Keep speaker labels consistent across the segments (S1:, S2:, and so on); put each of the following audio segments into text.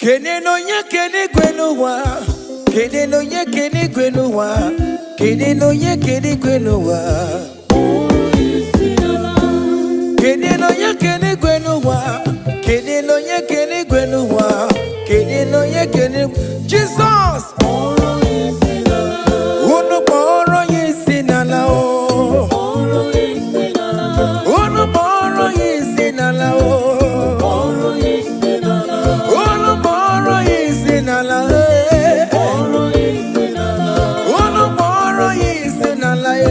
S1: Kene no ye kene gwenuwa. Kene no ye kene gwenuwa. Kene no ye kene gwenuwa. Kene no ye kene gwenuwa. Kene no ye kene gwenuwa. Kene no ye kene Jesus. Unu moro yesinala o. Unu moro yesinala o. Unu moro yesinala e. Unu moro yesinala e.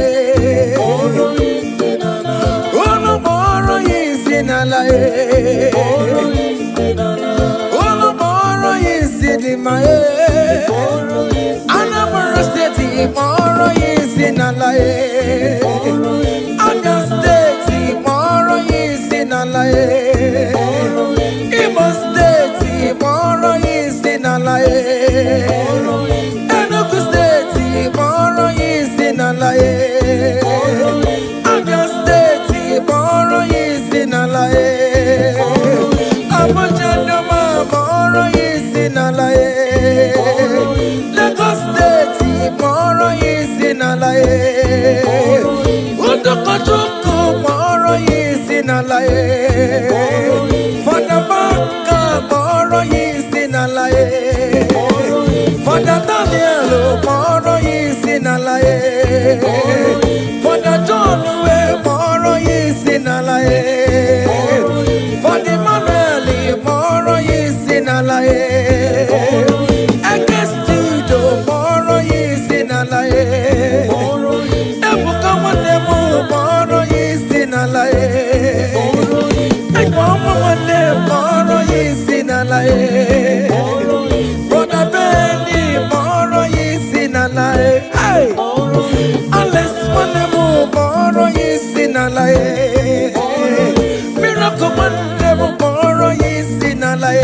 S1: Unu moro yesinala e. Unu moro yesinima e. Anambra State moro yesinala e. Abia State moro yesinala e. Imo State moro yesinala e. Enugu State moro yesinala e. Abia State moro yesinala e. Abuja Doma moro yesinala e. Lagos State moro yesinala e. Udokojuku moro yesinala e. Fadabaka moro yesinala e. Fada Daniel moro yesinala e. Fada John moro yesinala e. Fada Manuel moro yesinala e. Ekestudo moro yesinala e. Ebuka Wanemu moro yesinala e. Ekwamu Wane moro yesinala e. Brother Benny moro yesinala e. Hey! Alex Wanemu moro yesinala e. Miracle Wanemu moro yesinala e.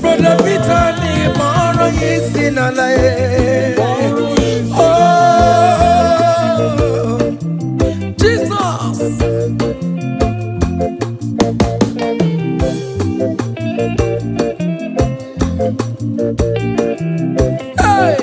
S1: Brother Peter ni moro yesinala e. Oh, Jesus. Hey.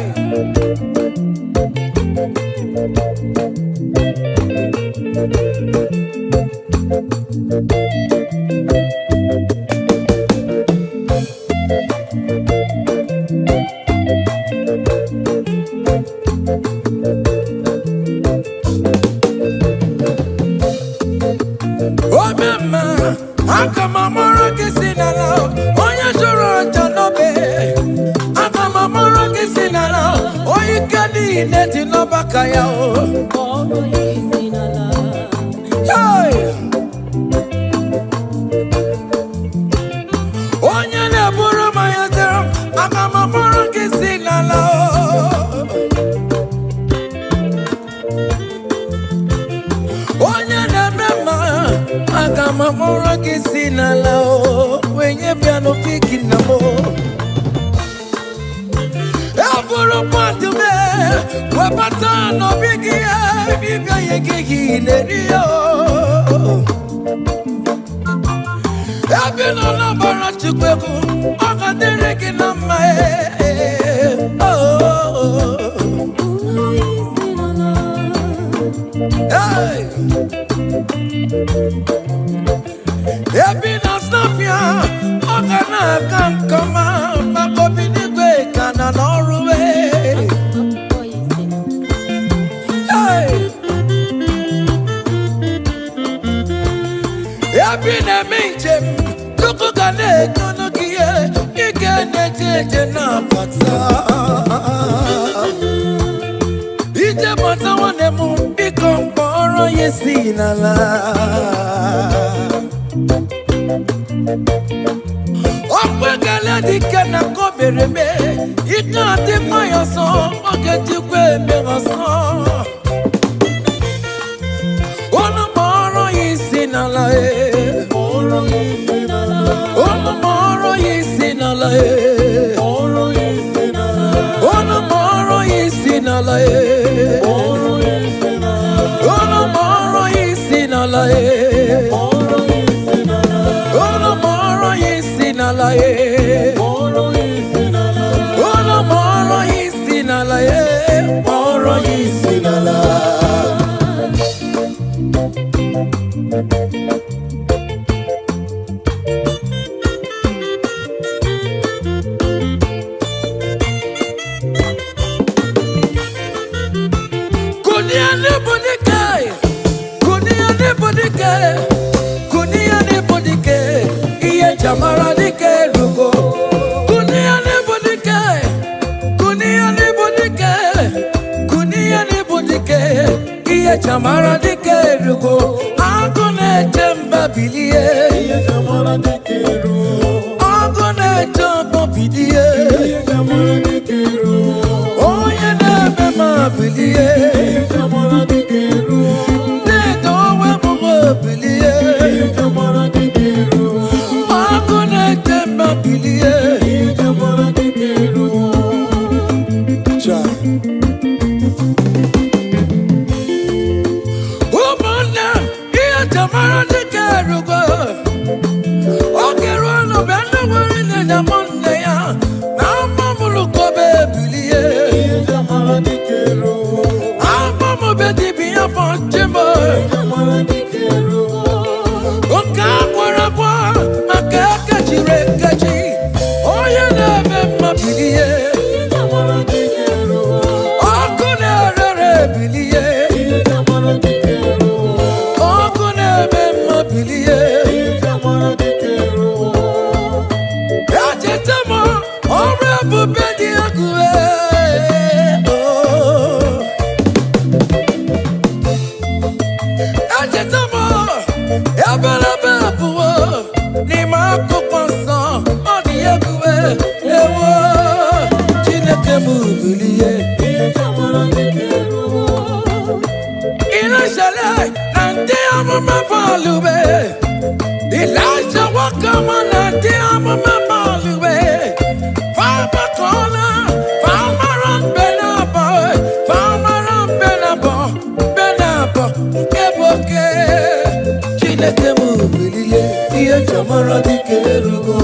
S1: Oh mama, akama moro kisinala, oya joro janobe. Akama moro kisinala, oya kadi neti no bakaya o. Hey, oya ne buru mayatero, akama moro kisinala o. Oya ne mema, akama moro kisinala o. Wenye piano piki na mo. Aburo patume, wapata no bigi e, biga yegi nerio. Abino na bara chukweku, akadere kina mae. Oh, hey. Abino snafia, akana kankama, makobini kwe kana noruwe. Hey. Abina minjem, luku kane kono kiye, ikene jeje na pata. Ije pata wane biko moro yesinala. Okwekele dike na kobereme, ika di mayoso, okejikwe meroso. Ono moro yesinala e. Ono moro yesinala e. Ono moro yesinala e. Ono moro yesinala e. Ono moro yesinala e. Chamara di kerugo, agone chemba bilie. Chamara di kerugo, agone chemba bilie. Chamara di kerugo, oh ye nebe ma bilie. Chamara di kerugo, ne dowe mo bilie. Chamara di kerugo, agone chemba bilie. Chamara di kerugo, cha. Chamara di kerugo, o keruano bendo wari ne monne ya, na mamulu ko bebilie. Chamara di kerugo, amamu bedi biya fonchimo. Chamara di kerugo, o kakwara kwa makaka chiregachi, o ye nebe mabilie. Chamara di kerugo, o kunere bilie. Chamara di kerugo. Bilie, Chamara di kerugo. Ajetamo, ora bubedi agwe. Ajetamo, yabala babuo, ni mako konsan, odi agwe. Ewo, chineke mubilie, Chamara di kerugo. Ina shale, nante amama palube. Elijah wakama nante amama palube. Fama kola, fama ran benabo, benabo, keboke. Chineke mubilie, iye Chamara di kerugo.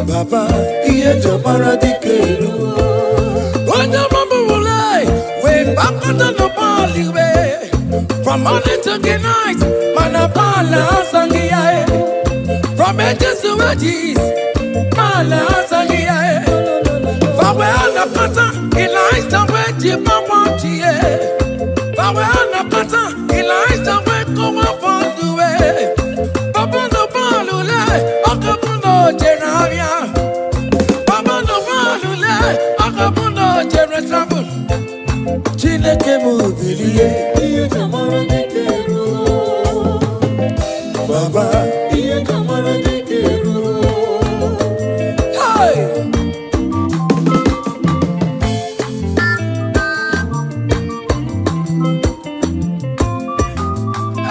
S1: Baba, iye Chamara di kerugo. Oja mamu ulai, we bakata no palube. From morning to the night, manapala sangiae. From edges to edges, mala sangiae. Fawe anapata, Elijah weji mamontie. Fawe anapata, Elijah weko mafonduwe. Baba no balule, akabuno jeravia. Baba no balule, akabuno jeretravel. Chineke mubilie. Chamara di kerugo, Baba, iye Chamara di kerugo. Hey,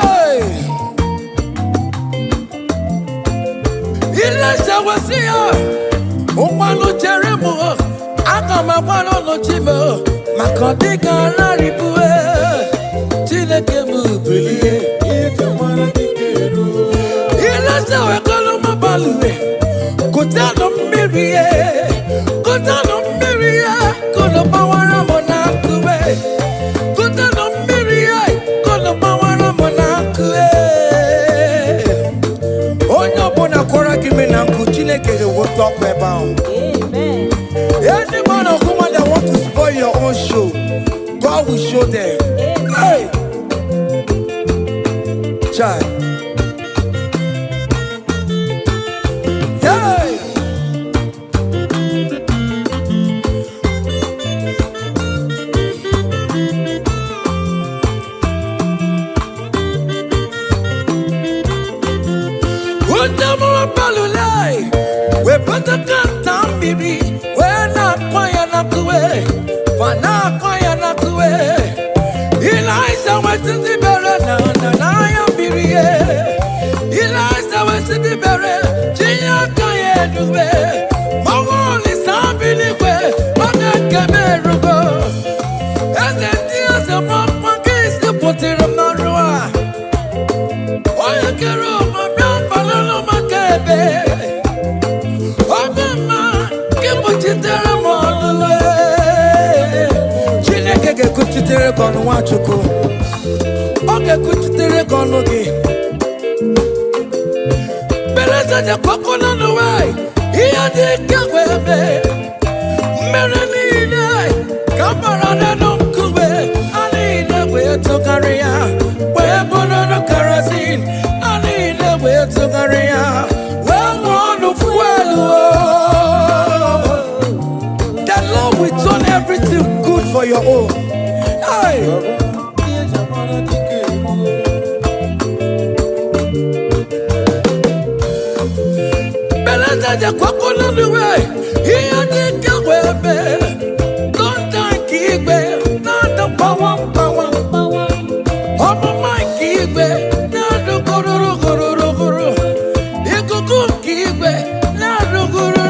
S1: hey, Elijah was here. Umalo Jeremo, Agama wano no chimo, Makodiga laribue. Chineke mubilie, Chamara di kerugo. Elijah wekolo mabalue, kutano mirie, kolo bawara monakue, kutano mirie, kolo bawara monakue. Onyo bona kora kimena Chineke the what talk about. Amen. Any man or woman that want to spoil your own show, God will show them. Hey. Child. Yeah. We better cut down, baby. We're not quiet enough to wait. For not quiet enough to wait. Elijah went to the barren, and I am weary. Elijah went to the barren. Gia can't do it. My wall is unbelievable. But I can't go. And the tears of my pockets, the potter of Narua. Why I can't roll my brown balloon on my cabin. Obama, Kibuchitere Monue. Chineke kuchitere kono wachuku. Oge kuchitere kono gi. Beleza de koko na nuwai. Iya di kagwebe. Merenine. Kamarade nunkuwe. Anine we to career. We bono no kerosene. Anine we to career. That Lord will turn everything good for your own. Hey. Beleza de coco no way. Here they go away. Don't keep it. Not the power. Oh my keep it. Not the guru. You go keep it. Not the guru.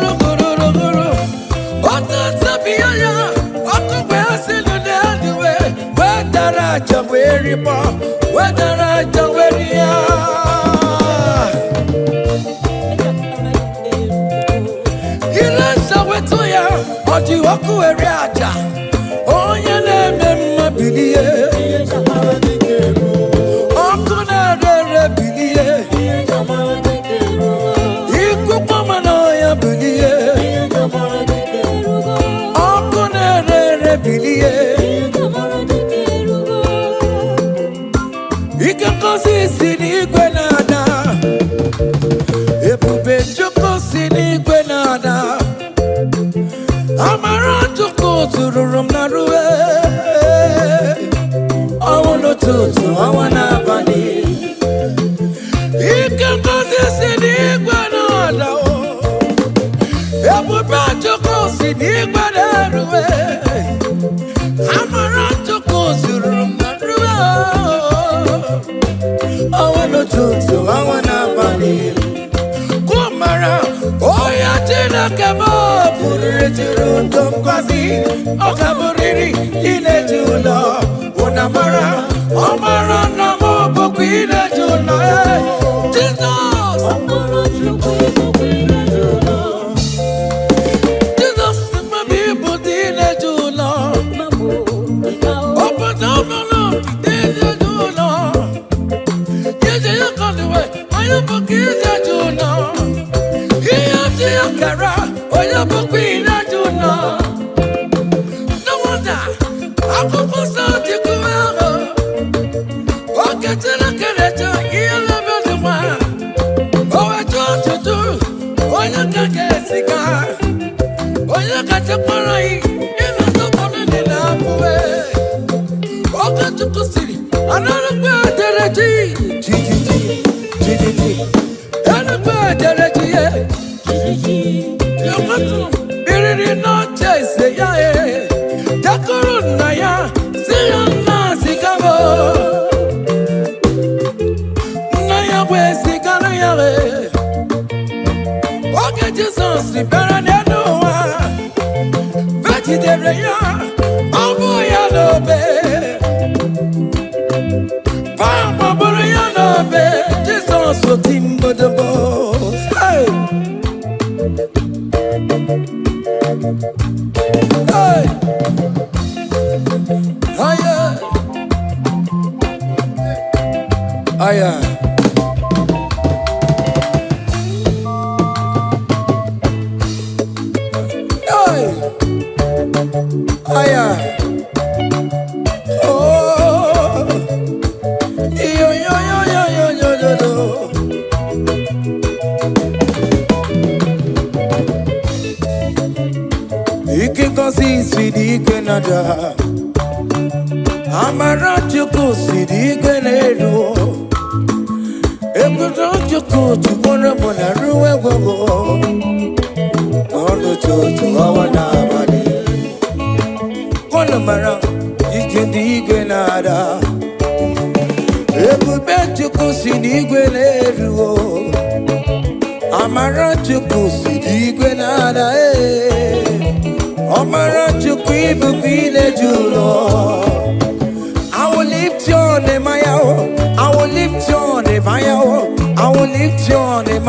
S2: I will lift your name,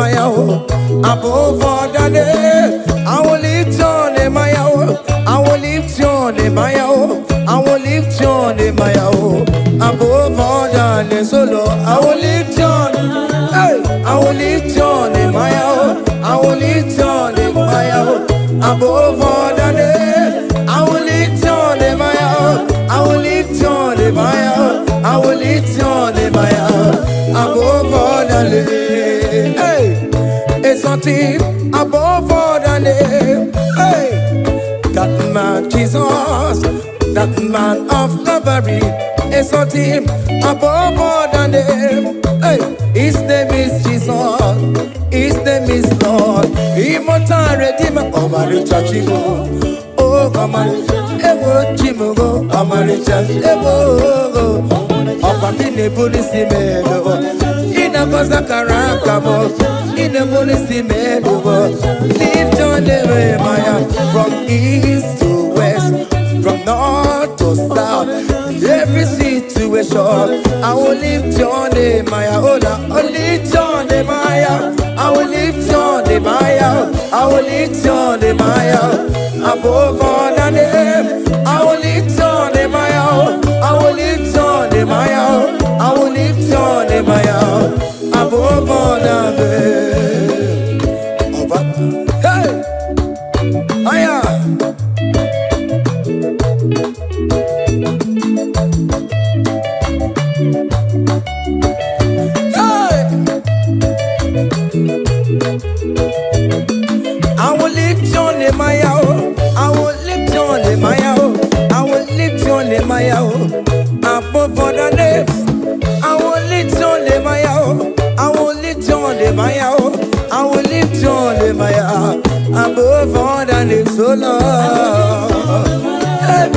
S2: above all the name.
S1: will lift your name higher above all the name. I will lift your name higher. I will lift your name higher. I will lift your name higher above all the name. Hey, it's nothing above all the name. Hey, that man Jesus, that man of Calvary, it's nothing above all the name. Hey, his name is Jesus. His name is Lord. Immortal Redeemer. Omaricha Chigo. Oh, Omaricha. Ewo Chimugo. Omaricha. Ewo. Opatine Polisi Medo. Ina Kosa Karakamo. Ina Polisi Medo. Lift your name, Maya. From east to west. From north to south. Every situation. I will lift your name, Maya. Ola. I will lift your name, Maya. I will lift your name higher. I will lift your name higher above all the name. I will lift your name higher. I will lift your name higher. I will lift your name higher above all the name. Hey, higher. I will lift your name higher. I will lift your name higher. I will lift your name higher above all the names. I will lift your name higher. I will lift your name higher. I will lift your name higher above all the names. Oh Lord, hey,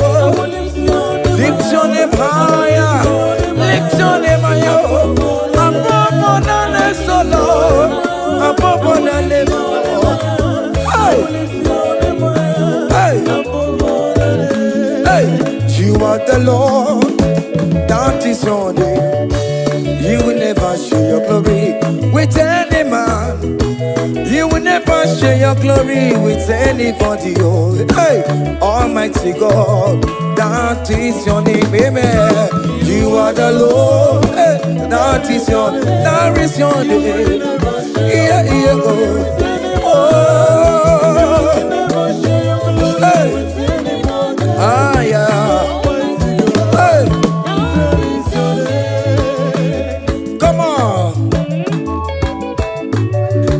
S1: lift your name higher. Lift your name higher above all the names. Oh Lord, above all the names. You are the Lord, that is your name. You will never share your glory with any man. You will never share your glory with anybody. Oh, hey, Almighty God, that is your name, amen. You are the Lord, hey, that is your name. Yeah, yeah, oh, hey, ah, yeah. Come on.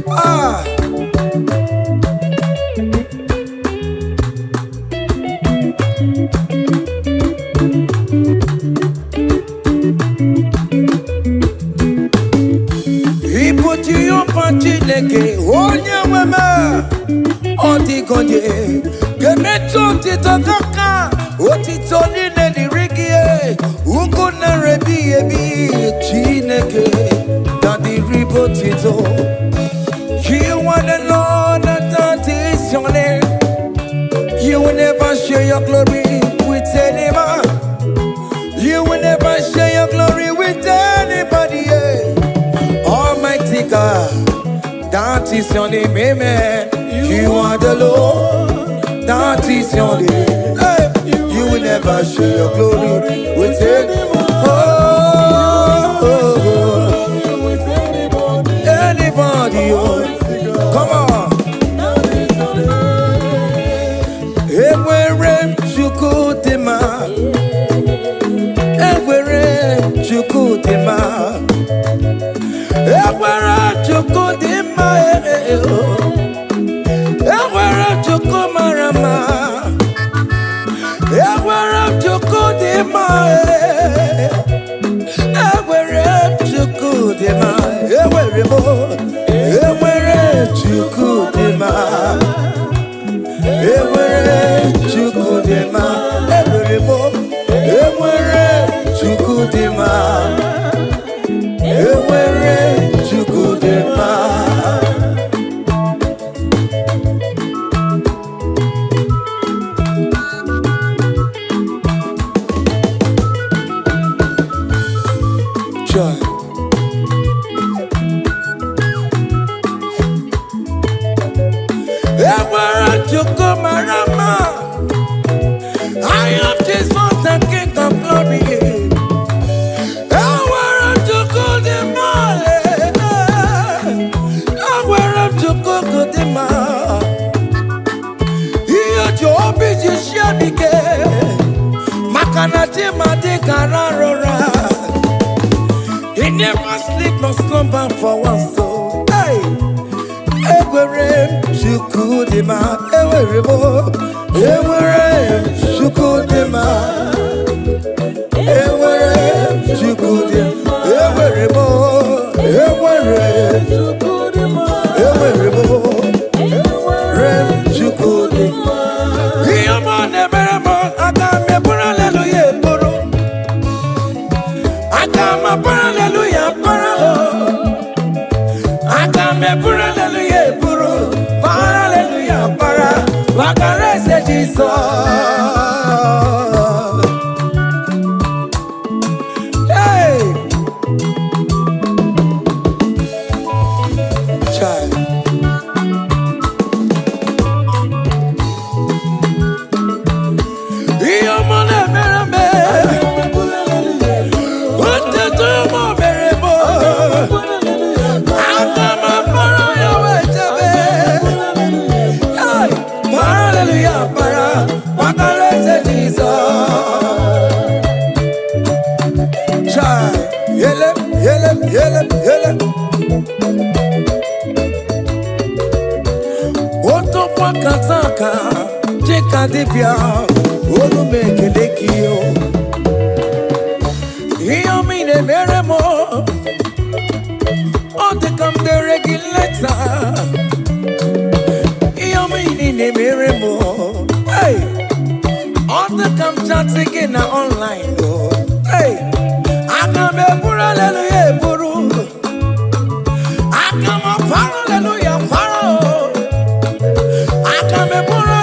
S1: Ah. He put you up on Chileke, Onya Wema, Otikonye, Gemeto Titokaka, Otitoni Nerigie, Ukuna Rebi Ebi, Chineke, Daddy Ribotito. You want the Lord that is your name. You will never share your glory with any man. You will never share your glory with anybody. Almighty God, that is your name, amen. You are the Lord, that is your name. Hey, you will never share your glory with anyone. Anybody, oh, come on. Ewere chukudema, ewere chukudema, ewere chukudema, ewere chukumarama, ewere chukudema, ewere chukudema, ewere mo, ewere chukudema. Ewere chukudema, ewere mo, ewere chukudema, ewere chukudema. Joy. I am Jesus, the King of Glory. I am to go the mole. I am to go the Manajima de Cararora. He never sleep nor slumber for one soul. Hey, Ewerem Shukudima, Ewerebo, Ewerem Shukudima, Ewerem Shukudima, Ewerebo, Ewerem Shukudima, Ewerebo, Ewerem Shukudima. Yamon Eberemo, Agame Hallelujah, Buru. Agama Hallelujah, Buru. Agame Hallelujah, Buru. Hallelujah, Para. Wakarese Jesus. Hey, child. Kataka, Jeka Dibia, Olu Mekelekio. Hear me the meremo, on the come the regulator. Hear me the meremo, hey, on the come chat again online. Hey, I come a hallelujah, Buru. I come a hallelujah, Paro.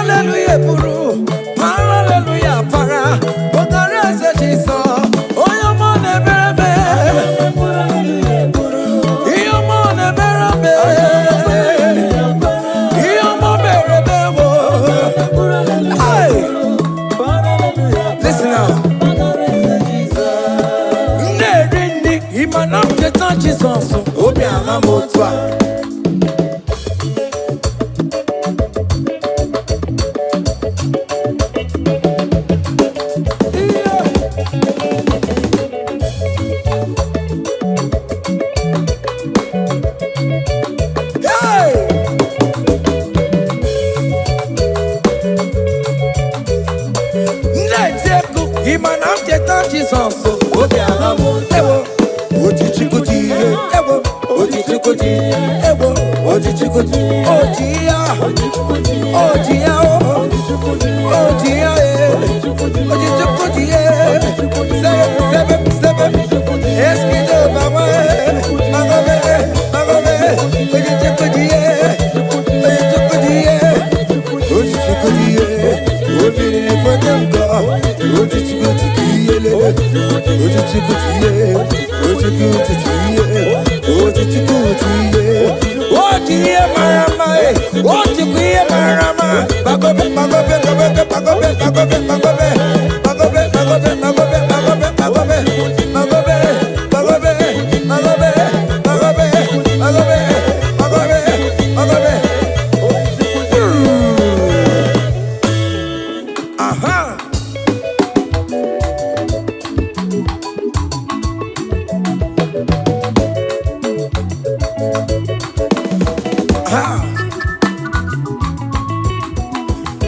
S1: Hallelujah, Buru. Hallelujah, Para. Wakarese Jesus. Oh, your man, Eberebe. Your man, Eberebe. Your man, Eberebe. Hey, listen now. Nerini, Imanam, Jetan, Jesus. Obi, Amamotwa.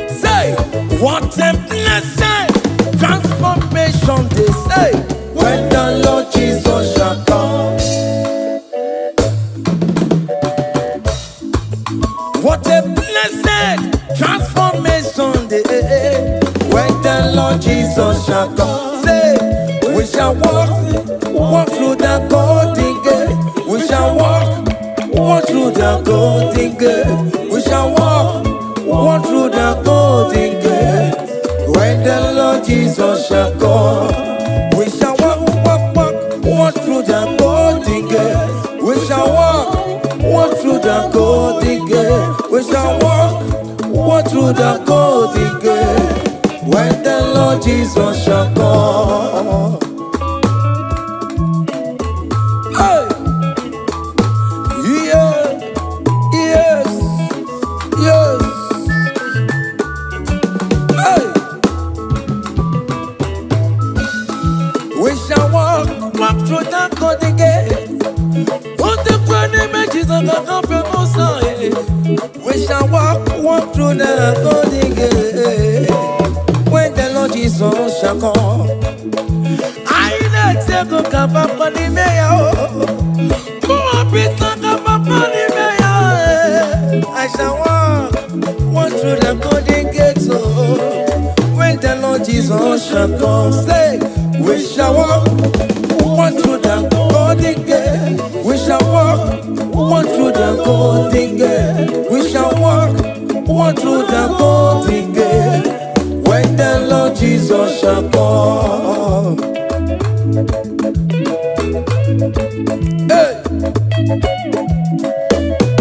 S1: Say, what a blessing, transformation they say, when the Lord Jesus shall come. What a blessing, transformation they say, when the Lord Jesus shall come. Say, we shall walk through the golden gate. We shall walk through the golden gate. We shall walk through the golden gate. When the Lord Jesus shall come, we shall walk through the golden gate. We shall walk through the golden gate. We shall walk through the golden gate. When the Lord Jesus shall come. Hey, yeah, yes, yes. Hey, walk through the golden gate. When the Lord Jesus shall come, I let you go come up on the mayor. Go up and talk about the mayor. I shall walk through the golden gate. Oh, when the Lord Jesus shall come, say, we shall walk through the golden gate. We shall walk through the golden gate. We shall walk through the golden gate. When the Lord Jesus shall come. Hey.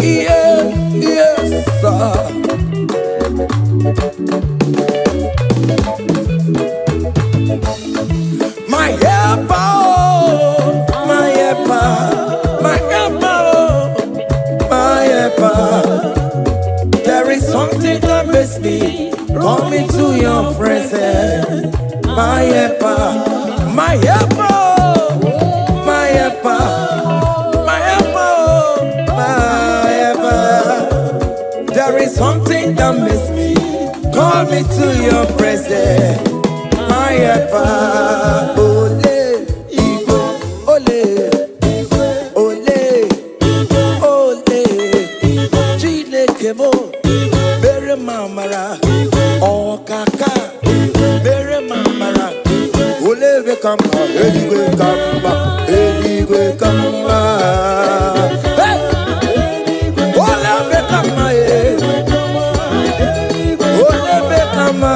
S1: Yeah, yes, sir. My helper, my helper, my helper, my helper. There is something that makes me come into your presence. My helper, my helper, my helper, my helper, my helper. There is something that makes me come into your presence. My helper, ole, Igbo, ole, ole, ole, Chineke mo, bere mamara, okaka, bere mamara, ole we kamba, eligwe kamba, eligwe kamba, hey, ole we kamba, ole we kamba.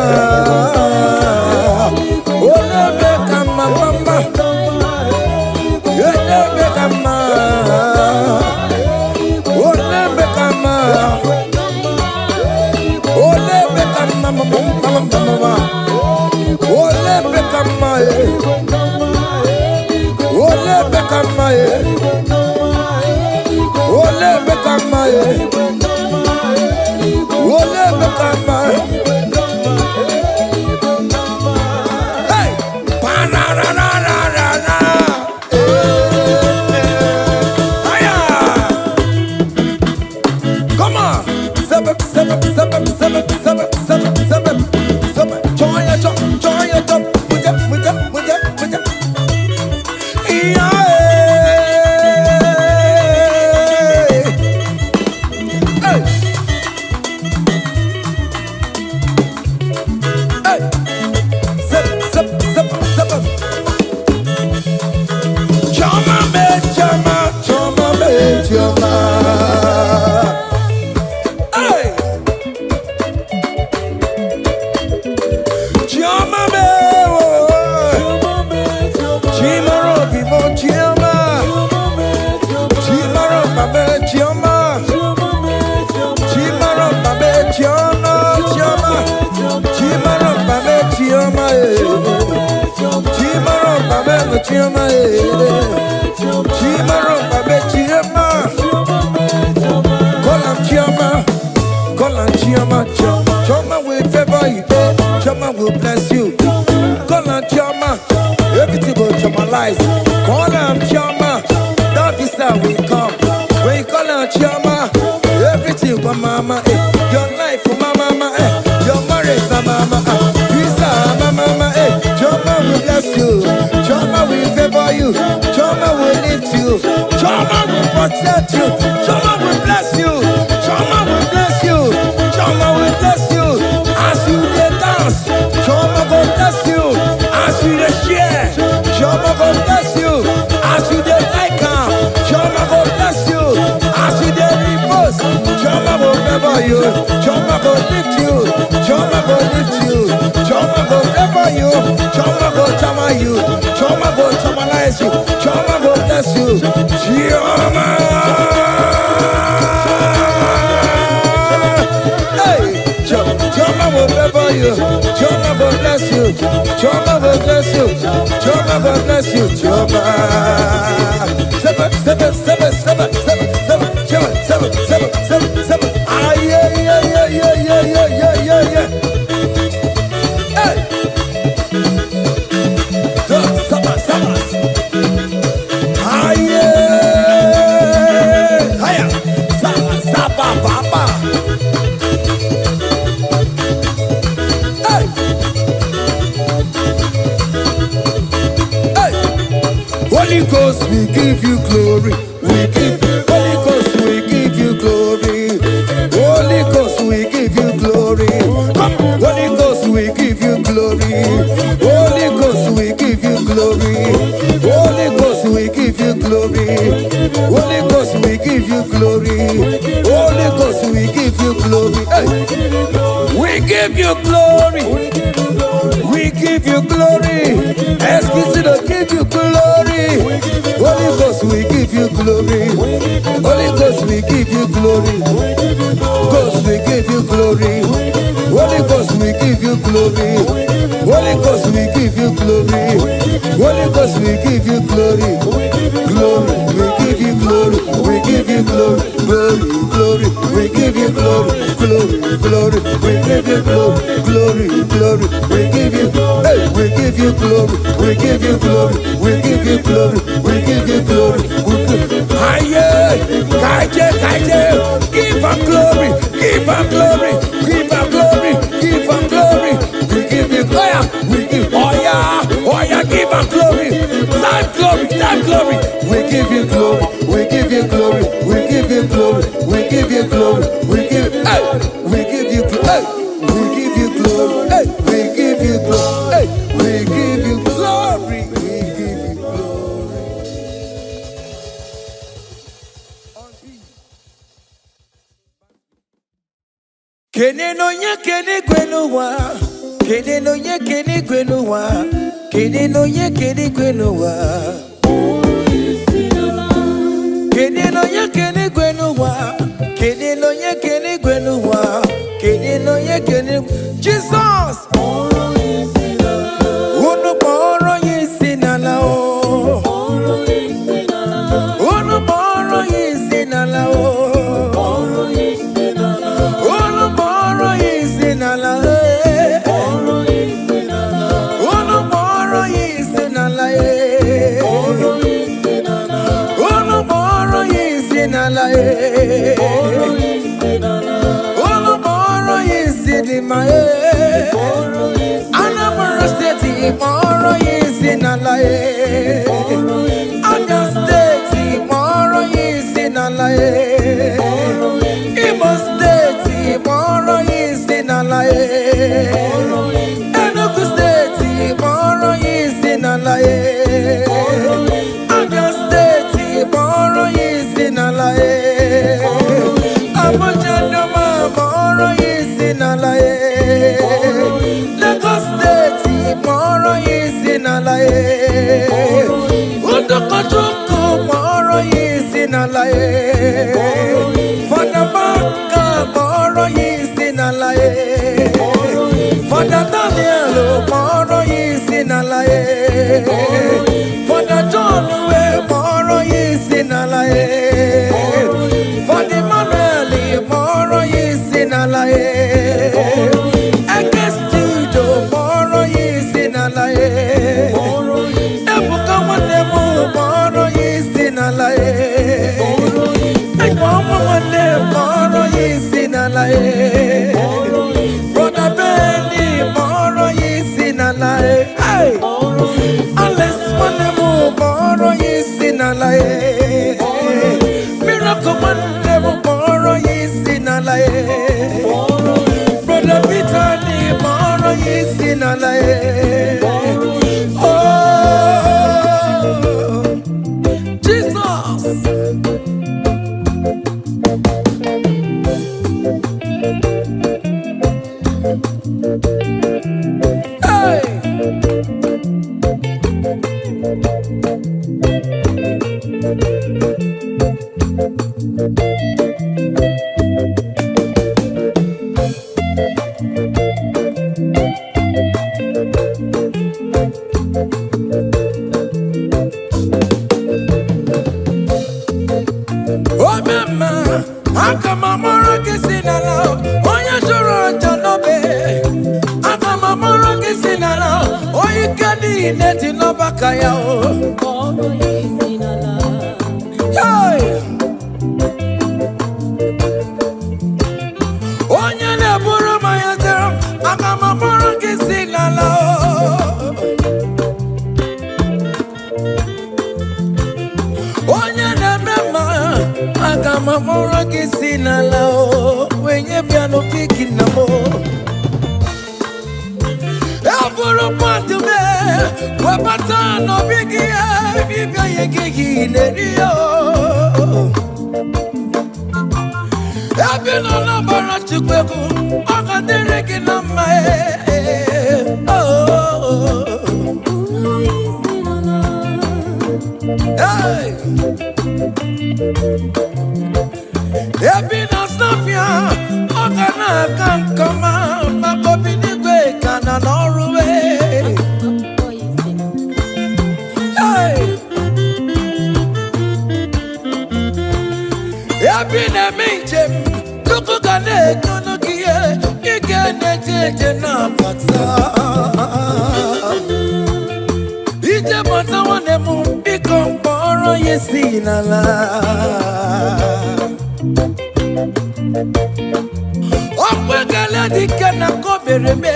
S1: Choma will favor you, Choma will bless you. Call on Choma, everything will Chomalize. Call on Choma, that is how we come. When you call on Choma, everything for mama, your life for mama, your marriage for mama, visa mama, Choma will bless you, Choma will favor you, Choma will lift you, Choma will protect you, Choma will bless you, Choma will bless you, Choma will bless you. As you dey dance, Choma go bless you. As you dey share, Choma go bless you. As you dey like am, Choma go bless you. As you dey repost, Choma go favor you. Choma go lift you. Choma go lift you. Choma go favor you. Choma go chama you. Choma go chamalize you. Choma go bless you. Choma. Choma will favor you. Choma will bless you. Choma will bless you. Choma will bless you. Choma. Seven, seven, seven, seven, seven, seven, seven, seven, seven, seven. Ah yeah, yeah, yeah, yeah, yeah, yeah, yeah, yeah, yeah. Hey. Saba, saba. Ah yeah. Hiya. Saba, saba, papa. we give you glory. We give Holy Ghost, we give you glory. Holy Ghost, we give you glory. Come, Holy Ghost, we give you glory. Holy Ghost, we give you glory. Holy Ghost, we give you glory. Holy Ghost, we give you glory. Holy Ghost, we give you glory. Hey. We give you glory. We give you glory. Excuse me, give you glory. Holy Ghost, we give you glory. Holy Ghost, we give you glory. Ghost, we give you glory. Holy Ghost, we give you glory. Holy Ghost, we give you glory. Holy Ghost, we give you glory. Glory, we give you glory. We give you glory. Glory, glory, we give you glory. Glory, glory, we give you glory. Glory, glory, we give you glory. Hey, we give you glory. We give you glory. We give you glory. We give you glory. We give you give him glory. Give him glory. Give him glory. Give him glory. We give you glory. We give oh yeah, give him glory. Time glory, time glory. We give you glory. We give you glory. We give you glory. We give you glory. We give hey, we give you glory. We give you glory. Hey, we give you glory. Hey, we give you glory. We give you glory. Kene no nye kene gwenuwa. Kene no nye kene gwenuwa. Kene no nye kene gwenuwa. Kene no nye kene gwenuwa. Kene no nye kene gwenuwa. Kene no nye kene Jesus. Unu moro yisinala o. Unu moro yisinala o. Unu moro yisinala e. Unu moro yisinala e. Unu moro yisinala e. Unu moro yisinima e. Anambra State moro yisinala e. Abia State moro yisinala e. Imo State moro yisinala e. Enugu State moro yisinala e. Abia State moro yisinala e. Abuja Doma moro yisinala e. Lagos State moro yisinala e. Udokojuku moro yisinala e. Fada Baka moro yisinala e. Fada Daniel moro yisinala e. Fada John we moro yisinala e. Fada Emmanuel moro yisinala e. Ekestudio moro yisinala e. Ebuka Wanemu moro yisinala e. Ekwamu Wane moro yisinala e. Brother Benny moro yisinala e. Hey! Alex Wanemu moro yisinala e. Miracle Wanemu moro yisinala e. Brother Peter ni moro yisinala e. Oh, Jesus. Hey. Oh mama, akamamara kisinala, oya shoro janobe. Akamamara kisinala, oya kadi neti no bakaya o. Hey, oya ne buru mayazero, akamamara kisinala. mamora kisina lao wenye piano piki na mo Aburo pantu me wapata no bigi bibia yegi nerio Abino na bara chukweku akadere kinama Hey Ebina snafia Ogana kankama Makobi nigwe kana noruwe Hey Ebina minjem Tuku gane kunukie Igene jeje na pata Ije bata wane mumbiko Mboro yesi nala Okwegele dike na kobere me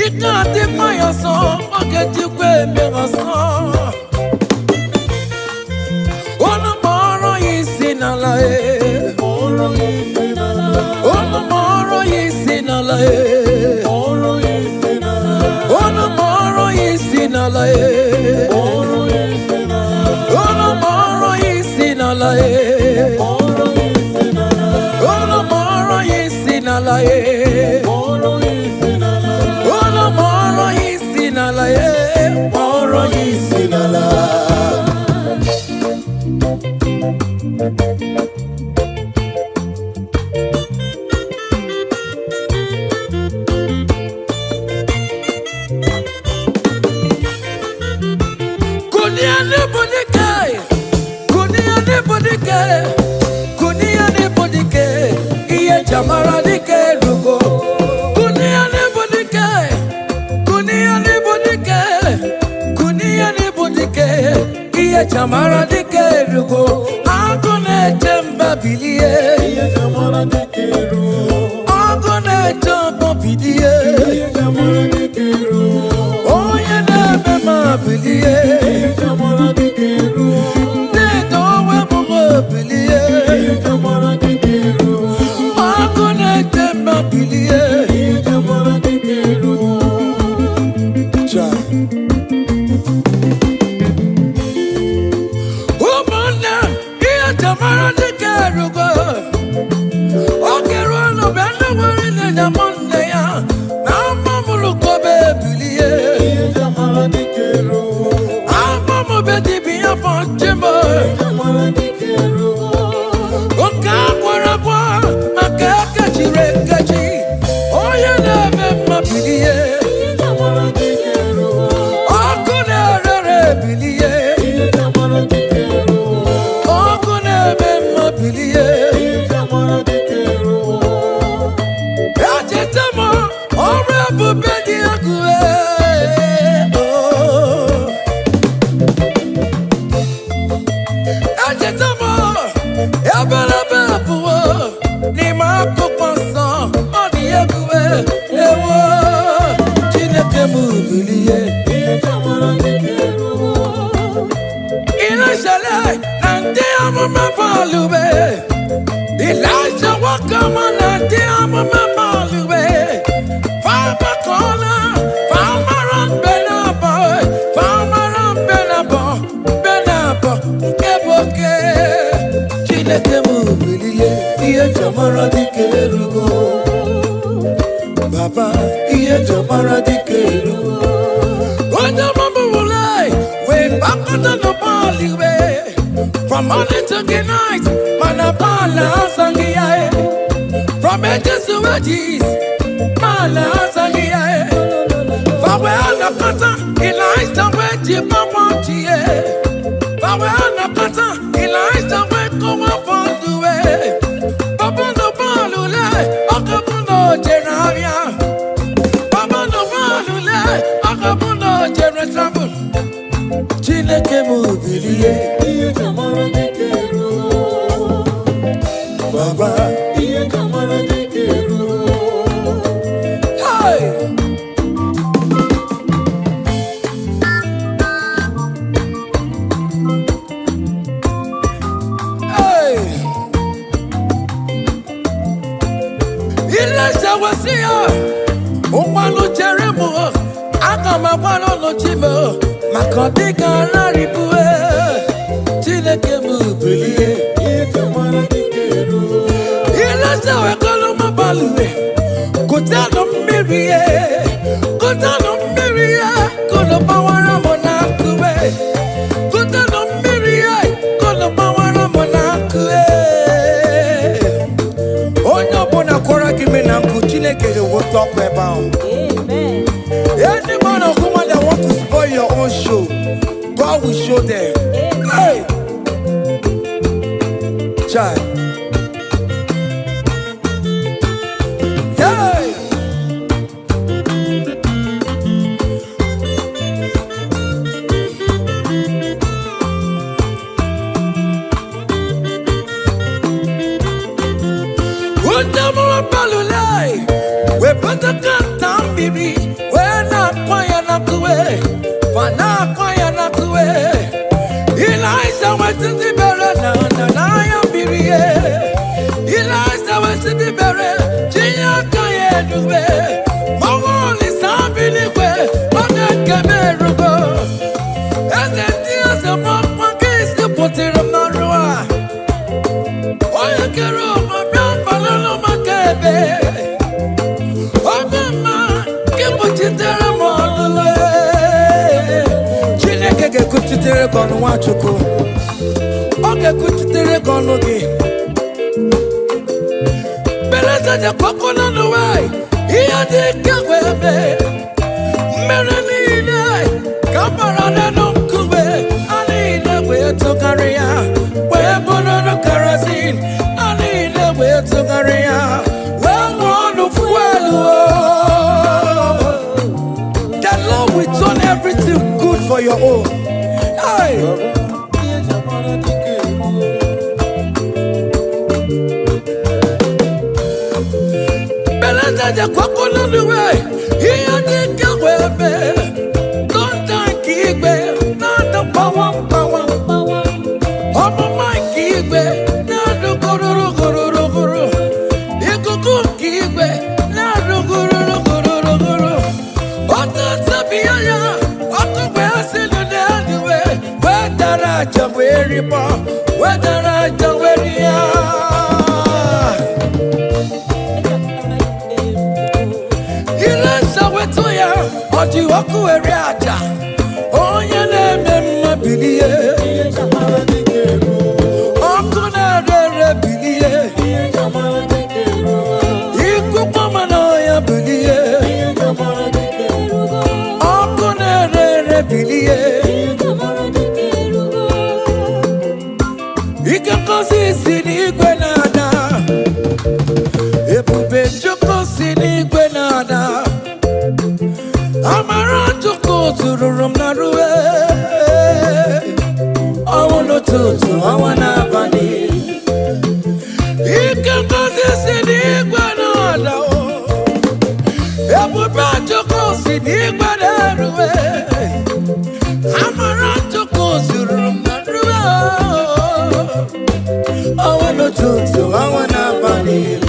S1: Ika di mayaso Ogejikwe megaso Ono moro yisi nala Ono moro yisi nala Ono moro yisi nala Ono moro yisi nala Ono moro yisi nala Ono moro yisi nala Moro yisi nala Jamara dike rugo Kunia ni budike Iye jamara dike rugo Agone jemba bilie Iye jamara dike rugo Agone jemba bilie Iye jamara dike rugo Oye nebe ma bilie Iye jamara dike rugo Nedo we mugo bilie Iye jamara dike rugo Temba bilie jamara dikero cha Umana iya jamara dikero go Okero no benda wari ne jamonde ya Na mamulu ko be bilie jamara dikero Amamu be dibiya fonchimo jamara dikero Okakwara kwa makaka chirengachi Oya nebe mabilie Jamara dikero Okunere bilie Jamara dikero Okunebe mabilie Jamara dikero Yachetamo Ore bubedi akue Yachetamo Yabala babuo Ni mako kwanza Odi yekuwe Ewo Chineke mubilie Iye jamara dikero Ina shale Nante amama balube Elijah wakama Nante amama balube Fama kola Fama ran benabo Fama ran benabo Benabo Nkeboke Chineke mubilie Iye jamara dikero Baba iye jamara dikero Oja mambu ulai We bakata no bali we From morning to the night Manapala sangiae From edges to edges Mala sangiae Fawe anakata Ilaista we jipa wanchie Fawe anakata Ilaista we kowa fonduwe Babundo balule Akabundo jeravia Babundo balule Akabundo jeravia Chineke mubilie Iye jamara dikero Baba Iye jamara dikero Hey Hey ụgbọelu chere m aga m agbara ụlọ chimo maka dịka narịbue Chineke m bilie ilesa wekọlụ m balue kụtanụ mmiri ya kụtanụ mmiri ya kụlụ gbawara m n'akụwe kụtanụ mmiri ya kụlụ gbawara m n'akụwe onye ọbụla kwara gị me na nkụ Chineke ga-ewote ọkụ ebe ahụ. Any man or woman that want to spoil your own show, God will show them. Hey, child. Hey. We put the gun down, baby. We're not quiet enough to wait. For not quiet enough to wait. Eliza went to the better than I am, baby. Eliza went to the better. Gia can't do it. My wall is up in the way. But I can't bear to go. And the tears of my pockets to put it on my road. Oh, you can't roll my brown balloon, my cabin. Chineke kuchitere kono Nwachukwu oge kuchitere kono gị beleza de kokona n'ụwa ihe dị ka webe mmere niile ka mara n'elu nkume a niile wee tụgharị ya wee bụrụ kerosene a niile wee tụgharị ya wee ṅụọ ọnụ fuelu. The Lord will turn everything good for your own. Hey. Beleza de kwakolo niwe, iya di kawebe. Don't kigbe, nada power. Omo my kigbe, nada guru. Ikuku kigbe, nada guru. Whether I do I wanna bunny. He can go this in the Guanada. Everybody to go see the Guanada. I'm around to go to room. I wanna to I wanna bunny.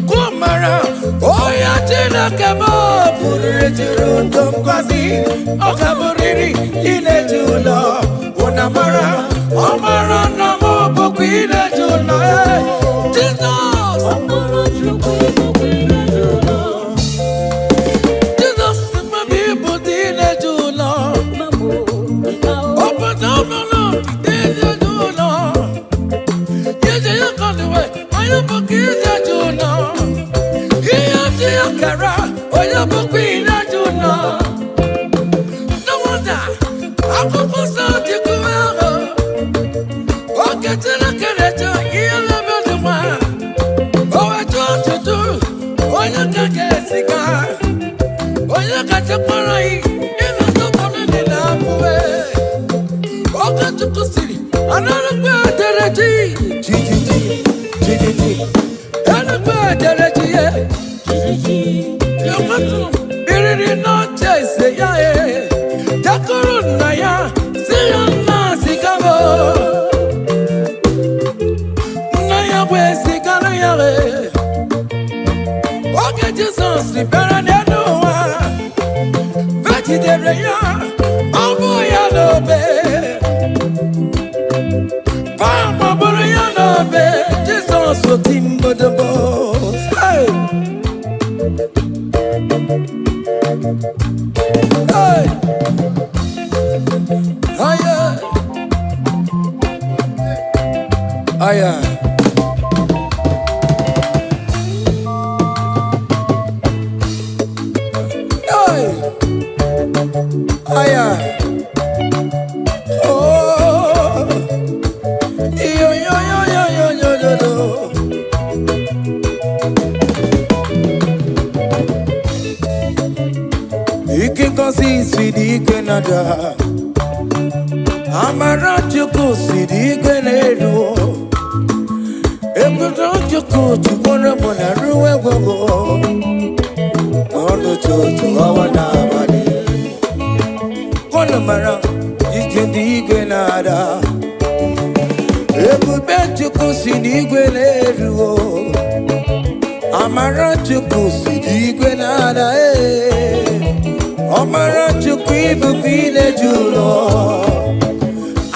S1: Kumara, oh yeah, Tina Kabo, put it to room, don't quasi, oh Caboriri, in a Jula, Onamara. Amara namo bokwina jona Jesus Jesus my people dine jona open up no dine jona Yeje yakaniwe ayo bokwina jona Yeje yakara ayo bokwina jona No wonder akukusa jikuwa Get in a carriage, you'll never do one. Oh, I told you to. Oh, you can get a cigar. Oh, you got a parade. In the top of the lamp away. Oh, got to city. Another better G. And a better G. You must really not say, yeah. Takurunaya, say, I'm not sick of. Okay, Jesus. better than no one. Vegetarian, oh boy, I love it. Papa, boy, I love it. Just also timber the boss. Hey, hey, higher, higher. Aya, oh, yo yo yo yo yo yo yo yo. Ike kosi sidi Canada, amara chuku sidi Canada. Ekuto chuku chukona bona ruwe gogo. Ondo chuchu awana bani. Mara, Ike nada. Ebu bechuku sinigwe leruo. Amara chuku sinigwe nada. Amara chuku ibu bile julo.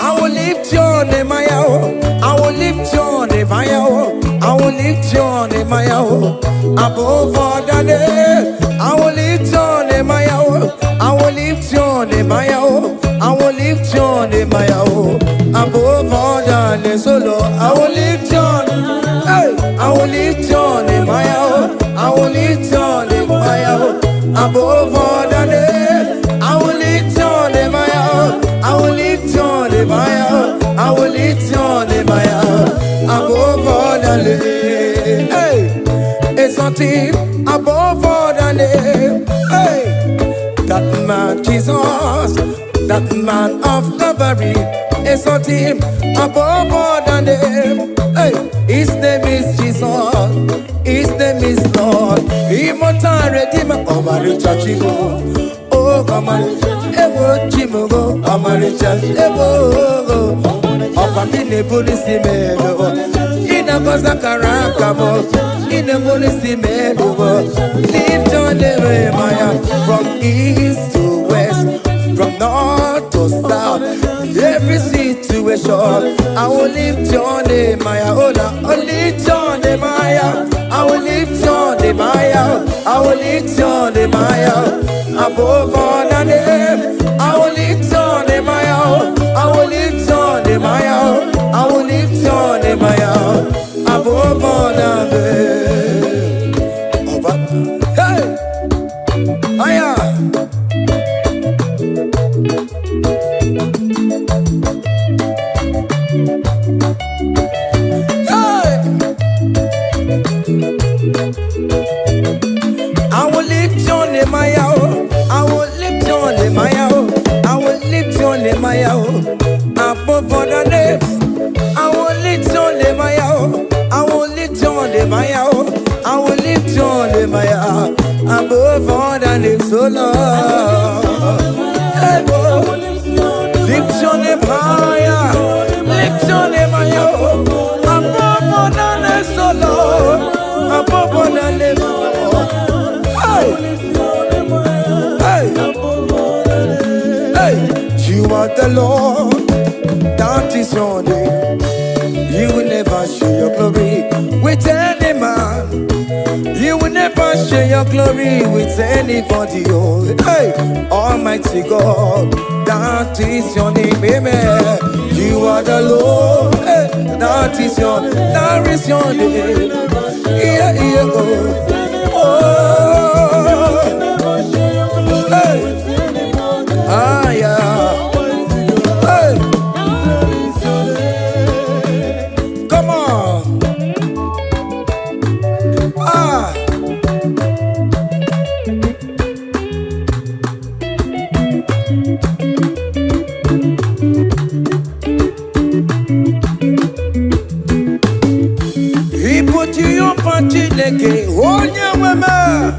S1: I will lift your name, I will lift your name, I will lift your name, above all the name. I will lift your name, I will lift your name, I will lift your name, above all the name. Solo, I will lift your name, I will lift your name, I will lift your name, above all the name. I will lift your name, I will lift your name, I will lift your name, above all the name. Hey, it's something above all the name. Hey, that man Jesus, that man of Calvary, is something above all the name. Hey, his name is Jesus, his name is Lord, immortal Redeemer, Omaricha Chigo. Oh, Ewo Chimugo, Omaricha, Ewo, Opamine Police Melo, Inagoza Karakamo, in a police melo, lift on the way, Maya, from east to west, from north to south, every situation, I will lift your name, Maya, I will lift your name, Maya, I will lift your name, Maya, I will lift your name, Maya, above all the name, I will lift your name, Maya, I will lift your name, Maya, I will lift your name, Maya, above all the name. Hey, Maya. I will lift your name, Maya. I will lift your name, Maya. I will lift your name, Maya. Above all the names, I will lift your name, Maya. I will lift your name, Maya. I will lift your name, Maya. Above all the names, so Lord. Hey, lift your name higher. Lift your name higher. Above all the names, so Lord. Above all the names, Lord. Hey, hey, you are the Lord. That is your name. You will never share your glory with any man. You will never share your glory with anybody. Oh, hey, Almighty God, that is your name, amen. You are the Lord, hey, that is your name. Yeah, yeah, oh, hey, ah, yeah. Come on. Ah. He put you up on Chineke, onye wema,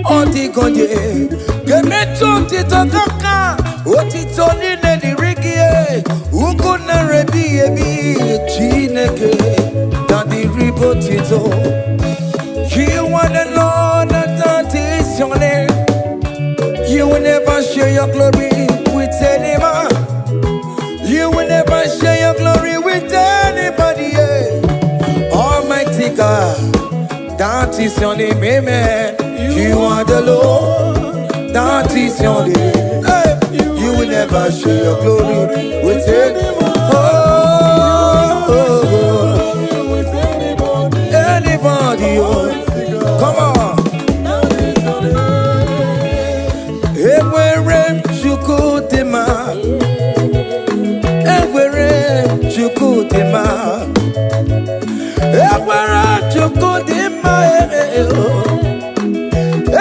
S1: odigonye, kemeto titokaka, otito nine dirigie, ugo na rebi ebi, Chineke, daddy ribotito. You want the Lord that your glory with any man. You will never share your glory with anybody. Yeah. Almighty God, that is your name, amen. You are the Lord, that is your name. Hey. You will never share your glory with anyone. Anybody, oh. Come on. Ewere chukudema, ewere chukudema, ewere chukudema,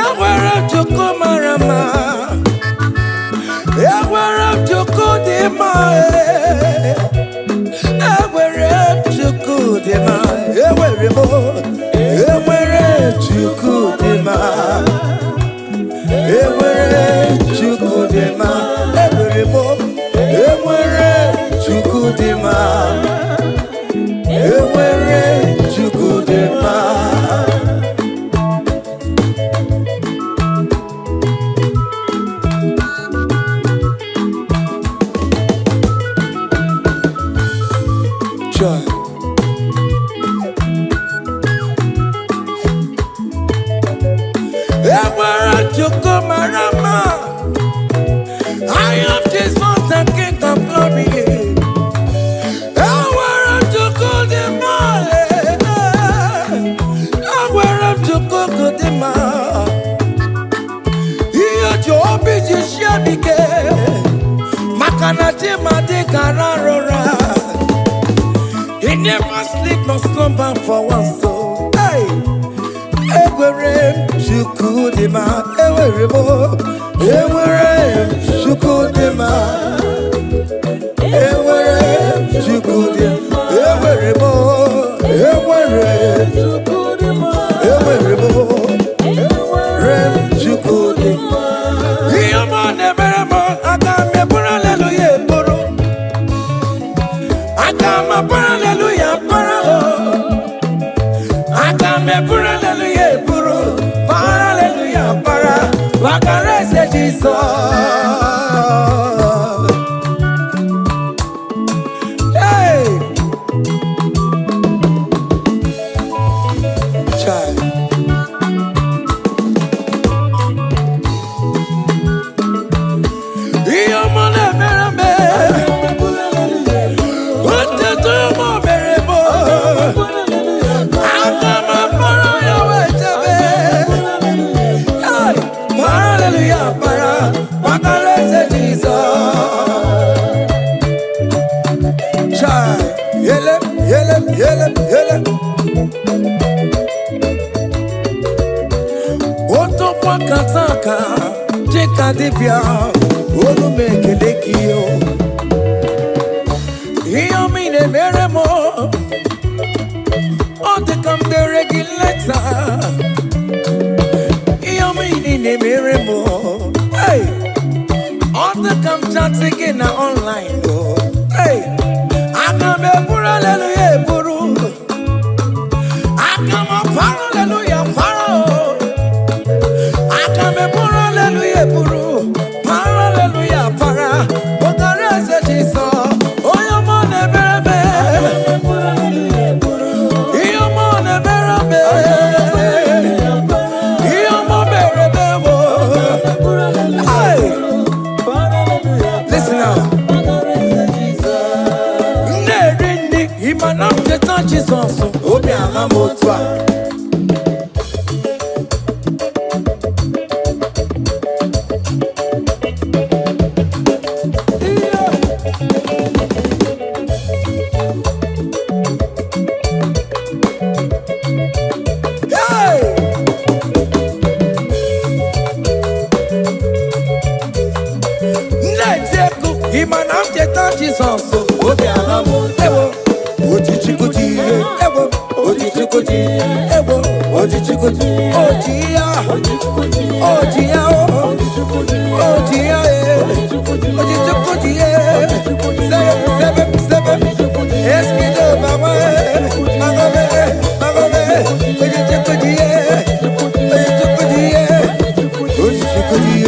S1: ewere chukumarama, ewere chukudema, ewere chukudema, ewere mo, ewere chukudema. Ewere chukudema, ewere mo, ewere chukudema, ewere chukudema. Joy. I am Jesus, the King of Glory. I am to go the man. I am to go the man. He is your busy shabby. Makanati Madikarara. He never sleep nor slumber for one soul. Hey. Ewere chukudema, ewere mo, ewere chukudema, ewere chukudema, ewere mo, ewere chukudema, ewere mo, ewere chukudema. Iyoma nebere mo, akame pura hallelujah puro, akama pura hallelujah puro, akame pura hallelujah puro, para hallelujah para, wakarese Jesus. Hey, child. Iyoma nebere me, what the tomo bere mo. Hallelujah, para, wakarese Jesus. Chai, yele, yele, yele, yele. Oto kwa kataka, jika divya, olu mekelekio. Iyo mine meremo, ote kam de regulator. Hey, on the come chat again online. Hey, I come a pura hallelujah puru. I come a hallelujah paro. I come a pura hallelujah puru. Hallelujah para. What the rest of Jesus? Oh, your money baby. Your money baby. Listen now. Nerendi imana mteta Jesus. Obi ahamotwa. Imana mteta Jesus. Obi ahamotwa. Ewo. Ojichikuji. Ewo. Ojichikuji. Ewo. Ojichikuji. Ojia. Ojia. Ojia. Ojichikuji. Seven. Eskido mama. Magome. Ojichikuji. Ojichikuji. Ojichikuji.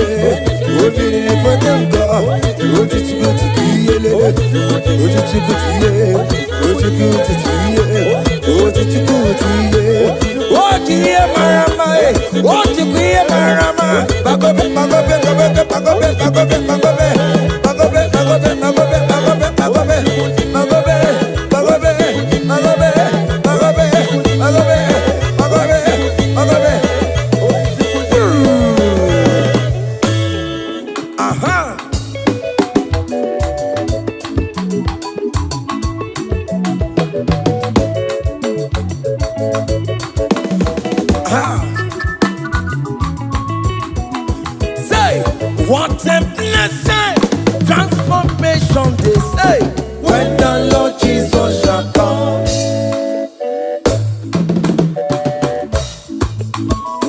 S1: Say, what a blessing, transformation they say, when the Lord Jesus shall come.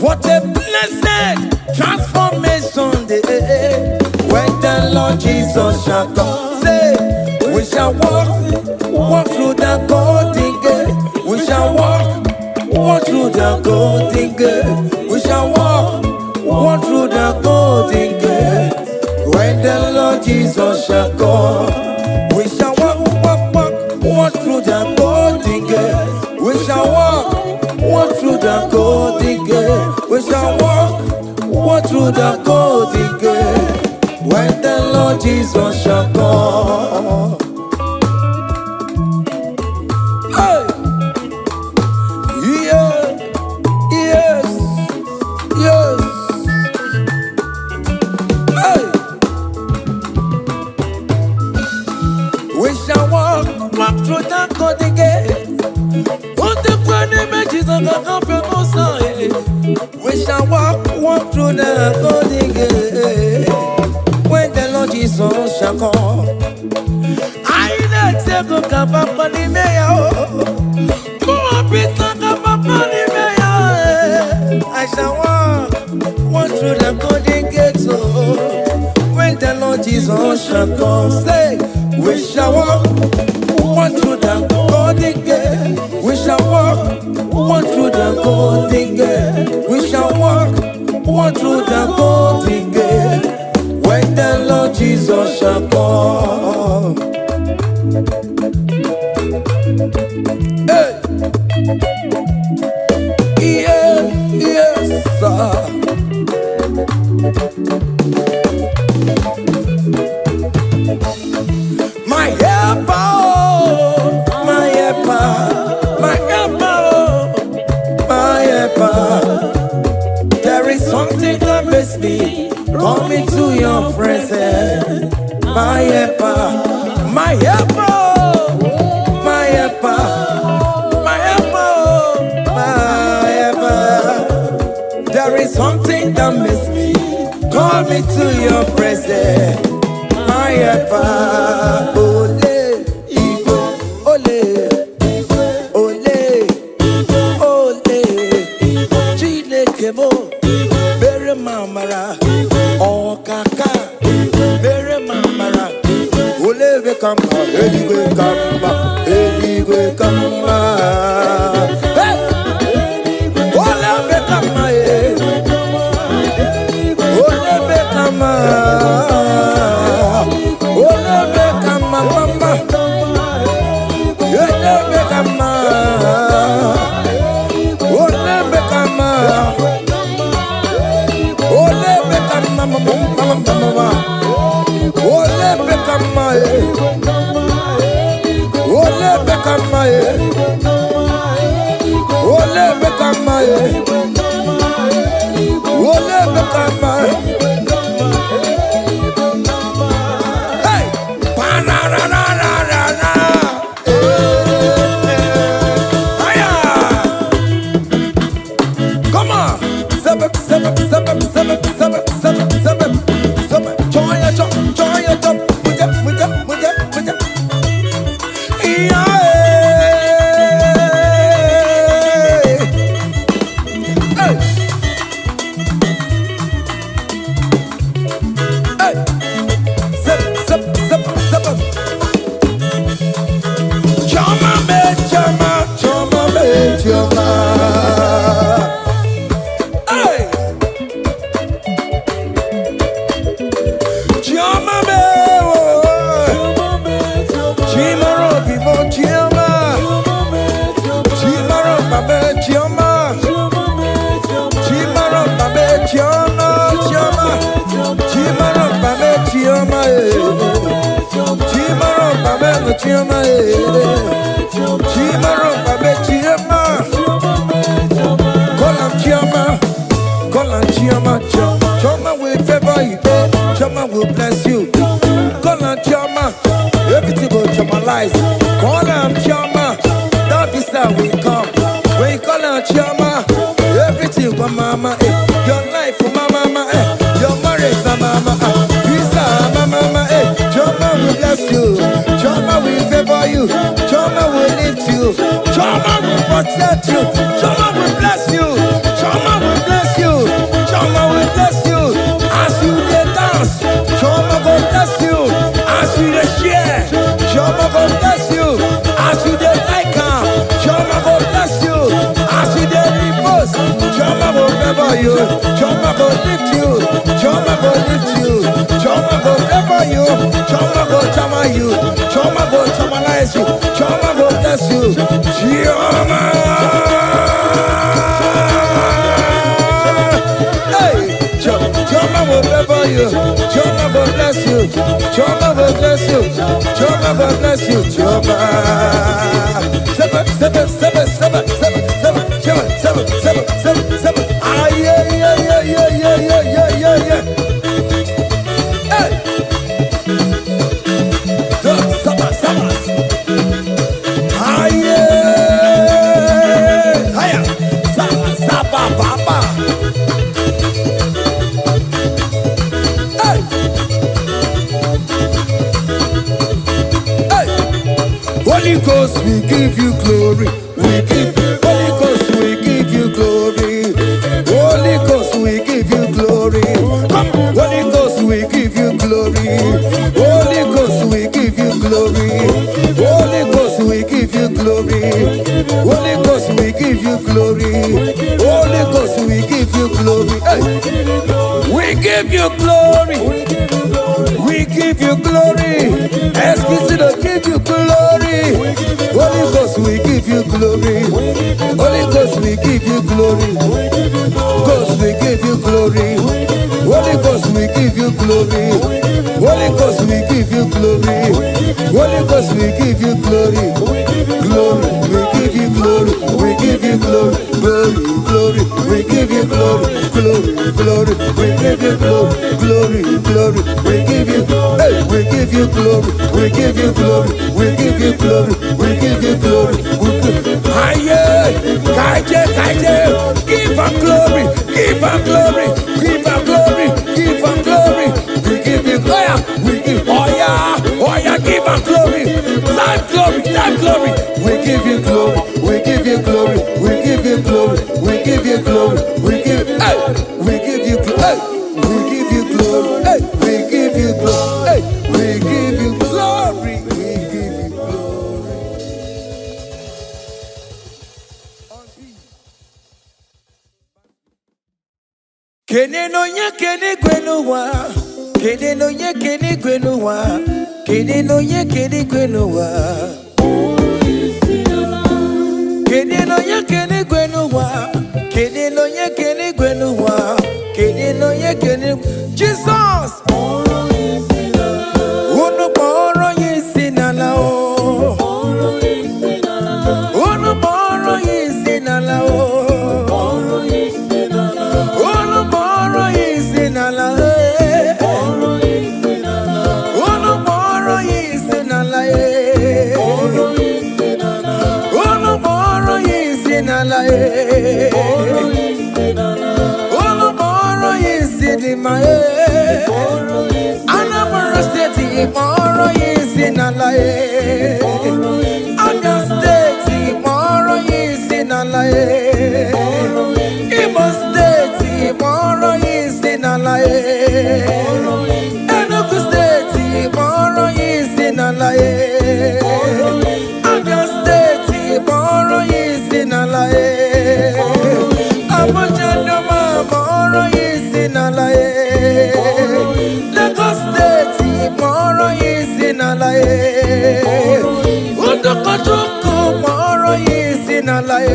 S1: What a blessing, transformation they, when the Lord Jesus shall come. Say, we shall walk through the golden gate. We shall walk through the golden gate. We shall walk through the golden gate. When the Lord Jesus shall come, we shall walk through the golden gate. We shall walk through the golden gate. We shall walk through the golden gate. When the Lord Jesus shall come. Hey! Yeah! Yes! Yes! Hey! We shall walk through the golden gate. Put the grand images of the comfortable side. We shall walk through the golden gate. When the Lord Jesus shall come. I let take a cup of money, may I shall walk through the golden gate. When the Lord Jesus shall come, say, we shall walk through the golden gate. We shall walk through the golden gate. We shall walk through the golden gate. When the Lord Jesus shall come. Hey! Yeah, yes, sir. My helper, my helper, my helper, my helper. There is something that makes me come into your presence. My helper, my helper, my helper, my helper, my helper. There is something that makes me come into your presence. My helper, ole, ole, ole, ole, Chineke mo, bere mamara, okaka, bere mamara, ole be kamba, eligwe kamba, eligwe kamba, hey, ole be kamba, ole be kamba. chioma, chima romba be chioma. Call him chioma, call him chioma, chioma will favor you, chioma will bless you. Call him chioma, everything will chiomalize. Call him chioma, that is how we come. When you call him chioma, everything for mama, your life for mama, your marriage for mama, visa mama, chioma will bless you, chioma will favor you, chioma will lift you, chioma will protect you, chioma will bless you, chioma will bless you, chioma will bless you. As you dey dance, chioma will bless you. As you dey share, chioma will bless you. As you dey like am, chioma will bless you. As you dey repost, chioma will favor you, chioma will lift you, chioma will lift you, chioma will favor you, chioma will chama you, chioma will chamalize you, chioma will bless you, chioma. Hey, chioma will favor you, chioma will bless you, chioma will bless you, chioma will bless you, chioma. Seven, seven, seven, seven, seven, seven, seven, seven, seven, seven. Ah, yeah, yeah, yeah, yeah, yeah, yeah, yeah, yeah, yeah. Hey, seven, seven. Ah, yeah, hiya, seven, seven, papa. Hey, hey. Holy Ghost, we give you glory. We give you Holy Ghost, we give you glory. Holy Ghost, we give you glory. Come, Holy Ghost, we give you glory. Holy Ghost, we give you glory. Holy Ghost, we give you glory. Holy Ghost, we give you glory. Holy Ghost, we give you glory. Hey. We give you glory. We give you glory. Excuse me, give you glory. Holy Ghost, we give you glory. Holy Ghost, we give you glory. Ghost, we give you glory. Holy Ghost, we give you glory. Holy Ghost, we give you glory. Holy Ghost, we give you glory. Glory, we give you glory. We give you glory. Glory, glory, we give you glory. Glory, glory, we give you glory. Glory, glory, we give you glory. Hey, we give you glory. We give you glory. We give you glory. We give you glory. Aye, kaije, kaije, give him glory. Give him glory. Give him glory. Give him glory. We give you glory. We give oh yeah, give him glory. Time glory, time glory. We give you glory. We give you glory. We give you glory. We give you glory. We give hey, we give you hey, we give you glory. Hey, we give you glory. Hey, we give you glory. We give you glory. Kene no nye kene gwenuwa. Kene no nye kene gwenuwa. Kene no nye kene gwenuwa. Kene no nye kene gwenuwa. Kene no nye kene gwenuwa. Kene no nye kene Jesus. Unu boro yisi nala o. Unu boro yisi nala o. Unu boro yisi nala e. Unu boro yisi nala e. Unu boro yisi nala e. Unu boro yisi di ma e. Anambra State boro yisi nala e. Abia State boro yisi nala e. Imo State boro yisi nala e. Enugu State boro yisi nala e. Abia State boro yisi nala e. Abuja Doma boro yisi nala e. Lagos State boro yisi nala e. Udokojuku boro yisi nala e.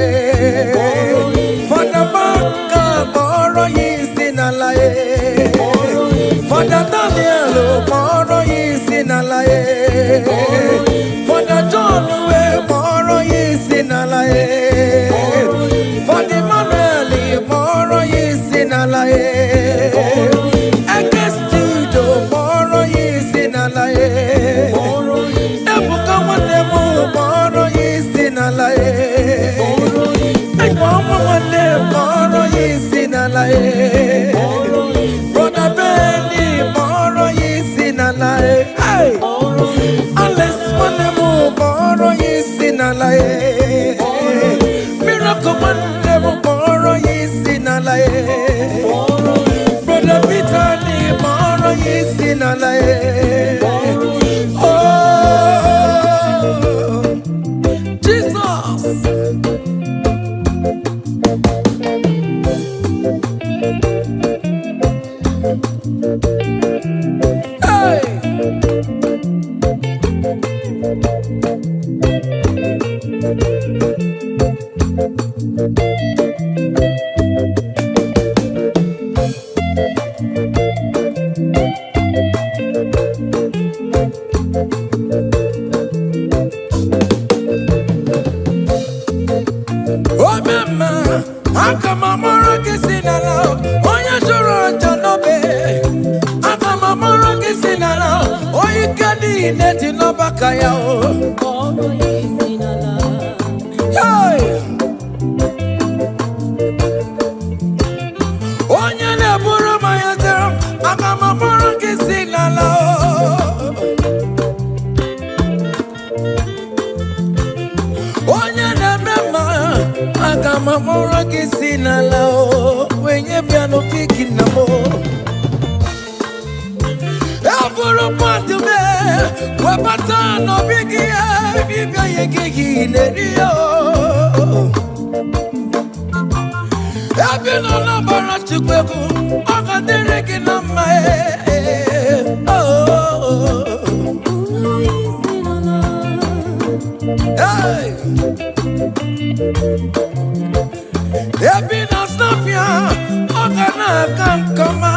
S1: Fadabaka boro yisi nala e. Fada Daniel boro yisi nala e. Fada against you do moro yisi na la ebuka wane mu moro yisi na la mama wane moro yisi na la brother Benny moro yisi na la hey Alex wane mu moro yisi na la miracle wane mu moro yisi na la brother Peter ni moro yisi na la oh Jesus hey oh mama akamamoro kisinala onya joro janobe akamamoro kisinala oyikani neti no bakaya o hey onya na buru mayazero akamamoro kisinala onya na mema akamamoro kisinala wenye piano piki na mo Eburu patu me wepata no bigi bibia yegi nerio Ebino na bara chukweku akadere kinama hey Ebina snafia ogana kankama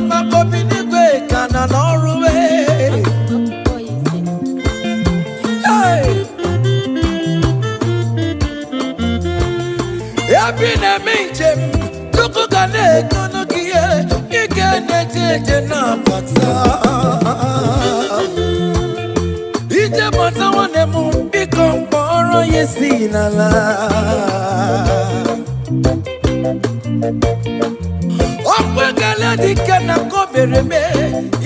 S1: makobini kwe kana noruwe hey Ebina minchem tuku kane kono kiye ikene jeje na pata ije mata wane mu biko mboro yesi nala Okwegele dike na kobere me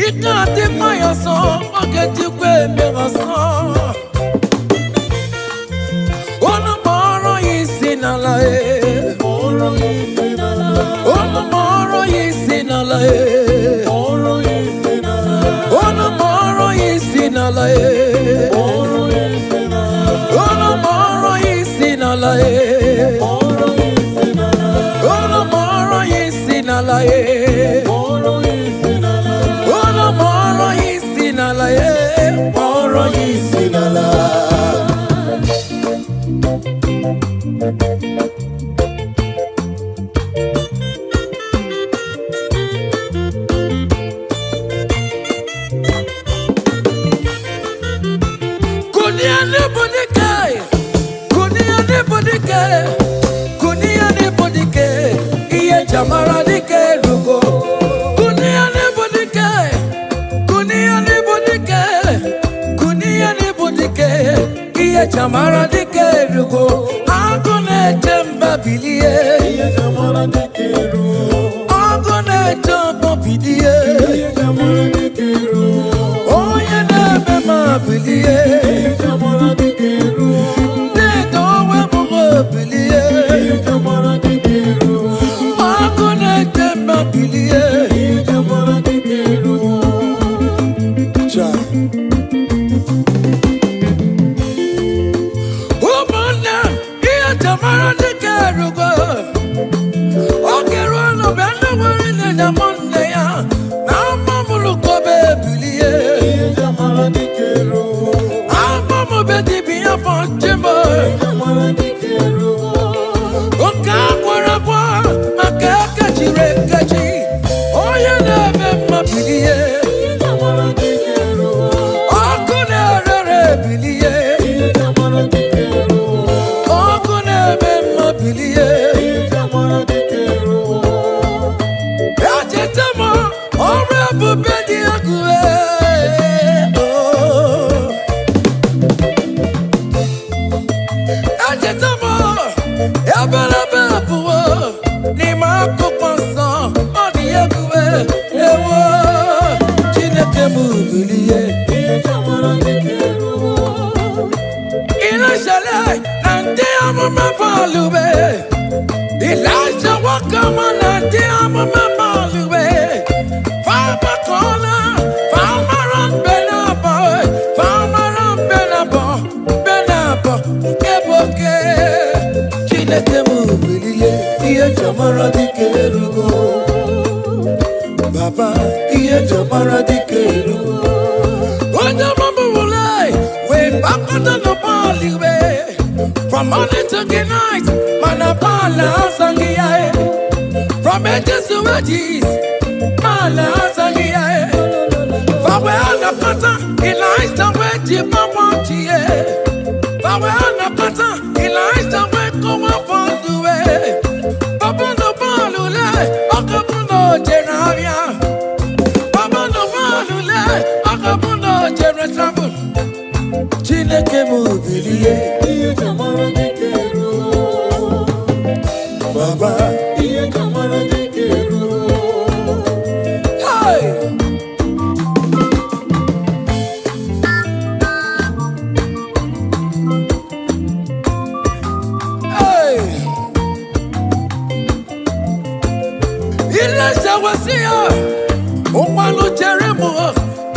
S1: ika ati mayo so oge jikwe mero so Ono moro yisi nala Ono moro yisi nala Ono moro yisi nala Ono moro yisi nala Ono moro yisi nala Ono moro yisi nala Moro yisi nala Kunia ne bodike Kunia ne bodike Kunia ne bodike Iye jamara dike rugo Kunia ne bodike Kunia ne bodike Kunia ne bodike Iye jamara dike rugo Agone jemba bilie Iye jamara dike rugo Agone jemba bilie Iye jamara dike rugo Oye nebe ma bilie Iye jamara dike rugo Nedo we mugo bilie Iye jamara dike rugo Agone jemba bilie Iye jamara dike rugo Cha Umona Iye jamara dike rugo Okero no bendo wari ne jamone ya Na mamulu kobe bilie Iye jamara dike rugo Amamu bedi biya fonchimo Iye jamara dike rugo Oka kwara kwa makaka chiregachi Oye nebe mabilie Iye jamara dike rugo Okune rere bilie Iye jamara dike rugo Okune be mabilie Iye jamara dike rugo bubedi akue. Ajetamo, ebelebe buwo, ni mako kwanso, odi akue. Ewo, Chineke mubiliye. Inashale, nante amama balube. Elijah wakama nante amama balube. Fama kola, fama ram benabo, fama ram benabo, benabo, nkeboke. Chineke mubiliye, iye jamara dikerugo. Baba, iye jamara dikerugo. Oja mambulai, we bakata no baliwe. From morning to night, manapala sangiae. From ages to ages, mala sangiae. Fawe anakata, Elijah we jimawantie. Fawe anakata, Elijah we kumafandue. Baba no balule, akabuno jeravia. Baba no balule, akabuno jeretravel. Chineke mubiliye. Baba, iye kamara dikeru. Hey! Hey! Elijah was here. Umalo Jeremo.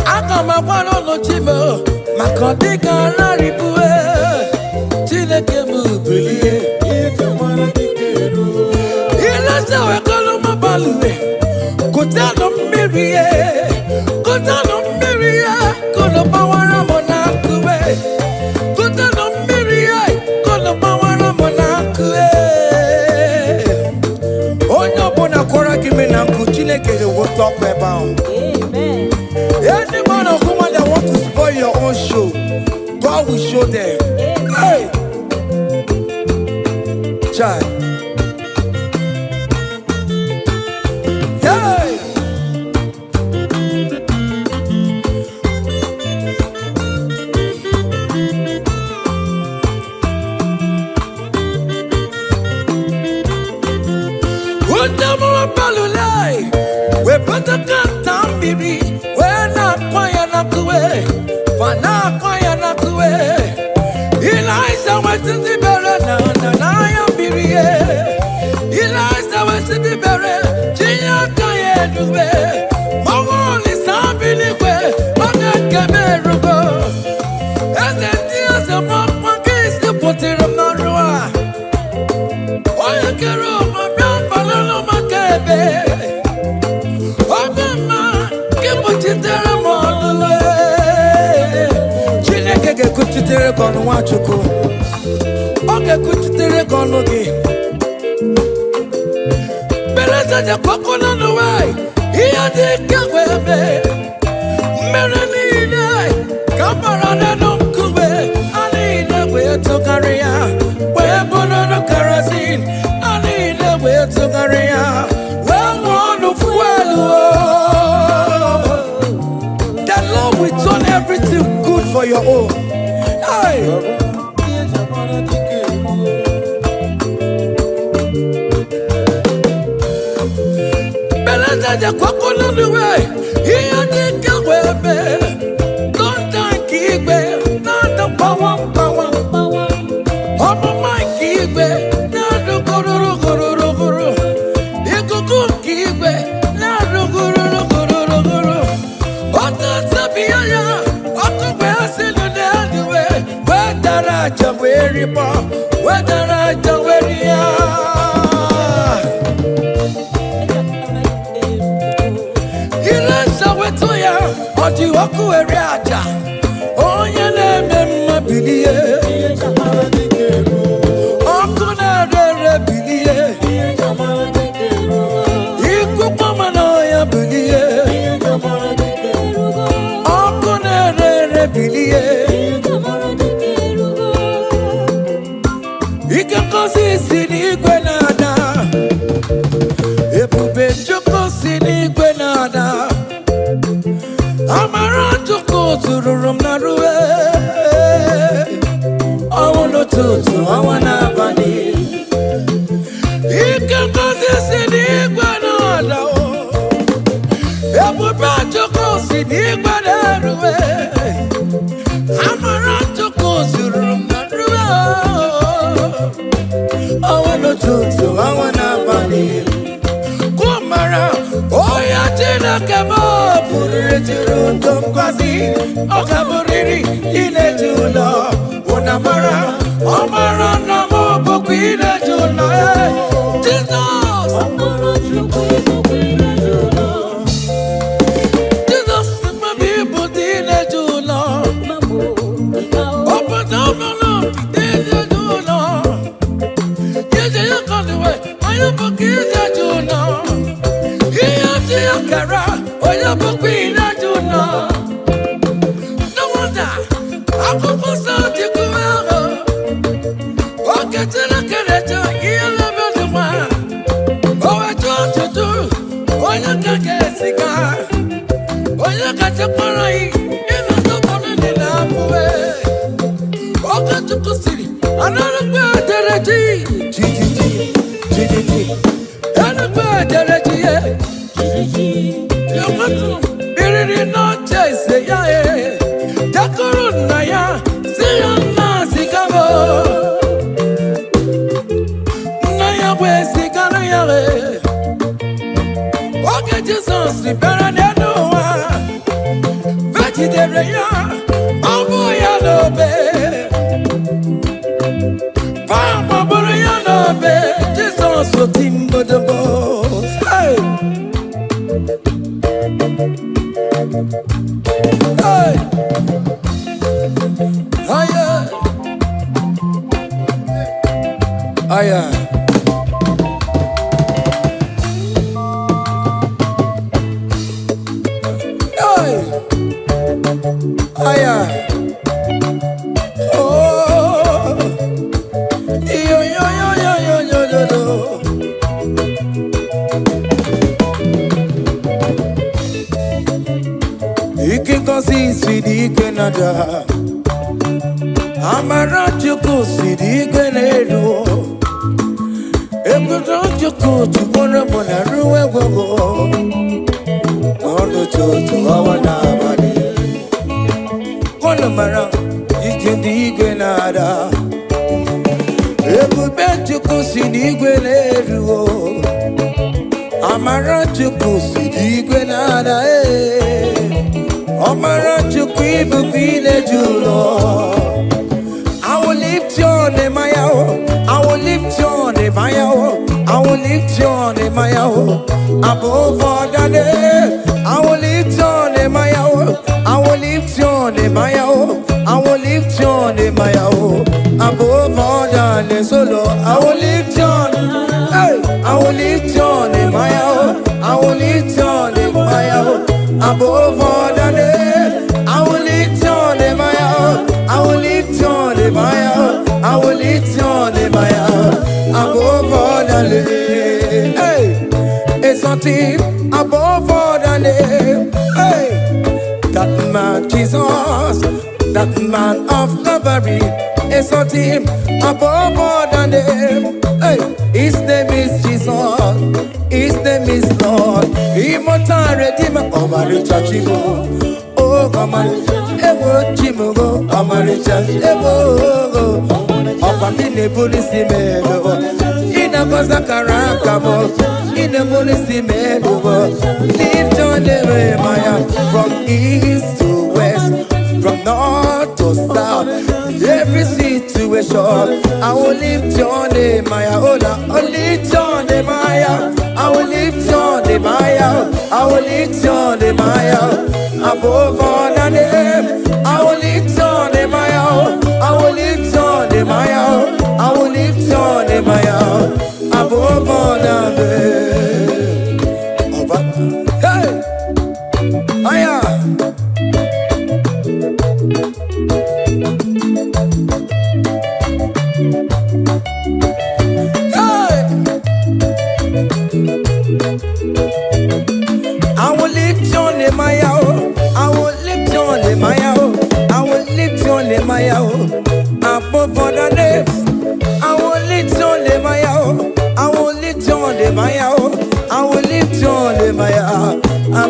S1: Akama wano no chimo. Makondika raribue. Chineke mubiliye. Elijah we kolo mabalue. Kutano mirie. Kutano mirie. Kolo bawara monakue. Kutano mirie. Kolo bawara monakue. Onyo bona kora kimi na Chineke will talk about.
S2: Amen.
S1: Any man or woman that want to spoil your own show, God will show them. Hey, child. Hey. We better cut down, baby. We're not quiet enough to wait. For not quiet enough to wait. Elijah went to the barrel, and I am baby. Elijah went to the barrel. Gia can't do it. My wall is happy way. My God can be rubo. And then there's a one case to put it on the road. Why you can't roll my young balloon, my baby? Chineke kuchitere kono wachuko. Oge kuchitere kono gi. Beleza ja kokono no way. Iya de kaweme. Merenine kamara na nkuwe. Anine we to career. We bono no kerosene. Anine we to career. We want fuel. We turn everything good for your own. Hey. Beleza ja kwako na duwe. Iya dika webe. Don't kigwe. Nada power. Omo my kigwe. Nada guru. Ikuku kigwe. Nada guru.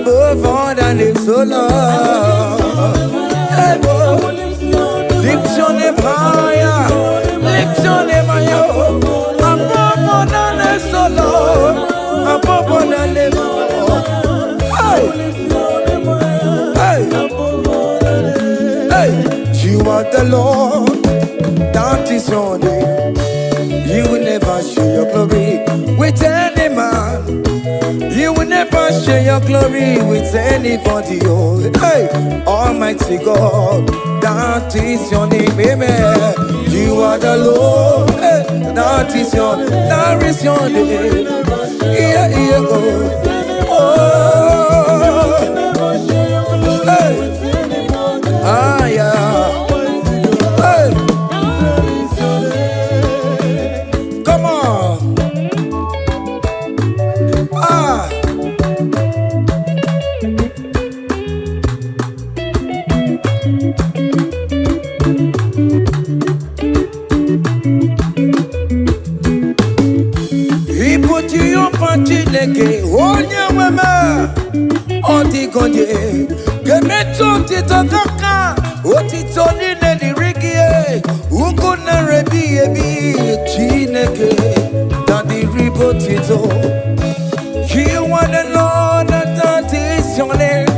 S1: above Father lives so long. Hey, boy. Lift your name higher. Lift your name higher. Above all that so long. Above all that so long. Hey. Hey. You are the Lord. That is your name. You will never share your glory with any man. You will never share your glory with anybody. Oh, hey, Almighty God, that is your name, amen. You are the Lord, hey, that is your name. Yeah, yeah, oh, hey, ah, yeah, hey, come on, ah. Chineke onye nweme odigonye gemetu otito kaka otito niile dịrị gị ugwu na ebi ebi Chineke na dịrị bụ otito. You are the Lord, that is your name.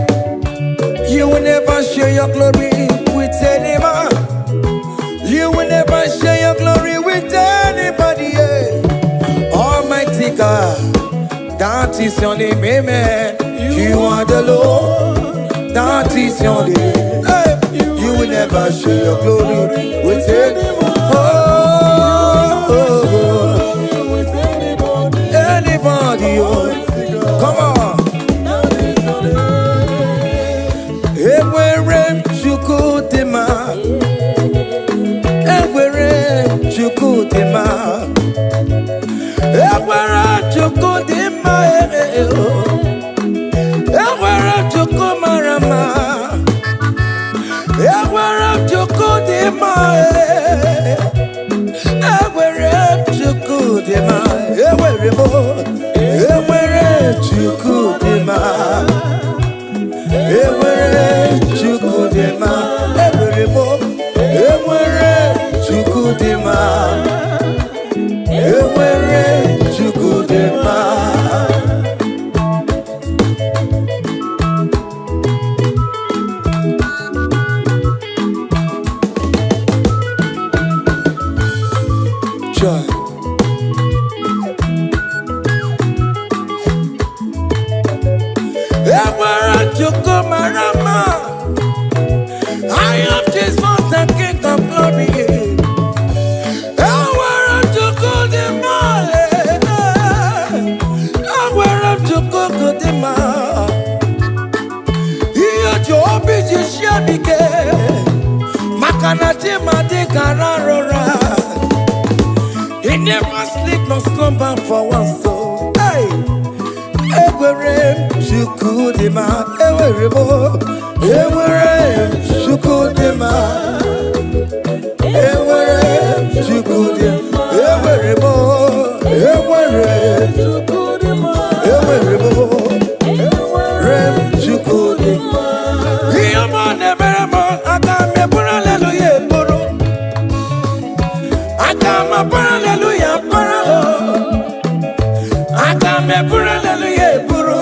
S1: You will never share your glory with any man. You will never share your glory with anybody. Almighty God, that is your name, amen. You are the Lord, that is your name. Hey. You will never share your glory with anyone. Anybody, come on. Everywhere you go, everywhere you go, everywhere you go, everywhere you go, marama. Everywhere you go, everywhere you go, everywhere you go, everywhere you go, everywhere you go, marama. I am Jesus, the King of Glory. Everywhere you go, the male. Everywhere you go, the male. Here you be just shabike. Makanati made kararora. He never sleep nor slumber for one soul. Hey. Everywhere you go, the man. Everywhere you go, the man. Everywhere you go, the man. Everywhere you go, the man. Everywhere you go, the man. Here man, everyone, I got me for hallelujah, bro. I got my hallelujah, bro. I got me for hallelujah, bro.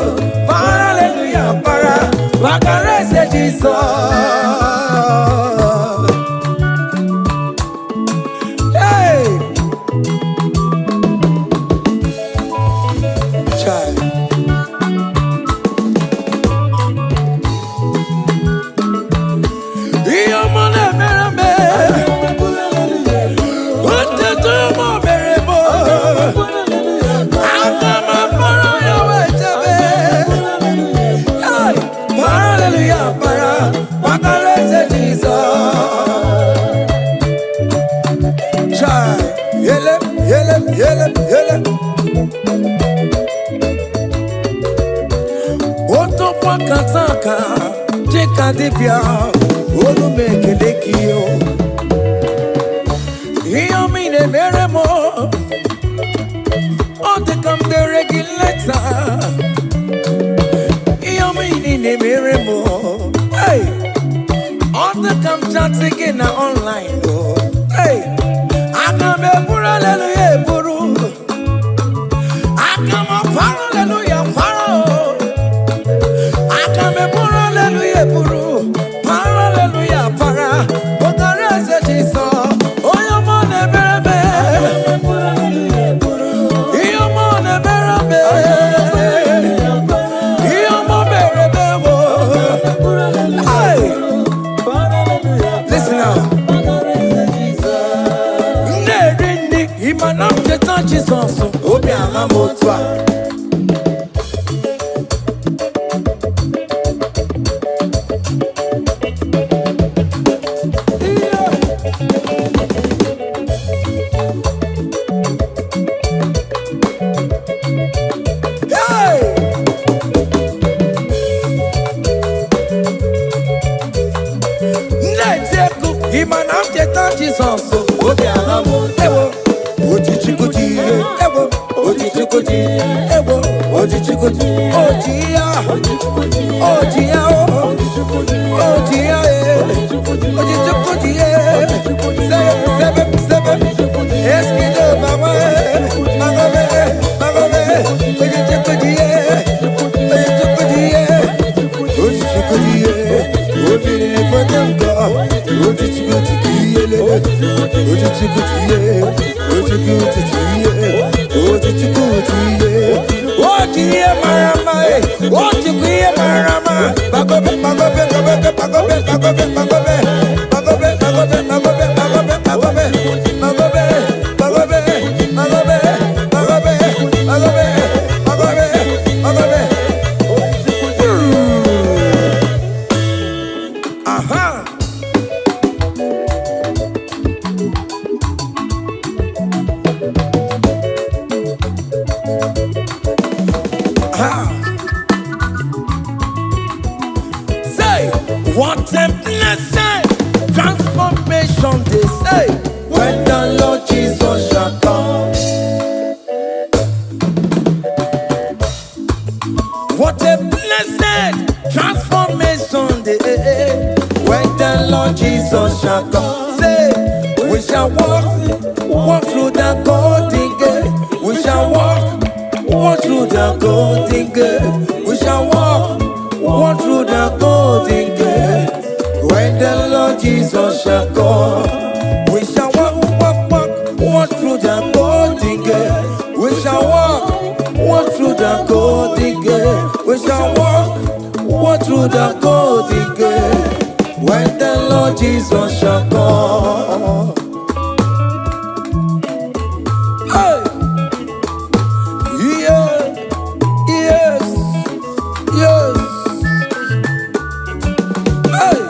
S1: Hallelujah, para. Wakarese Jesus. Kataka, Jeka Dipia, Olu Mekelekio. Hear me the very more. Oh, they come the regulator. Hear me ni mirimo. Hey, on the come chatting in online. Hey, I come a pura hallelujah puru. I come a hallelujah paro. I come a pura hallelujah puru. Hallelujah para. Ogara se chiso. Oyo mone berebe. Iyo mone berebe. Iyo mo berebe wo. Hey, listen now. Nerini imanam jetan chiso. Obi ahamotwa. Imanam jetan Jesus, obi ahamo, ewo, oji chikuti, ewo, oji chikuti, ewo, oji chikuti, oji ya, oji ya, oji ya, oji chikuti, sebe, eskido baba, magobe, oji chikuti, oji chikuti, oji nefotemka. Oji chikuti, marama, oji marama, bagobe, aha. Say, what a blessing, transformation they say, when the Lord Jesus shall come. What a blessing, transformation they say, when the Lord Jesus shall come. Say, we shall walk through the golden gate. We shall walk through the golden gate. We shall walk through the golden gate. When the Lord Jesus shall come, we shall walk through the golden gate. We shall walk through the golden gate. We shall walk through the golden gate. When the Lord Jesus shall come. Hey, yeah, yes, yes. Hey,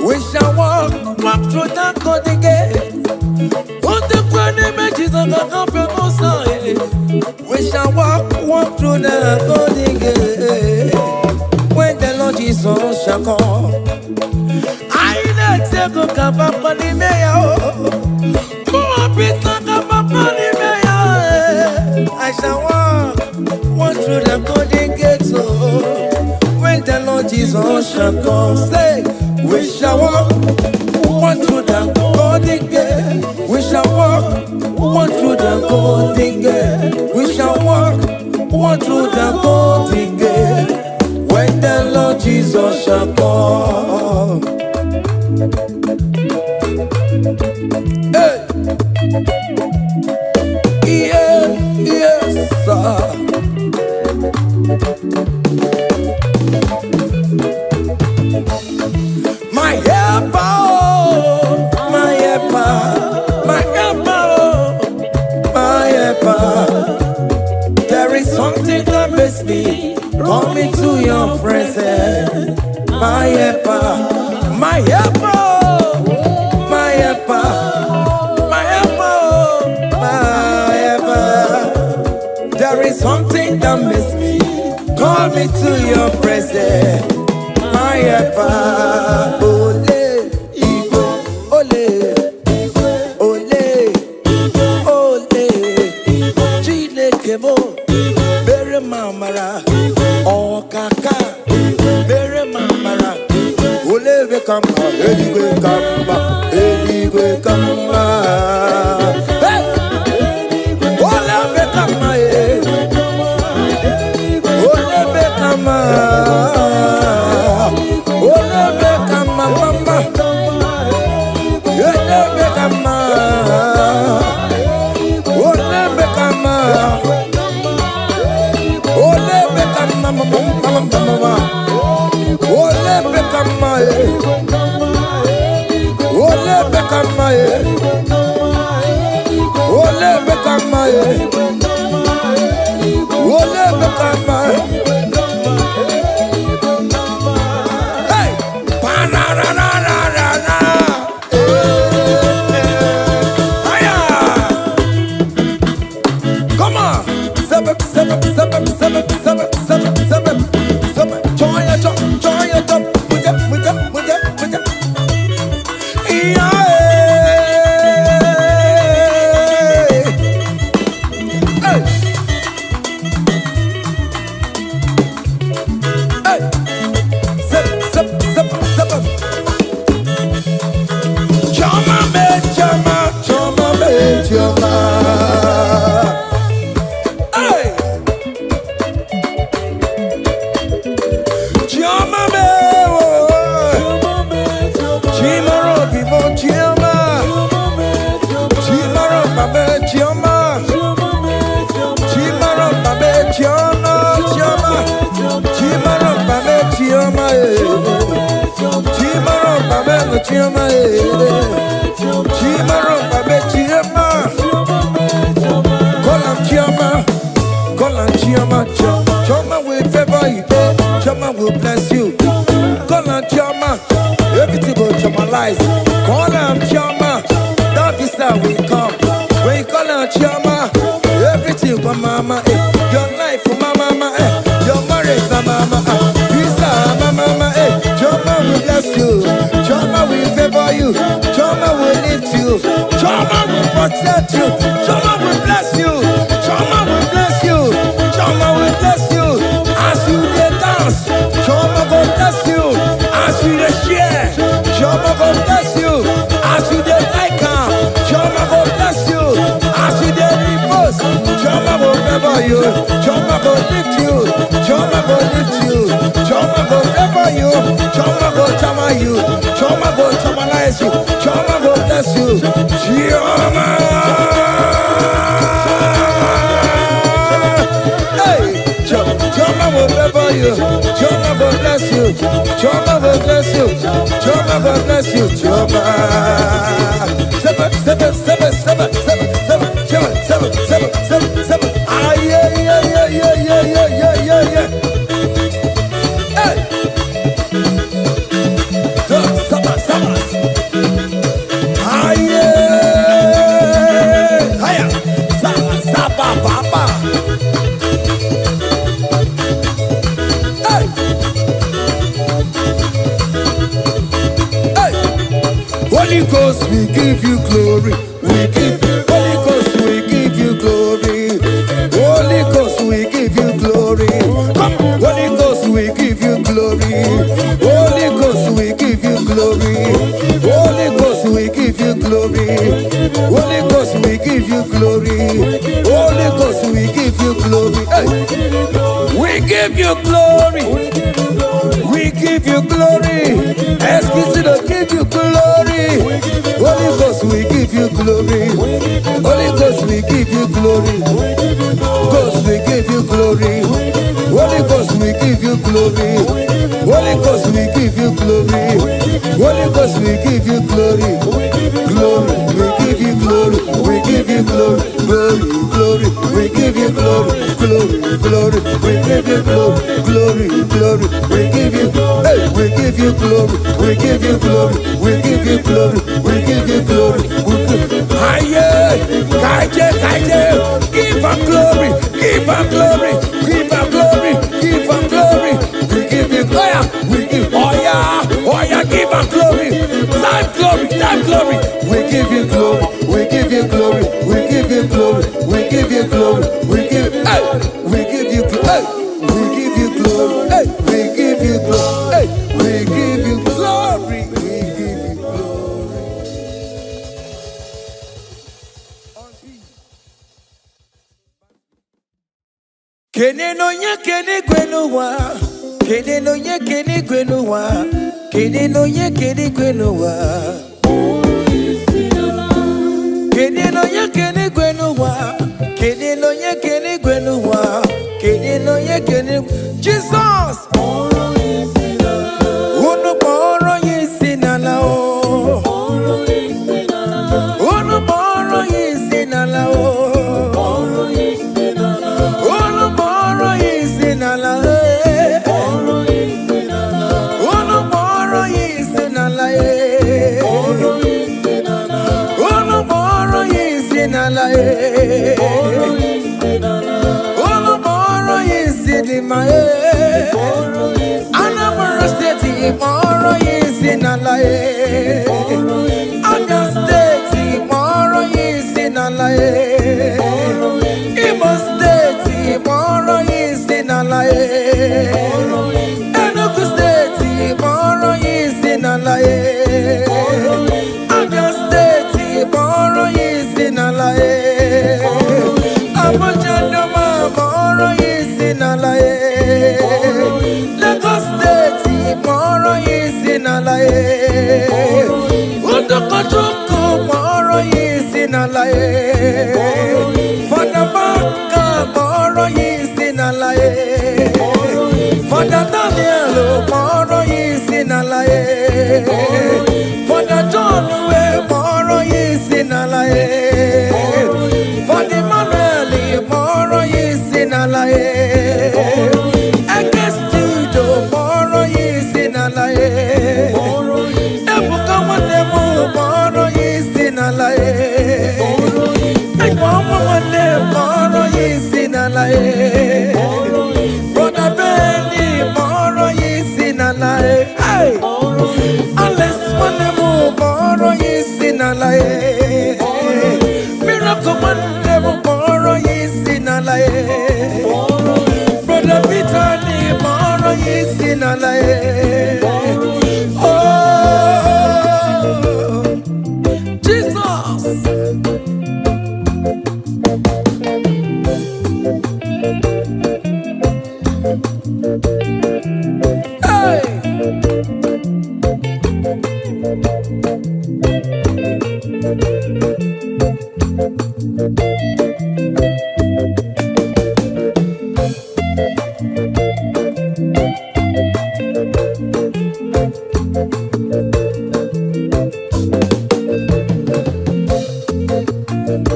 S1: we shall walk through the golden gate. On the grand images of the comfortable side, we shall walk through the golden gate. When the Lord Jesus shall come, I not take a cup of money, I shall walk through the golden gate. When the Lord Jesus shall come, say, we shall walk through the golden gate. We shall walk through the golden gate. We shall walk through the golden gate. When the Lord Jesus shall come. Hey, yeah, yes, sir. My helper, oh, my helper, my helper, my helper. There is something that makes me coming to your presence, my helper, my helper, my helper, my helper, my helper. There is something that makes me coming to your presence, my helper. Ole, Igbo, ole, ole, ole, Chile kemo, bere mama. Oh kaka, mere mamara. Oleve kama, eligwe kama, eligwe kama. Hey, oleve kama, oleve kama, oleve kama mama, oleve kama, oleve kama. Ole bekama mama mama, ole bekama ole bekama ole bekama ole bekama. Hey, panarararara. Come on, seven. Join your top, with yeah. Hey, hey, seven. Chama me, chama. Choma will favor you, Choma will bless you. Call on Choma, everything will Chomalize. Call on Choma, that visa will come. When you call on Choma, everything will mama. Your life for mama, your marriage for mama. Visa mama, Choma will bless you. Choma will favor you. Choma will lift you. Choma will protect you. Choma will bless you. Choma will bless you. Choma will bless you. As you dey dance, Choma will bless you. As you dey share, Choma will bless you. As you dey like am, Choma will bless you. As you dey repost, Choma will favor you. Choma will lift you. Choma will lift you. Choma will favor you. Choma will chama you. Choma will chamalize you. Choma will bless you. Choma. Choma will favor you. Choma will bless you. Choma will bless you. Choma will bless you. Choma. Seven. Ah yeah. Hey. Seven. Ah yeah. Hiya. Saba papa. Holy Ghost, we give you glory. We give you Holy Ghost, we give you glory. Holy Ghost, we give you glory. Come, Holy Ghost, we give you glory. Holy Ghost, we give you glory. Holy Ghost, we give you glory. Holy Ghost, we give you glory. Holy Ghost, we give you glory. Hey. We give you glory. We give you glory. Excuse me, give you glory. Holy Ghost, we give you glory. Holy Ghost, we give you glory. Ghost, we give you glory. Holy Ghost, we give you glory. Holy Ghost, we give you glory. Holy Ghost, we give you glory. Glory, we give you glory. We give you glory. Glory, we give you glory. Glory, we give you glory. Glory, we give you glory. Hey, we give you glory. We give you glory. We give you glory. We give you glory. Aye, kaije, give her glory. Give her glory. Give her glory. Give her glory. We give you glory. We give oh yeah, give her glory. Time glory. We give you glory. We give you glory. We give you glory. We give you glory. We give you glory. We glory. Hey, we give you glory. Hey, we give you glory. We give you glory. Kene no nye kene gwenuwa. Kene no nye kene gwenuwa. Kene no nye kene gwenuwa. Kene no nye kene gwenuwa. Kene no nye kene gwenuwa. Kene no nye kene. Jesus. Unu moro yisinala o. Unu moro yisinala o. Unu moro yisinala e. Unu moro yisinala e. Unu moro yisinala e. Unu moro yisinima e. Anambra State moro yisinala e. Abia State moro yisinala e. Imo State moro yisinala e. Enugu State moro yisinala e. Abia State moro yisinala e. Abuja Doma moro yisinala e. Lagos State moro yisinala e. Udokojuku moro yisinala e. Fadabaka moro yisinala e. Fada Daniel moro yisinala e. Fada John moro yisinala e. Fada Manuel moro yisinala e. Ekestudo moro yisinala e. Ebuka Wanemu moro yisinala e. Mama Wane moro yisinala e. Brother Benny moro yisinala e. Hey, Alex Wanemu moro yisinala e. Miracle Wanemu moro yisinala e. Brother Peter ni moro yisinala e. Oh, Jesus. Hey.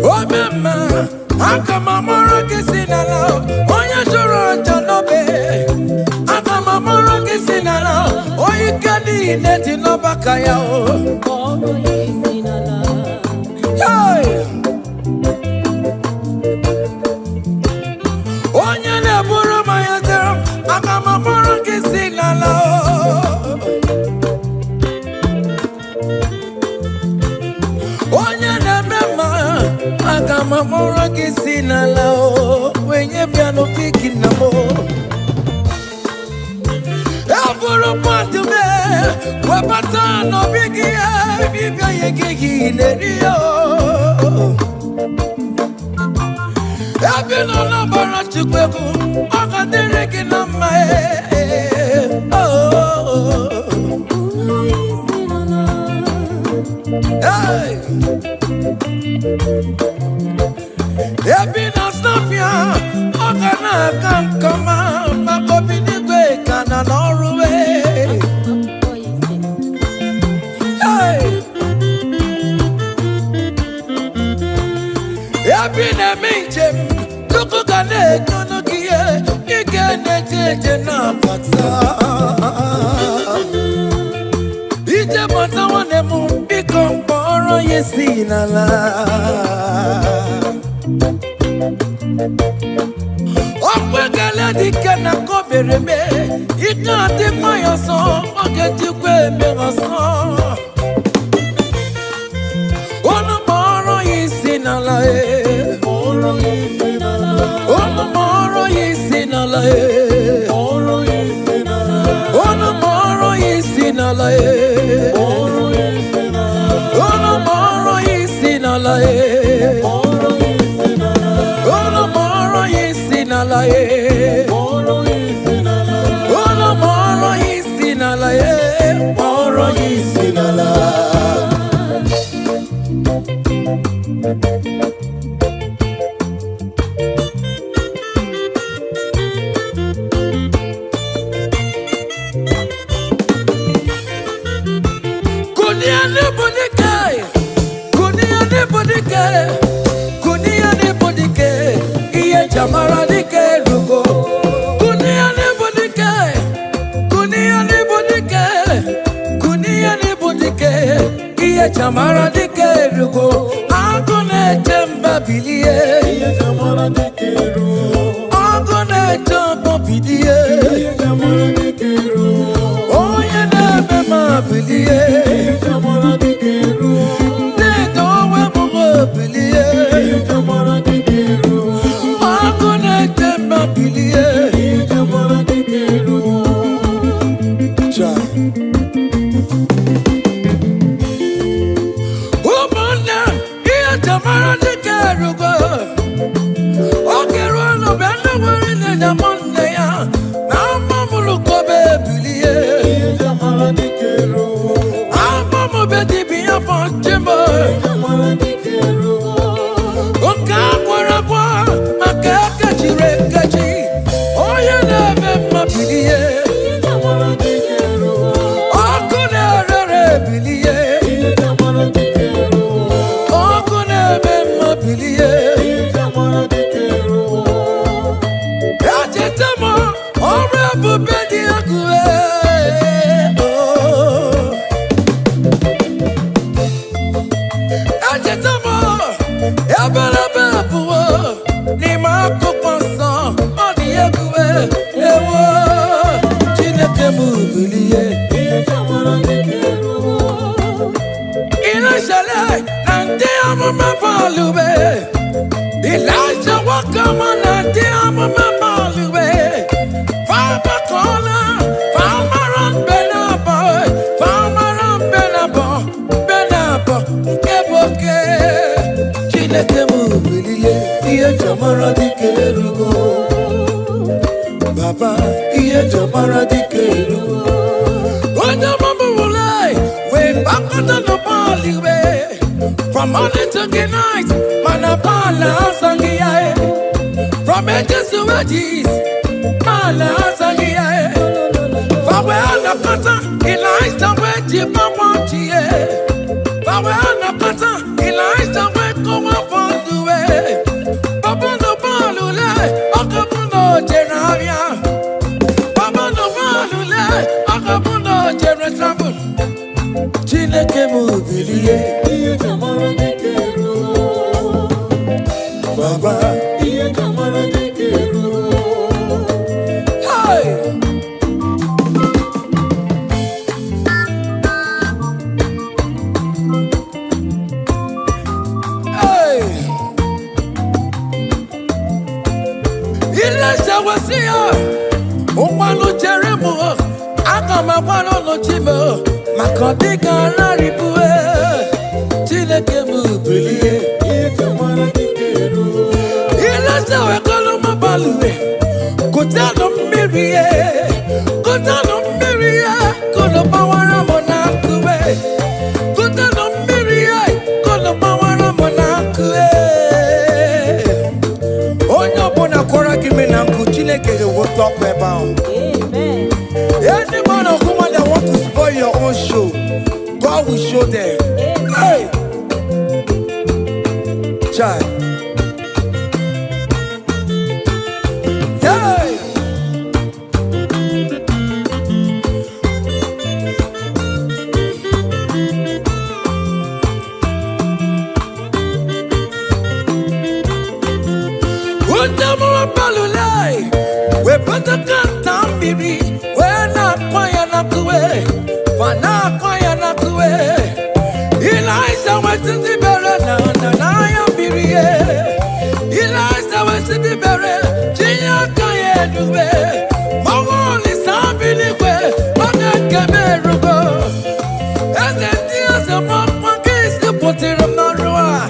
S1: Oh mama, akamamoro kisinala, oya juro janobe. Akamamoro kisinala, oya kadi neti no bakaya o. Hey, oya ne buru mayatero, akamamoro kisinala o. Oya ne mema, akamamoro kisinala o. Wenye piano piki na mo. Aburu patume, wapata no bigi e, bibia yegi nerio. Abino na bara chukweku, akadere kina mae. Oh, hey. Abino snafia, akana kankama, makobini kwe kana noruwe. Hey. Abina minjem, tuku kane kono kiye, ikene jeje na pata. Ije pata wane mumbiko mporo yesinala. Okwekele dike na kobereme, ika ati mayoso, okejikwe meroso. Ono moro yisinala e. Ono moro yisinala e. jamara dike rugo. Kunia ni budike, kunia ni budike, kunia ni budike. Iye jamara dike rugo. Agone jemba bilie. Iye jamara dike rugo. Agone jemba bilie. Iye jamara dike rugo. Oye nebe ma bilie. Iye jamara dike rugo. Nedo we mugo bilie. Iye jamara dike rugo. Agone jemba bilie. Iye jamara dike rugo. Cha. Jamara dike rugo. Okero no bendo wari ne jamonde ya. Na mamulu kobe bilie. Jamara dike rugo. Amamu bedi biya fonchimo. Jamara dike rugo. Oka kwara kwa makaka chirengachi. Oye nebe mabilie. Jamara dike rugo. Okune rere bilie. Jamara dike rugo. Bilie, jamara dike rugo. Ajetamo, ore bubedi agwe. Ajetamo, yabala babuo. Ni mako konso, odi agwe. Ewo, chineke mu bilie, jamara dike rugo. Ina shale, nande amama palube. Elijah wakama nande amama palube. Fama kola, fama ram benabo, fama ram benabo, benabo, keboke. Chineke mu bilie, iye jamara dike rugo. Baba, iye jamara dike rugo. Oja mama mulai, we bakata no palube. From morning to the night, manapala sangiae. From edges to edges, mala sangiae. For we are the pattern, Elijah where Jima wantie. For we are the pattern, Elijah where come up on the way. Papa no balule, akapuno jeravia. Papa no balule, akapuno jeretravel. Chineke mu bilie. Jamara dike rugo. Baba, iye jamara dike rugo. Hey! Hey! Elijah was here. Umalo Jeremo. Akama wano no chimo. Makodika na ribue. Chineke mu bilie. Jamara dike rugo. Elijah we kolo mabalue. Kutano mirie. Kutano mirie. Kolo bawara monakue. Kutano mirie. Kolo bawara monakue. Onyo bona kora kimi na nku Chineke will talk about. Amen. Any man or woman that want to spoil your own show, God will show them. Hey! Child. Hey! Undamura balulai. We better cut down, baby. We're not quiet up the way. For not quiet up the way. Elijah went to the barren, and I am Birie. Elijah went to the barren, Jia Kaya Duwe. Mawon is happening where, but I can't go. And the tears of my pockets, the potter of Marua.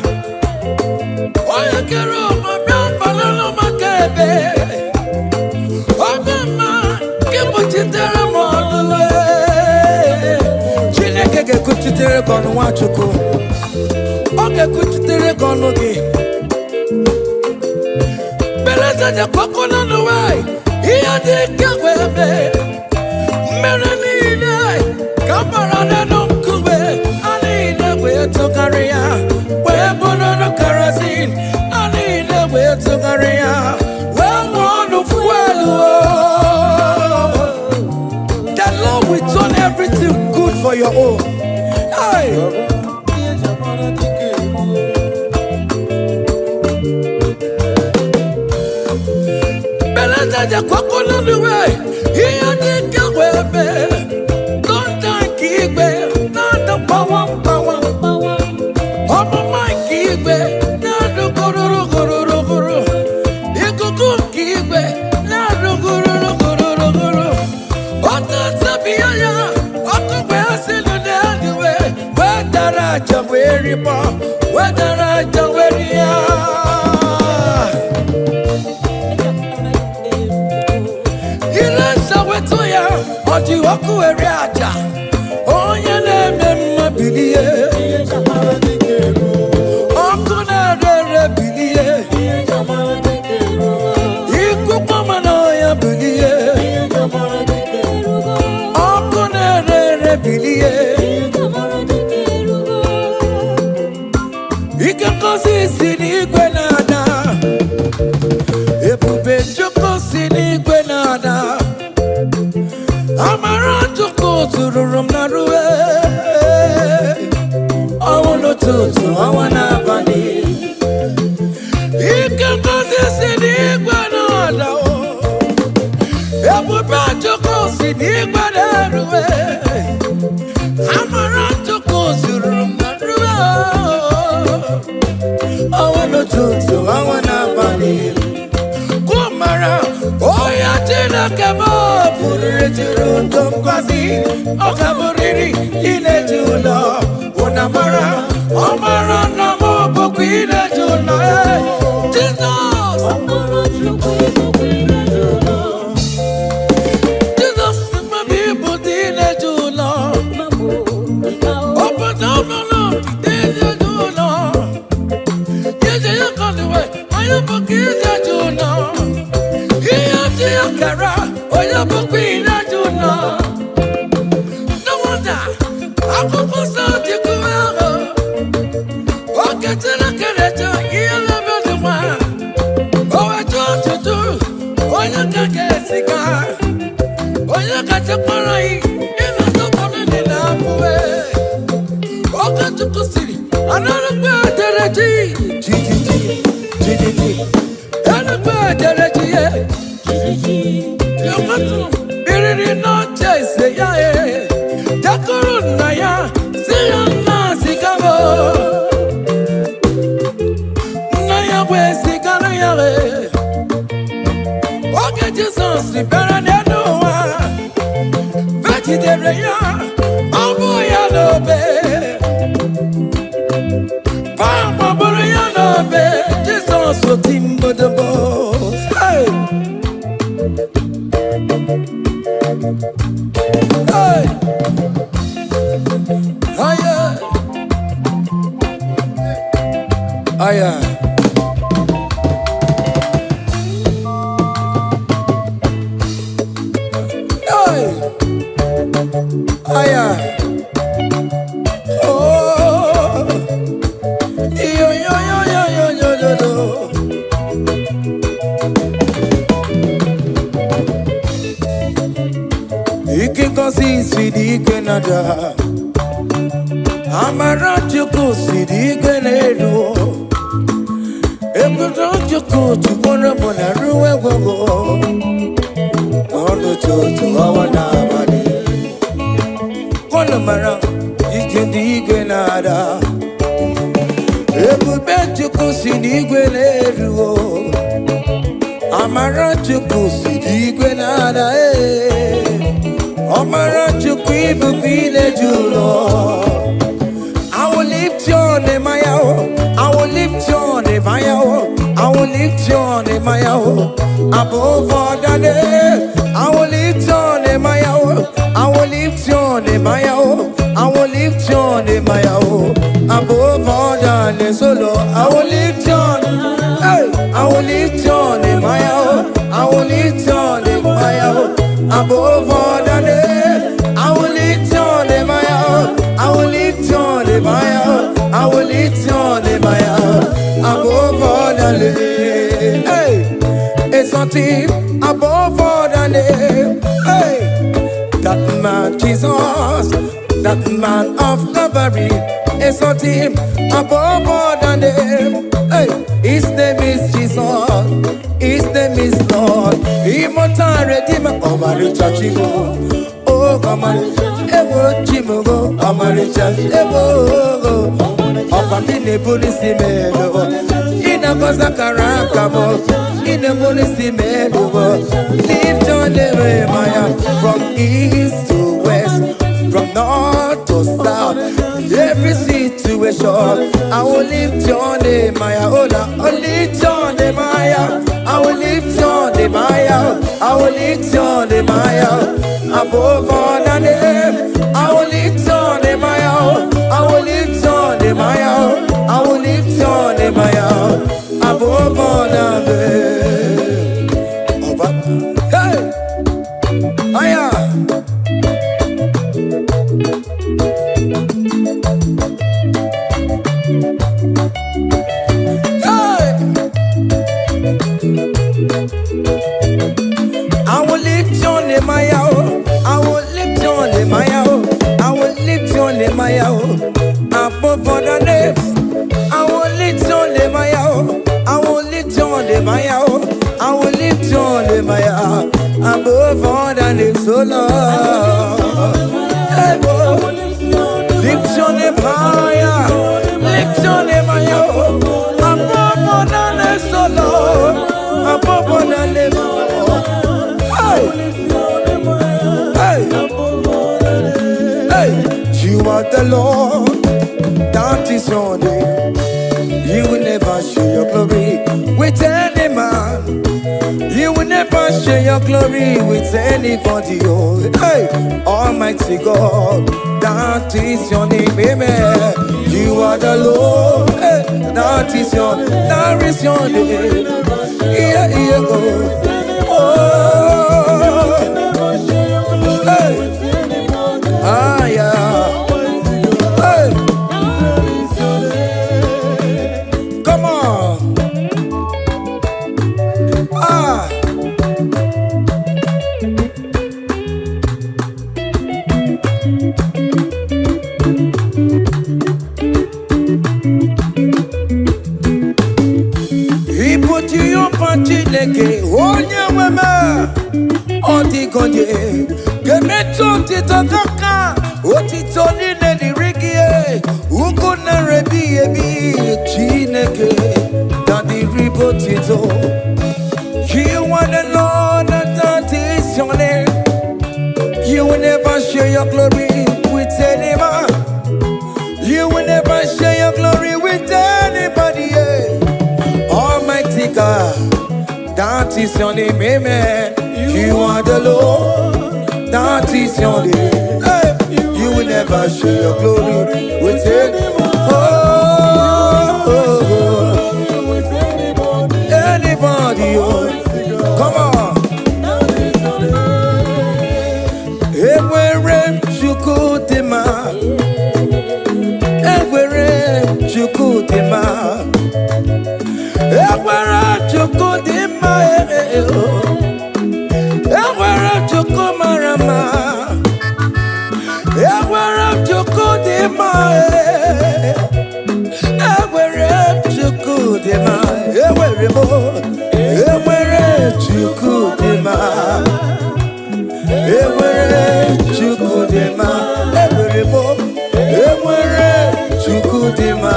S1: Why I can't roll my brown balloon, my cabin. Oh, man, get what you tell them all the way. Chineke kuchitere kono wachuku. Oge kuchitere kono gi. Beleza ja koko no nuwai. Iya di kewebe. Mere ni idai. Kamara de nunkuwe. Ani ide we to karia. We bono no kerosene. Ani ide we to karia. Jaweri pa, wedara Jaweria. Ilesa wetuya, odi waku eriaja. Onye na-eme bilie. Oku na-ere bilie. Iku pamana ya bilie. Oku na-ere bilie. Ike kosi si n'igwe nada. Ebube Chukwu si n'igwe nada. Amara Chukwu tururu m na ruwe. Ọnwụ n'ụtụtụ, ọnwa n'abalị. Ike kosi si n'igwe nada. Ebube Chukwu si n'igwe na-eruwe. Amara Chukwu tururu m na ruwe. Ọnwụ n'ụtụtụ, ọnwa n'abalị. Kumara, oya Chineke m pụrụ ejiri ndụ m gọzi. Ọ ka bụrịrị ileji ụlọ. Ụnamara, ọ mara na m bụkwa ileji ụlọ. Jizọs! Jizọs mmadụ ịbụ dị ileji ụlọ. Obodo ọbụla dị ileji ụlọ. Ije ya kọliwe, onye bụkwa ileji ụlọ. Ihe ji ya kara, onye bụkwa ileji ụlọ. No wonder, akwụkwọ nsọ ji kwuo ahụ. Oge Chineke na-eche ihe na-eme dị mma. O wetu ọtụtụ, onye ka ga-esiga. Onye kacha kpọrọ anyị, ịna-atọpụrụ ndị na-abụwe. Oge Chukwu siri, anarụkwa edere ji. Anarụkwa edere ji ye. Yọmatụ, biriri n'oche ise ya ye. Jakọrọ nna ya, si ya nna zigabo. Nna ya wee zigara ya ye. Oge Jizọs bịara n'elu ụwa, vejidere ya, ọ bụ ya n'obe. Papa bụrụ ya n'obe, Jizọs oti mbodobo. Hey! Hey! Aya! Aya! Hey! Aya! Oh! Yo yo yo yo yo yo yo yo. Ike kosi si di ike nada. Amara Chukwu si di ike n'elu. Ebube Chukwu chukwara bụ na ruwe gwego. Ọnụ tutu ọwa n'abalị. Kono mara ike di ike nada. Ebube Chukwu si n'igwe n'elu. Amara Chukwu si n'igwe nada. Amara Chukwu ibukwa ileji ụlọ. I will lift your name, I will lift your name, I will lift your name, above all the day. I will lift your name, I will lift your name, I will lift your name, above all the day. Solo, I will lift your name, I will lift your name, I will lift your name, above all the day. I will lift your name, I will lift your name, I will lift your name, above all the name. Hey, it's nothing above all the name. Hey, that man Jesus, that man of Calvary, it's nothing above all the name. Hey, his name is Jesus, his name is Lord. Immortal Redeemer, Omaricha Chigo. Oh, Omaricha, Chimugo, Omaricha, Ebo. Opatine polisi melo, ina kosa karakamo, ina polisi melo. Lift your name, Maya, from east to west, from north to south, every situation. pressure. I will lift your name, Maya. Oh, I'll lift your name, Maya. I will lift your name, Maya. I will lift your name, Maya. Above all the name, I will lift your name, Maya. I will lift your name, Maya. I will lift your name, Maya. Above all the name. Hey, Maya. I will lift your name, Maya. I will lift your name, Maya. I will lift your name, Maya. Above all the names, I will lift your name, Maya. I will lift your name, Maya. I will lift your name, Maya. Above all the names, oh Lord. Hey, oh. Lift your name higher. Lift your name higher. Above all the names, oh Lord. Above all the names, oh Lord. Hey, hey, you are the Lord, that is your name. You will never share your glory with any man. You will never share your glory with anybody. Oh, hey, Almighty God, that is your name, amen. You are the Lord, hey, that is your name, that is your name. Yeah, yeah, go. Oh, hey. Ah, yeah. Hey. Come on. Ah. He put you up on Chileke, onye wema, Otikonye, Gemeto Titoka, Otitoni Nerigie, Ukuna Rebi Ebi, Chineke, Daddy Ribotito. You want the Lord, that is your name. You will never share your glory with any man. You will never share your glory with anybody. Almighty God, that is your name, amen. You are the Lord, that is your name. Hey, you will never share your glory with anyone. Anybody, oh. Come on. Ewere chukudema, ewere chukudema, ewere chukudema, ewere chukumarama, ewere chukudema, ewere chukudema, ewere mo, ewere chukudema. Ewere chukudema, ewere mo, ewere chukudema,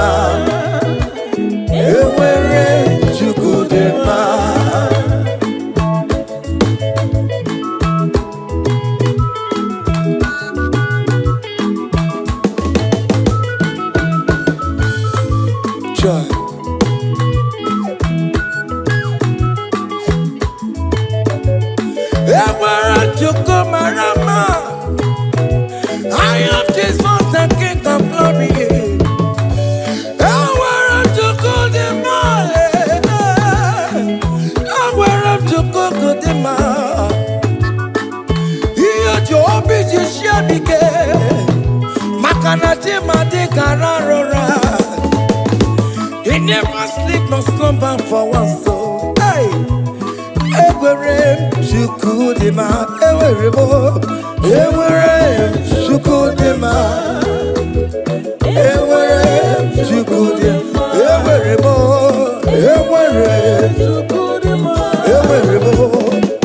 S1: ewere chukudema. Joy. I am Jesus, the King of Glory. I want to go the mile. I want to go the mile. Here, Job is Shabike. Makanati Madikarara. He never sleep nor slumber for one soul. Hey. Ewere chukudema, ewere mo, ewere chukudema, ewere chukudema, ewere mo, ewere chukudema, ewere mo,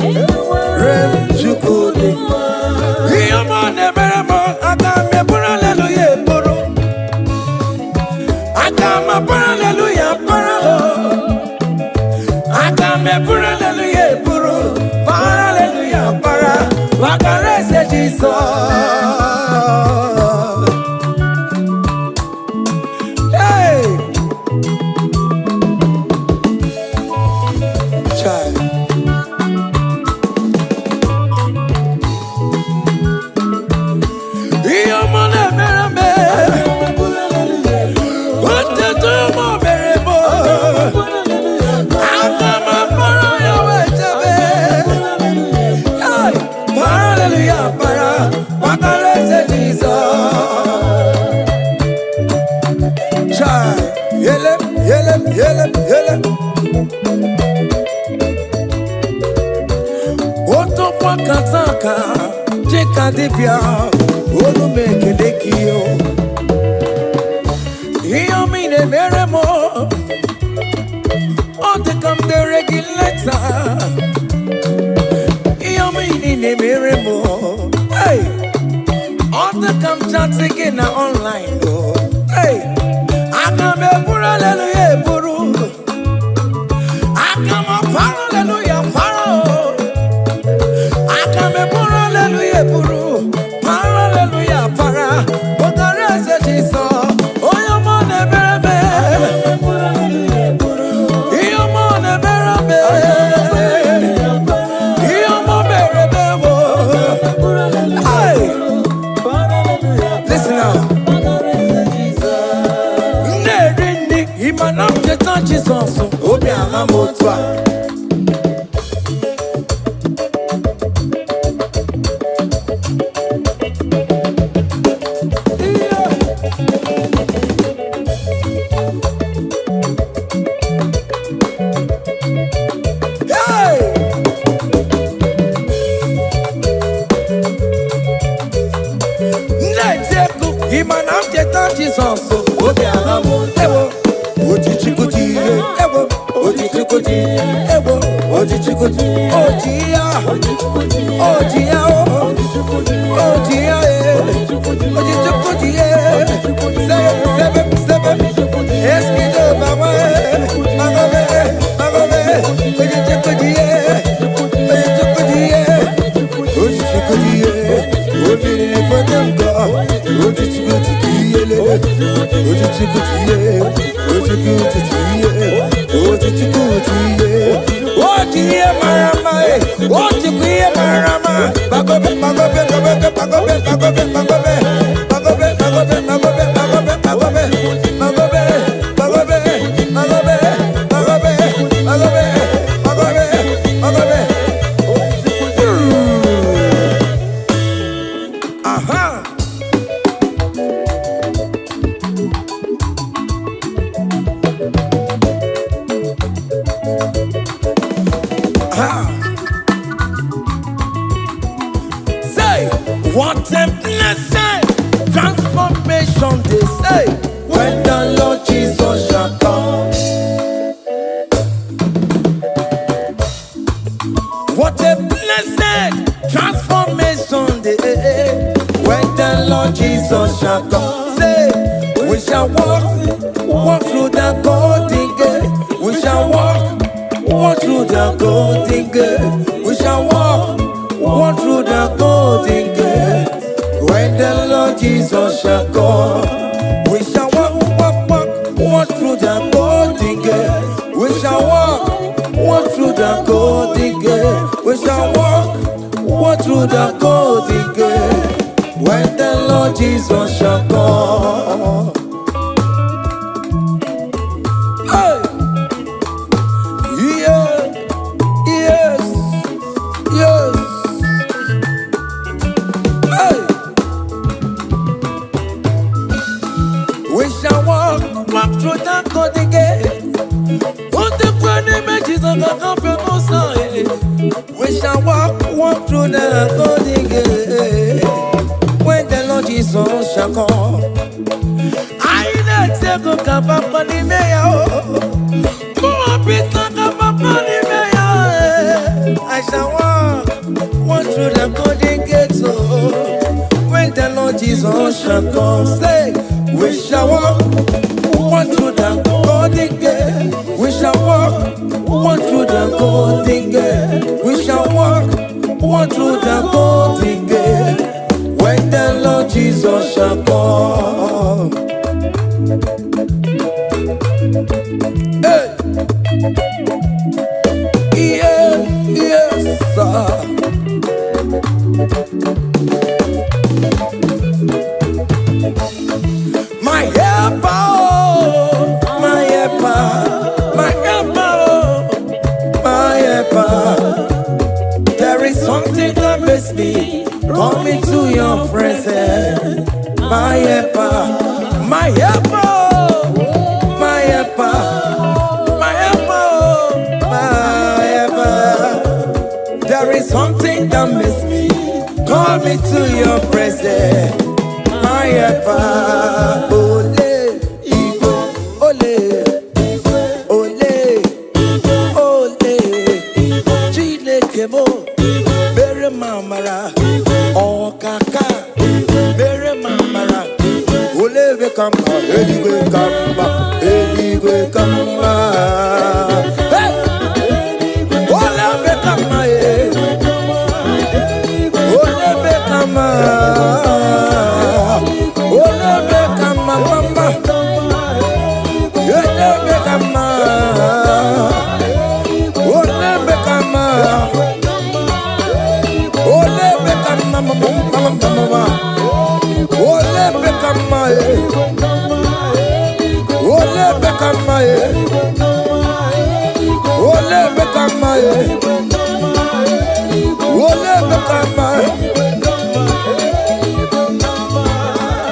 S1: ewere chukudema. Iyamo nebere mo, akame pura hallelujah puro, akama pura hallelujah puro, akame pura hallelujah puro, hallelujah para, wakarese Jesus. hallelujah, para, Magalese Jesus. Chai, yele, yele, yele, yele. Oto kwa kataka, jeka dibia, olu mekelekio. Iyo mine meremo, ote kam de regulator. Iyo mine meremo, hey. Ote kam chatting na online, oh, hey. Akame pura hallelujah puru. Akama para hallelujah para. Akame pura hallelujah puru. Para hallelujah para. Ogarese jiso. Oyo mone berebe. Iyo mone berebe. Iyo mo berebe wo. Hey. Listen now. Imanam jetan Jesus, obi ahamotwa. Imanam jetan Jesus, obi ahamotwa. Ojichikuji, ewo, ojichikuji, ewo, ojichikuji, ojia, ojia, ojia, ojichikuji, seven, eskido, mama, magobe, ojichikuji, ojichikuji, ojichikuji, for them God, ojichikuji, Say, what a blessing, transformation they say, when the Lord Jesus shall come. What a blessing, transformation they say, when the Lord Jesus shall come. Say, we shall walk through the golden gate. We shall walk through the golden gate. We shall walk through the golden gate. When the Lord Jesus shall come, we shall walk through the golden gate. We shall walk through the golden gate. We shall walk through the golden gate. When the Lord Jesus shall come. Hey. Yes. Hey. We shall walk through the golden gate. On the planet images of the compromise. We shall walk through the golden gate. When the Lord Jesus shall come. I take a cup of money, I shall walk through the golden gate. So when the Lord Jesus shall come, say, we shall walk through the golden gate. We shall walk through the golden gate. We shall walk through the golden gate. When the Lord Jesus shall come. Hey. Yes, sir. My helper, my helper, my helper, my helper. There is something that makes me Call me to your presence, my helper, my helper, my helper, my helper, my helper. There is something that makes me. Call me to your presence, my helper. Ole, Igbo, ole, ole, ole. Chineke mo, bere mamara, okaka, bere mamara. Ole be kama, eligwe kama, eligwe kama. Hey, ole be kama, ole be kama, ole be kama, mama, ole be kama, ole be kama, ole be kama, mama, ole be kama, ole be kama, ole be kama, ole be kama.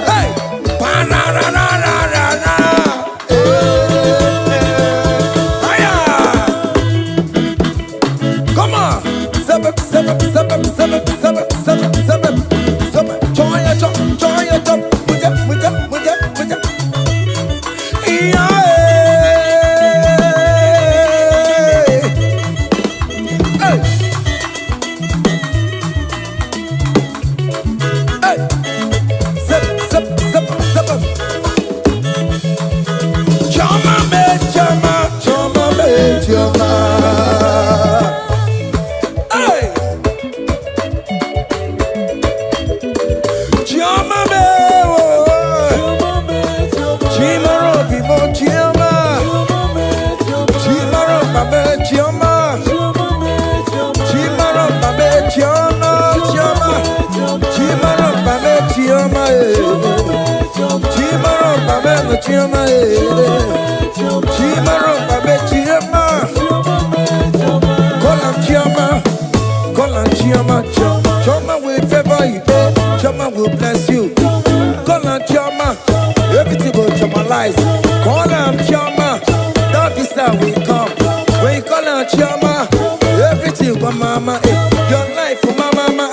S1: Hey, pa-na-na-na-na-na-na. Hiya. Come on. Seven, seven, seven, seven, seven, seven, seven, seven. Join your jump, join your jump. With ya, with ya, with ya, with ya. Yeah. Hey. Hey. Seven, seven, seven, seven. Chama me, chama, chama me, chama. Hey. Chama me, oh. Chimaro, people, chama. Chimaro, babe, chama. Chimaro, babe, chama, chama. Chimaro, babe, chama, Chimaro, babe, chama, Chimaro, babe, chama. Call him chama, call him chama, chama will favor you, chama will bless you. Call him chama, everything will chamalize. Call him chama, that is how we come. When you call him chama, everything for mama, your life for mama,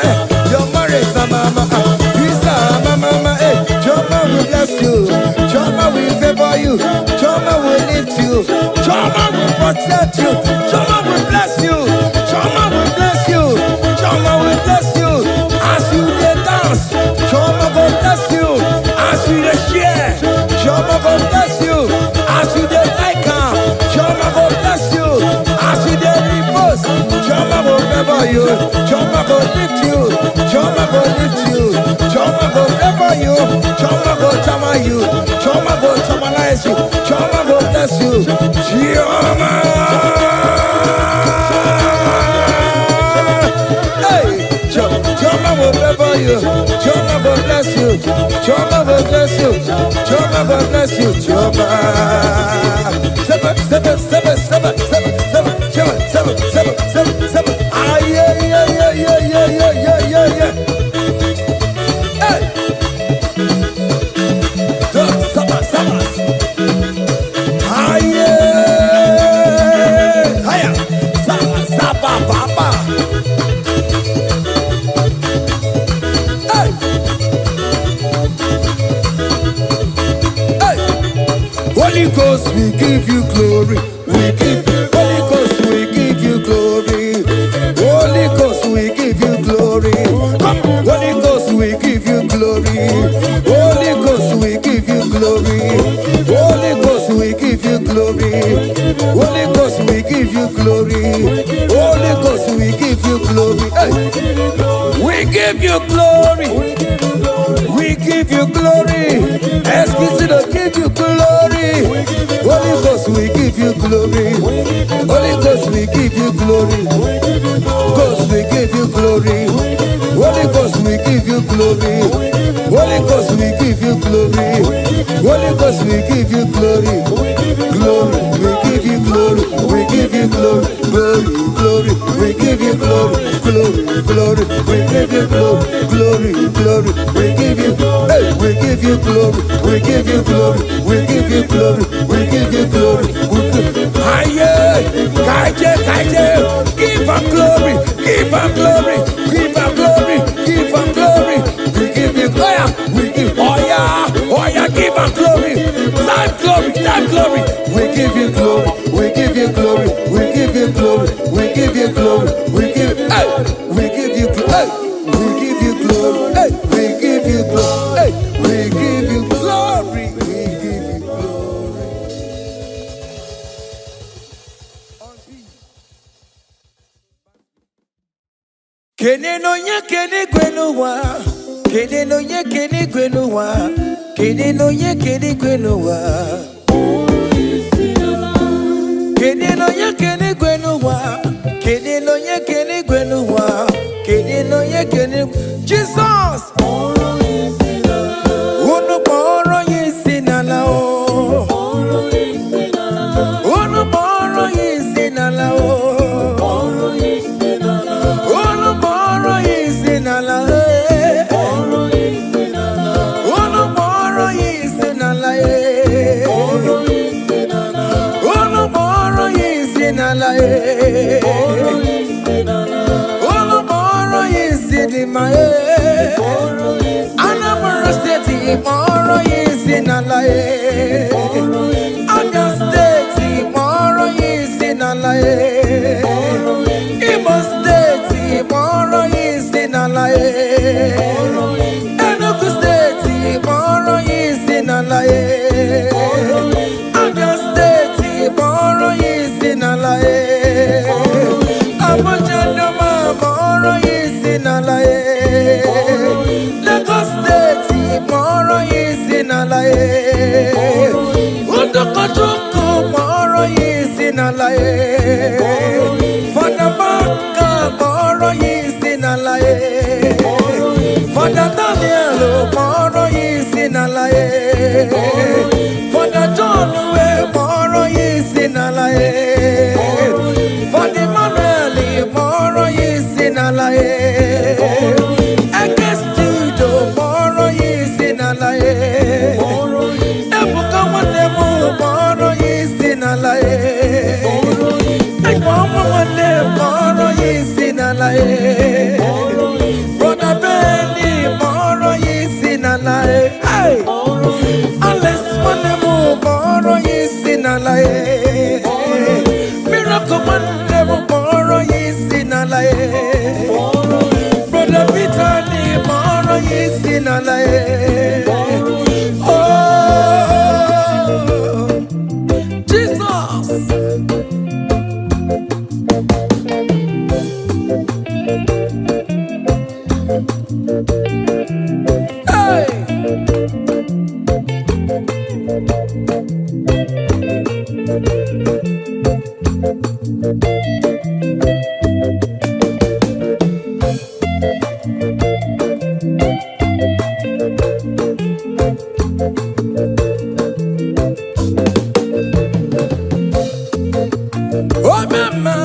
S1: your marriage for mama, visa mama, chama will bless you, chama will favor you, chama will lift you, chama will protect you, chama will bless you, chama will bless you, chama will bless you. As you dey dance, chama will bless you. As you dey share, chama will bless you. As you dey like am, chama will bless you. As you dey repost, chama will favor you, chama will lift you, chama will lift you, chama will favor you, chama will chama you, chama will chamalize you, chama will bless you, chama. Hey, chama will favor you, chama will bless you, chama will bless you, chama will bless you, chama. Seven, seven, seven, seven, seven, seven, seven, seven, seven, seven. Ah, yeah, yeah, yeah, yeah, yeah, yeah, yeah, yeah, yeah. Hey, seven, seven. Ah, yeah, hiya, seven, seven, papa. Hey, hey. Holy Ghost, we give you glory. We give Holy Ghost, we give you glory. Holy Ghost, we give you glory. Come, Holy Ghost, we give you glory. Holy Ghost, we give you glory. Holy Ghost, we give you glory. Holy Ghost, we give you glory. Holy Ghost, we give you glory. Hey. We give you glory. We give you glory. Excuse me, give you glory. Holy Ghost, we give you glory. Holy Ghost, we give you glory. Ghost, we give you glory. Holy Ghost, we give you glory. Holy Ghost, we give you glory. Holy Ghost, we give you glory. Glory, we give you glory. We give you glory. Glory, glory, we give you glory. Glory, glory, we give you glory. Glory. glory, we give you glory, hey, we give you glory, we give you glory, we give you glory, we give you glory, we give you give am glory, give am glory, give am glory, give am glory, we give you glory, we give oh yeah, give am glory, time glory, we give you glory, we give you glory, we give you glory, we give you glory, we give hey, we give you glory, we give you glory, hey, we give you glory, hey, we give you glory, we give you glory. Kene no nye kene gwenuwa, kene no nye kene gwenuwa, kene no nye kene gwenuwa. Kene no nye kene gwenuwa, kene no nye kene gwenuwa, kene no nye kene Jesus. Unu moro yisinala o, unu moro yisinala o, unu moro yisinala e, unu moro yisinala e. Moro yisinala Anambra State moro yisinala Abia State moro yisinala Imo State moro yisinala Enugu State moro yisinala Abia State moro yisinala Abuja Doma moro yisinala Lagos State moro yisinala Udokojuku moro yisinala Fada Baka moro yisinala Fada Daniel moro yisinala Fada John moro yisinala Fada Emmanuel moro yisinala Ekestudo moro yisinala Ebuka Wanemu moro yisinala Ekwama Wane moro yisinala Brother Benny moro yisinala Alex Wanemu moro yisinala Miracle Wanemu moro yisinala Brother Peter ni moro yisinala Oh Jesus Hey Oh mama,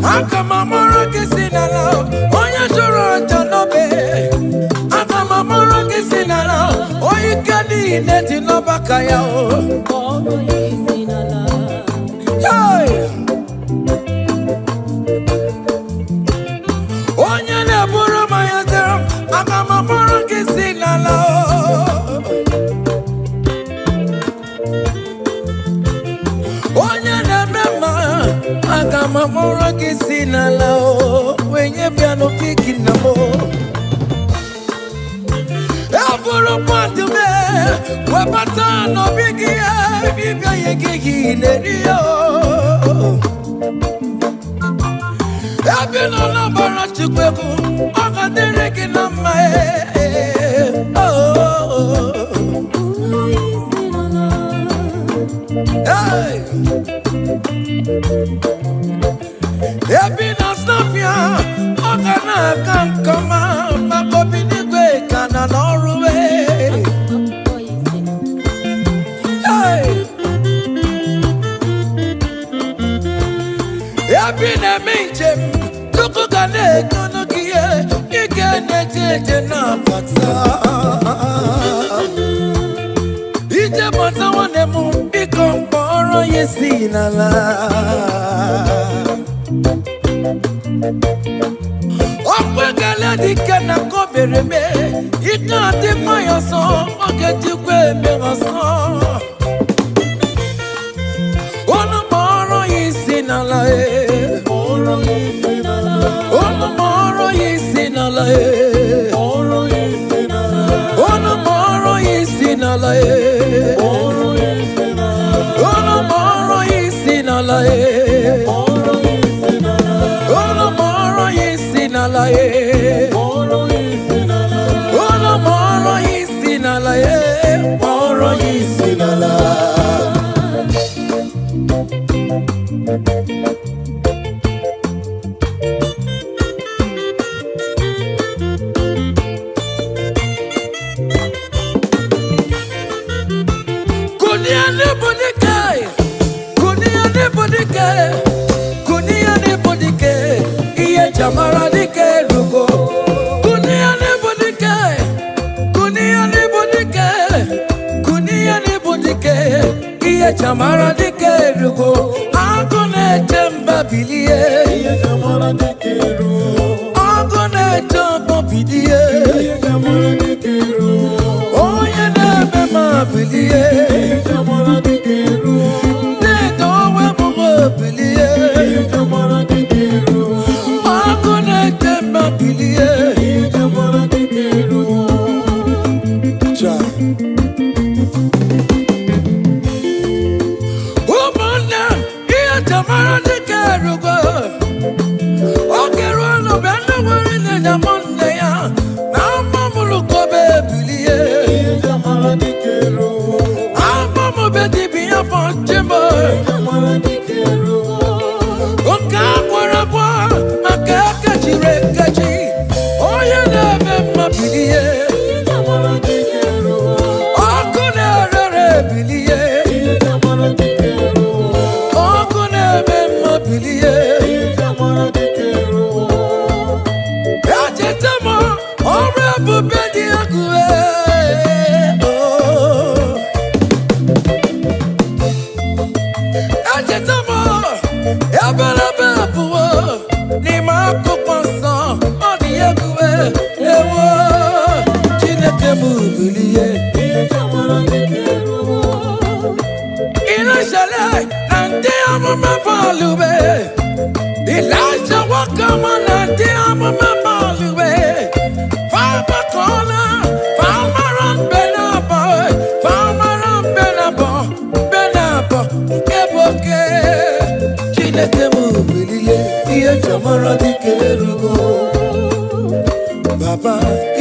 S1: akamamoro kisinala, oya joro janobe. Akamamoro kisinala, oyi kadi neti no bakaya o. Hey, oya ne buru mayazero, akamamoro kisinala o. Oya ne mema, akamamoro kisinala o. Wenye piano piki namo. Aburu patu me, wapata no bigi bibia yegi nerio. Abino na bara chukweku, akadere kinama Hey, Abino snafia, akana kankama, makobini kwe kana noruwe. Hey, Abino minjem, tukugane kunukie, ikene jeje na bata ije bata wane mu biko mkpọrọ yesi n'ala ọkwegele dike na kobere me ike adị mma ya ọsọ oge jikwa eme ọsọ onu mkpọrọ yesi n'ala onu mkpọrọ yesi n'ala onu mkpọrọ yesi n'ala onu mkpọrọ yesi n'ala Jamara dike rugo kunia ne bodike iye jamara dike rugo agone temba bilie iye jamara dike rugo agone temba bilie iye jamara dike rugo oye ne mema bilie iye jamara dike rugo ne dowe mo bilie iye jamara dike rugo temba bilie jamara dikeru cha umana iya jamara dikeru go okeru no bendo wori ne jamonne ya na mamulu ko be bilie jamara dikeru amamu be dibia fonchemo jamara dikeru oka kwara makaka chirengachi oya na mema bilie jamara dikeru akuna rere bilie jamara dikeru akuna mema bilie jamara dikeru ajetamo ore bubedi akue ajetamo yabala babuo ni mako kwanza odi yekwe ewo chineke mubilie jamara dikeru ina shale nante amama balube Elijah wakama nante amama balube Fama kola fama ran benabo keboke chineke mubilie jamara dikeru Baba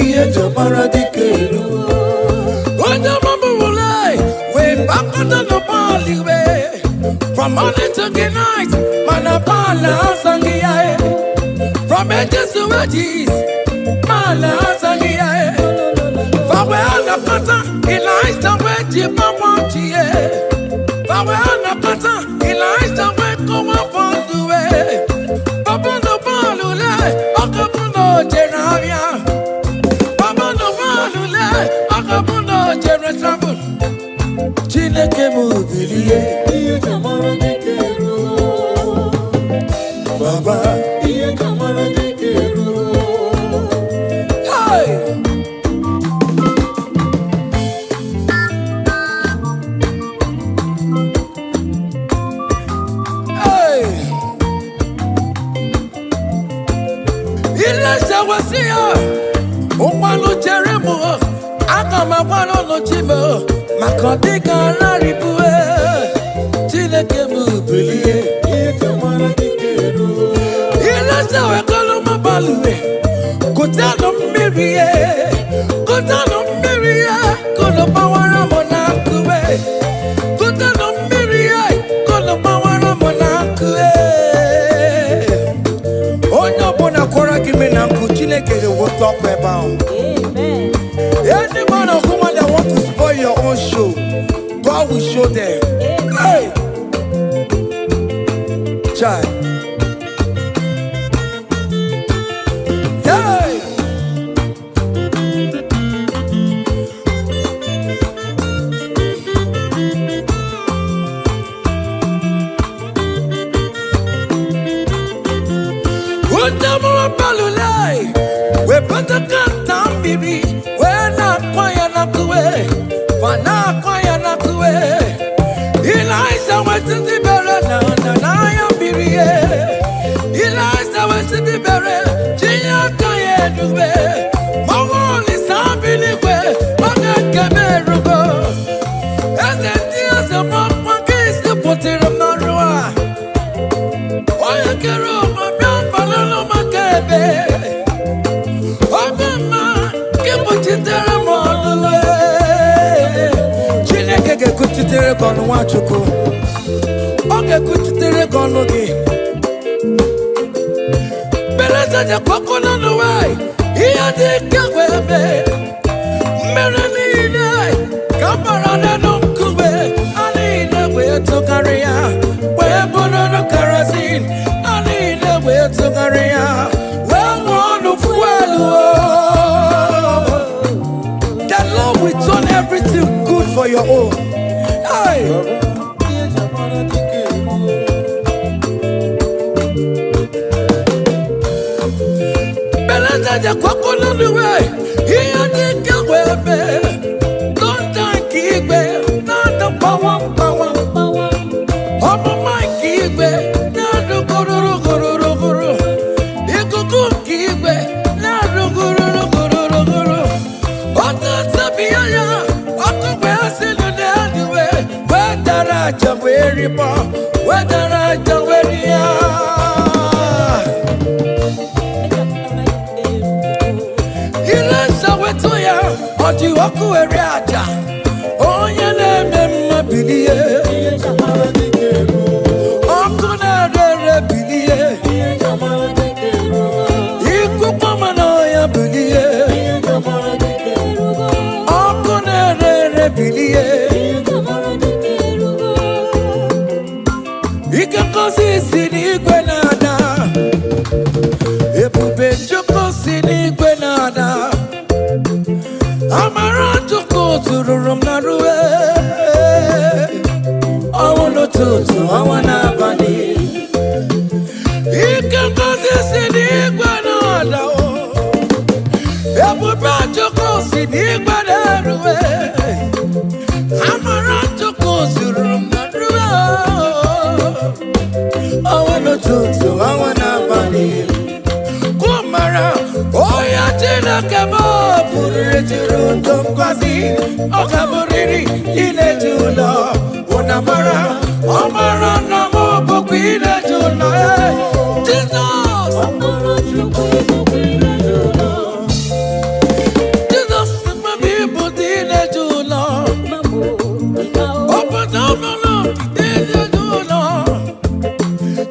S1: iye jamara dikeru Oja mamu ulai we bakata no bali we from morning to the night manapala sangia from ages to ages mala sangia Fawe anapata Elijah we jipamotie Fawe anapata Elijah we koma fonduwe Baba no balule, akabuno jeravia. Baba no balule, akabuno jeresabu. Chineke mubilie, iye jamara dikeru. Baba, iye jamara dikeru. Hey. Ilesa wasia Umwalu jeremu Aka mawalo no chimo Makadika laribue Chineke mubilie Iye jamara dikeru Ilesa wekolo mabalue Kutano mirie Kono bawara monakue Kutano mirie Kono bawara monakue Onyo bona kora kimi na Chineke will talk about. Amen. Any man or woman that want to spoil your own show, God will show them. Amen. Hey, child. Hey. gonna watch you go. Okay, good to the gonna be. Better than the coconut away. Here they come with me. Melanine, come around and don't come away. I need a way to carry out. We're born on a kerosene. I need a way to carry out. Well, one of that Lord will turn everything good for your own. Hey. The coconut away. Here they go with me. Don't keep it. Not the power. Oh, my keep it. Not the guru. You could keep it. Not the guru. What does the Bia? What the best in the day? Whether I jump very far, whether I jump very Oti waku eriaja, onye na-eme bilie. Oku na-ere bilie. Iku mama na ya bilie. Oku na-ere bilie. Ike kosi si n'igwe na-ada. Ebube Chukwu si n'igwe na-ada. Amara to go to the room, not away. I want to, I want to bunny. He can go to see the Guanada. Every branch to go see the Guanada. Amara to go to the room, not away. I want to, I want to bunny. Oh, ya tena kama puriru tomkazi, okaburiri ile jula, unamara, amara na mobo ile jula. Jesus, Jesus, my people ile jula. Open up the Lord, ile jula.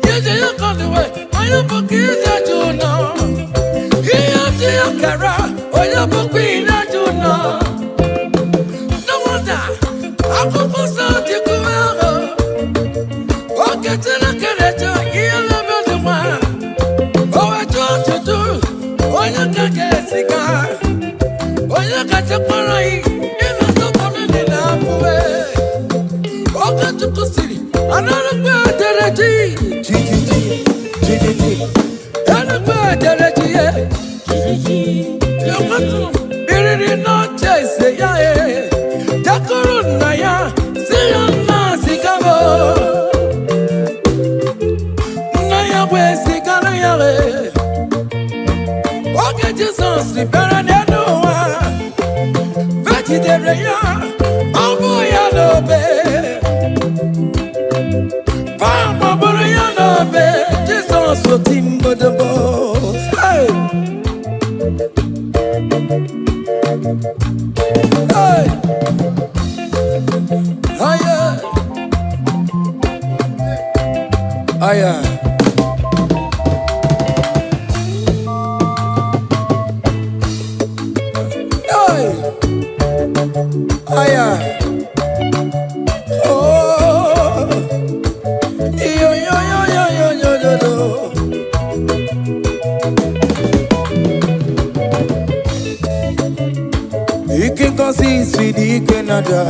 S1: Yes, you can't do it. I am a kid jula. Oh, you're a queen, I do know. No wonder I could post out your girl. Oh, get to the carriage, you'll never do one. Oh, I told you to. Oh, you can get a cigar. Oh, you got your parade. You know, somebody in the way. Oh, got to go city. Another bird, another bird, you want to be not say, yeah, Takuruna, ya, say, Nasikabo Naya, where's the Ganaya? Okay, Jesus, the Barananoa, Vegetarian, Abuya, Papa Burayana, Jesus, so Timbo the boss. Hey. Hey, hiya, hiya. Hey, hiya. Oh, yo. Sidi Canada,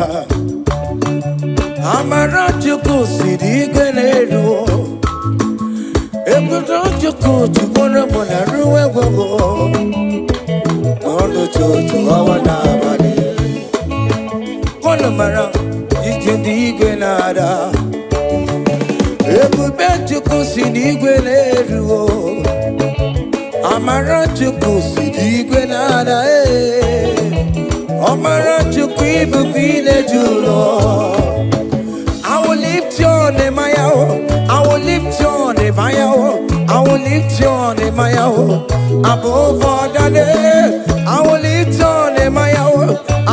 S1: Amara Chuku, Sidi Canado, Ebudo Chuku, Chukuna Bonaru, all the church to our Nabadi, Conamara, Sidi Canada, Ebudo Chuku, Sidi Canado, Amara Chuku, Sidi Canada, Omara Chukwibu Queen Julo. I will lift your name, I will lift your name, I will lift your name, above all the name. I will lift your name, I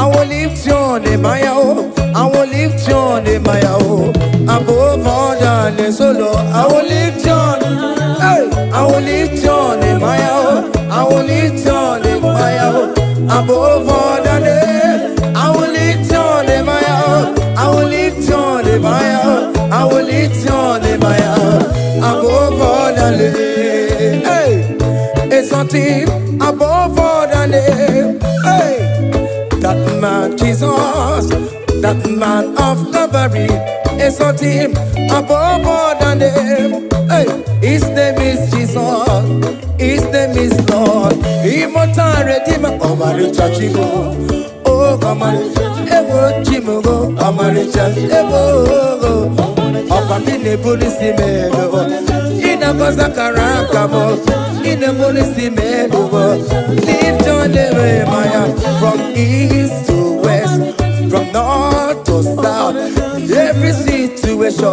S1: will lift your name, I will lift your name, solo. I will lift your name. Hey, I will lift your name, my oh. I will lift your name, my oh. Above all the name, I will lift your name, my oh. I will lift your name, my oh. I will lift your name, my oh. Above all the name. Hey, it's something above all the name. Hey, that man Jesus, that man of Calvary, is something above all the name. Hey, his name is Jesus, his name is Lord. Immortal Redeemer, oh my Richard, oh come on, ever Chimugo, oh my Richard, ever. Oh, Pamine Police Melo, in a Gozakaramo, in a Police Melo, lift your name, Maya, from east to west, from north to south, every situation.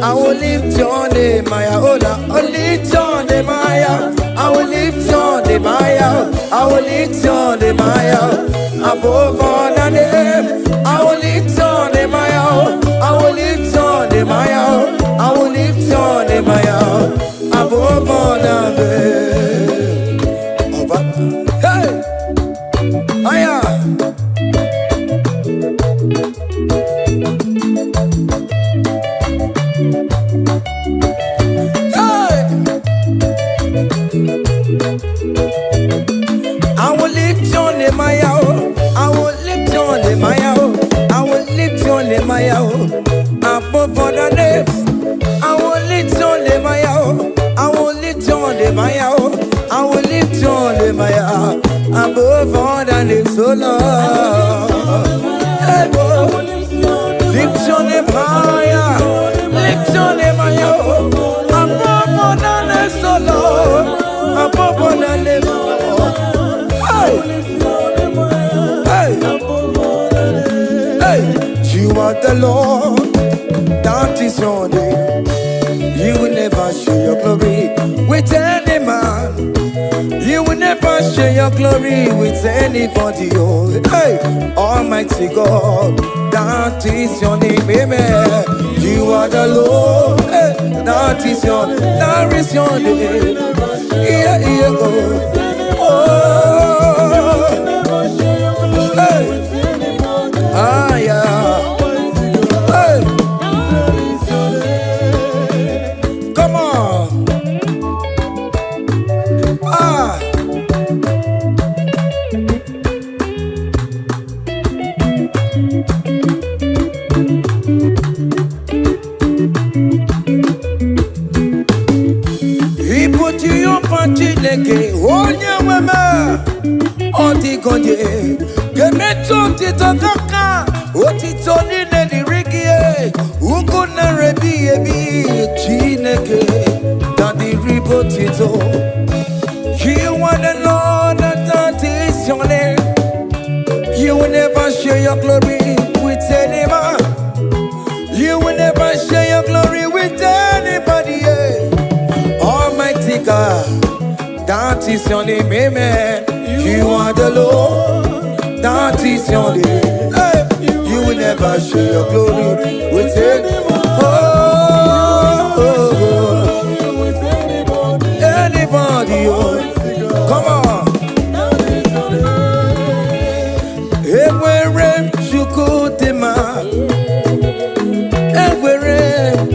S1: I will lift your name, Maya, oh, lift your name, Maya. I will lift your name, Maya. I will lift your name, Maya. Above all the name, I will lift your name, Maya. I will lift your name, Maya. I will lift your name, Maya. Above all the name. Hey, Maya. I will lift your name, my oh. I will lift your name, my oh. I will lift your name, my oh. Above all the names, I will lift your name, my oh. I will lift your name, my oh. I will lift your name, my oh. Above all the names, oh Lord. Hey, oh. Lift your name higher. Lift your name, my oh. Above all the names, oh Lord. Above all the names, oh Lord. Hey, hey, you are the Lord, that is your name. You will never share your glory with any man. You will never share your glory with anybody. Oh, hey, Almighty God, that is your name, amen. You are the Lord, hey, that is your name, that is your name. Yeah, yeah, oh, hey, ah, yeah, hey, come on, ah. He put you up on Chineke, onye weme, Otikonye, Kemeto Titokaka, Otito Nine Dirigie, Ukuna Rebi Ebi, Chineke, Daddy Ribotito. You want the Lord, that is your name. You will never share your glory with any man. You will never share your glory with anybody. Almighty God, that is your name, amen. You are the Lord, that is your name. Hey, you will never share your glory with anyone. Anybody, oh. Come on. Ewere chukudema, ewere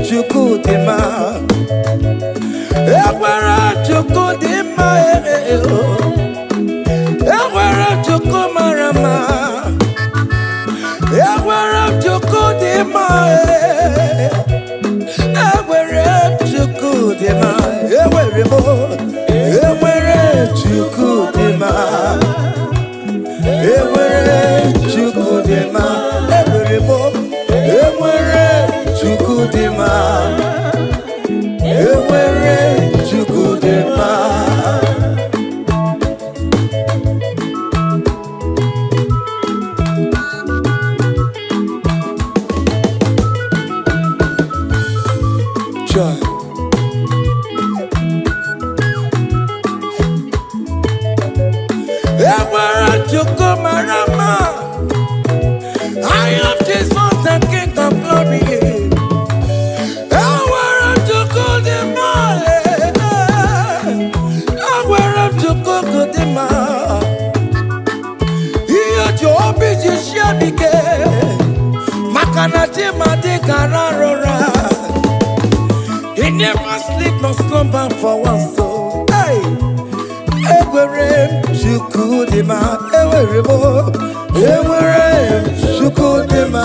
S1: chukudema, ewere chukudema, ewere chukumarama, ewere chukudema, ewere chukudema, ewere mo, ewere chukudema. Ewere chukudema, ewere mo, ewere chukudema, ewere chukudema. Joy, Jobi Jishabike Makanati Madikararora. He never sleep nor slumber for one soul. Hey, Ewerem Shukudima, Ewerebo, Ewerem Shukudima,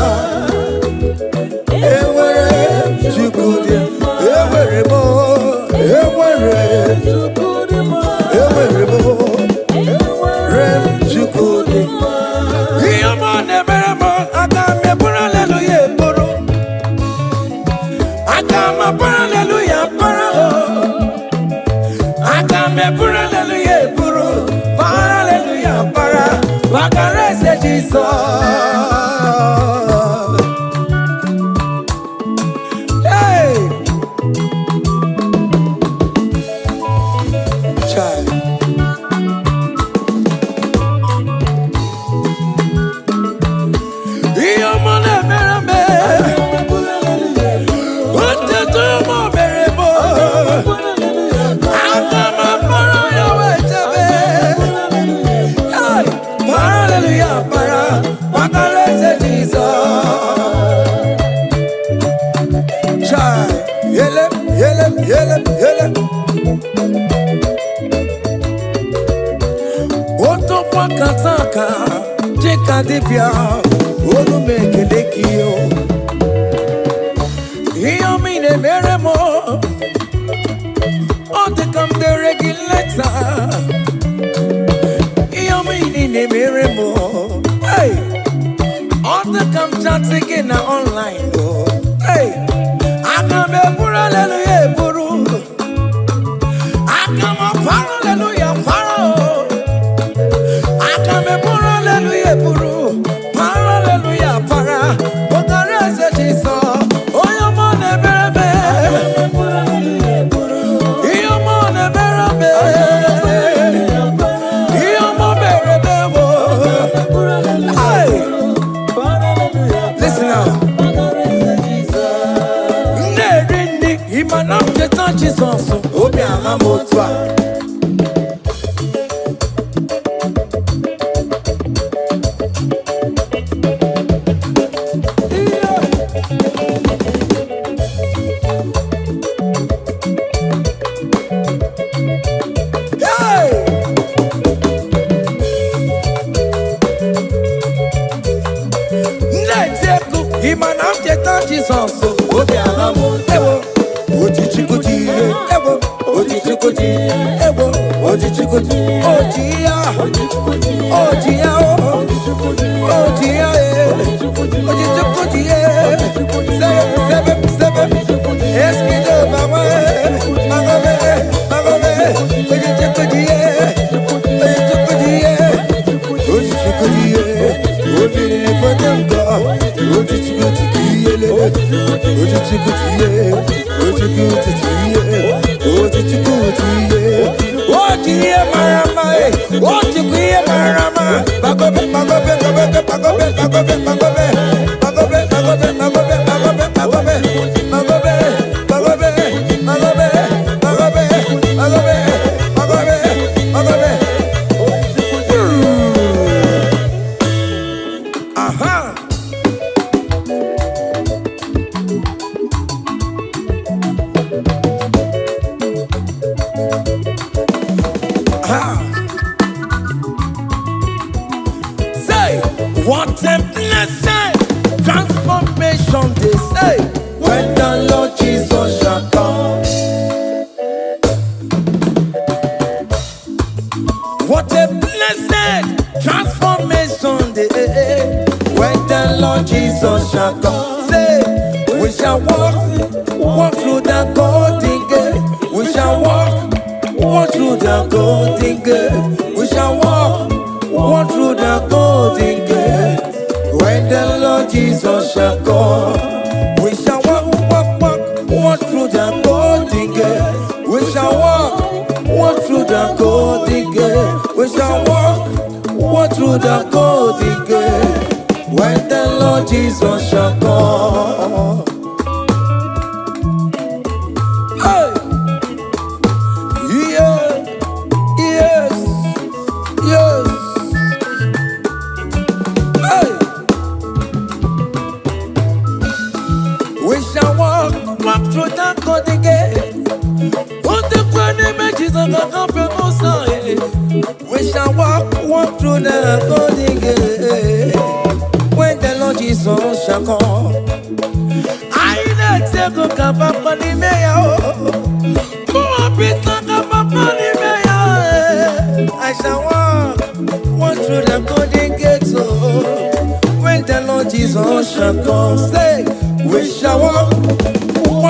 S1: Ewerem Shukudima, Ewerebo, Ewerem Shukudima, Ewerebo, Ewerem Shukudima. Yamon Eweremo, Agame Hallelujah, Buru. Agama Hallelujah, Para. Agame Hallelujah, Buru. Hallelujah, Para. Wakarese Jesus. Hey, child. Kataka, Jeka Dipia, Olu make a dekio. Hear me, the meremo. On the come the regulator. Hear me, the meremo. Hey, on the come chat again online. Hey, I come a hallelujah, Buru. I come a hallelujah, Paro. Hallelujah, Buru. Hallelujah, Para. Wakarese Jesus. Oh, your money, baby. Your money, baby. Your money, baby. Hey, listen now. Nerendi, imanam jeta Jesus. Obi amamotwa. Jesus, Obi Alamu, Ewo, Ojichikuji, Ewo, Ojichikuji, Ewo, Ojichikuji, Ojia, Ojia, Ojia, Ojichikuji, seven, Eskido, Mama, Magobe, Ojichikuji, Ojichikuji, for them God, Say, what a blessing, transformation they say, when the Lord Jesus shall come. What a blessing, transformation they say, when the Lord Jesus shall come. Say, we shall walk through the golden gate. We shall walk through the golden gate. We shall walk through the golden gate. When the Lord Jesus shall come, we shall walk through the golden gate. We shall walk through the golden gate. We shall walk through the golden gate. When the Lord Jesus shall come. Hey. We shall walk through the golden gate. When the Lord Jesus shall come, I let you go up the mayor. I shall walk through the golden gate. So when the Lord Jesus shall come, say, we shall walk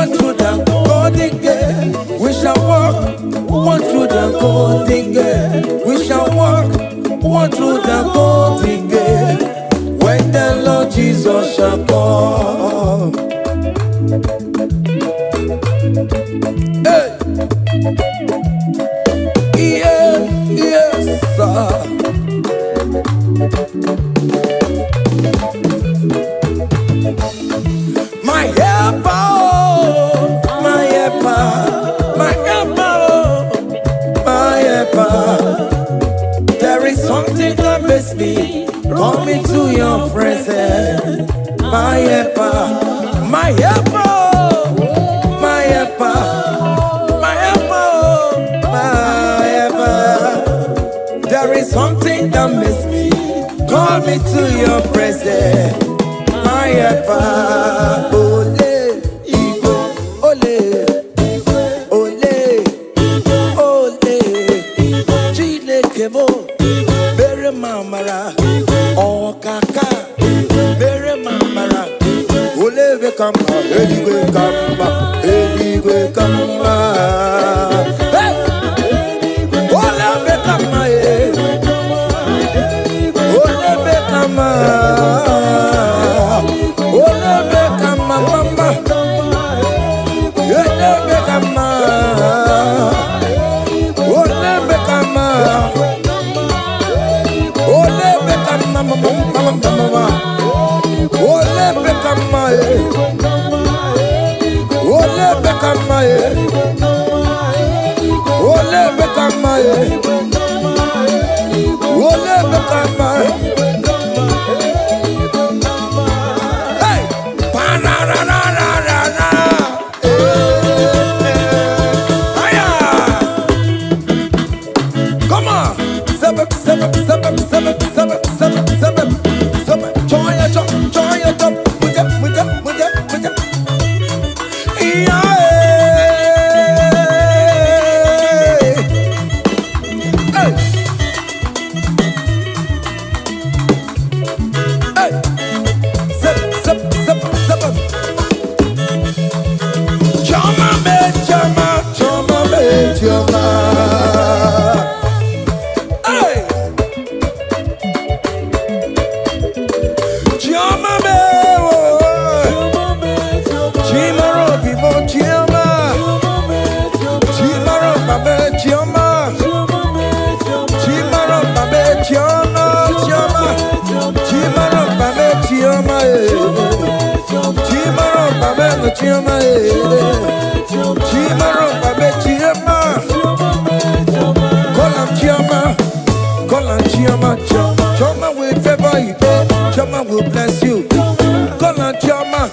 S1: through the golden gate. We shall walk through the golden gate. We shall walk through the golden gate. When the Lord Jesus shall come. Hey. Yes, sir. My helper, my helper, my helper, my helper. There is something that makes me come into your presence. My helper, my helper, my helper, my helper, my helper. There is something that makes me come into your presence. My helper, ole, ole, ole, ole, chile kemo, bere mamara, okaka, bere mamara, ole ve kamba, eligwe kamba, eligwe kamba, hey, ole ve kamba, ole ve kamba. Choma will favor you, Choma will bless you. Call on Choma,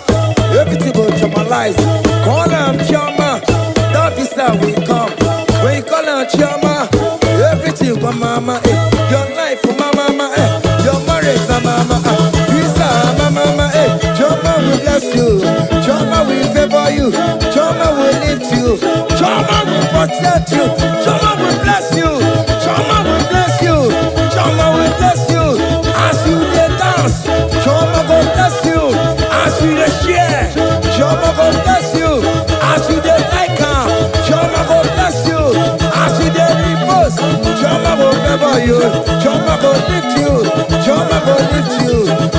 S1: everything will Chomalize. Call on Choma, that is how we come. When you call on Choma, everything for mama, your life for mama, your marriage for mama, visa mama, Choma will bless you, Choma will favor you, Choma will lift you, Choma will protect you, Choma will bless you, Choma will bless you, Choma will bless you. As you dey dance, Choma go bless you. As you dey share, Choma go bless you. As you dey like am, Choma go bless you. As you dey repost, Choma go favor you. Choma go lift you. Choma go lift you.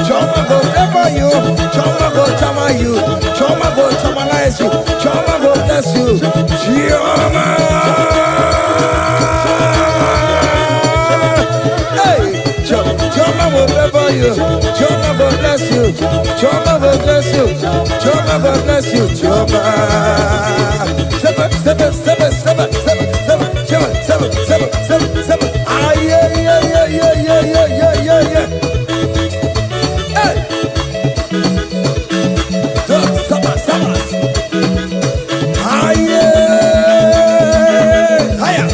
S1: Choma go favor you. Choma go chama you. Choma go chamalize you. Choma go bless you. Choma. Choma will favor you. Choma will bless you. Choma will bless you. Choma will bless you. Choma. Seven, seven, seven, seven, seven, seven, seven, seven, seven, seven. Ah yeah, yeah, yeah, yeah, yeah, yeah, yeah, yeah. Hey. Summer, summer. Ah yeah. Hiya.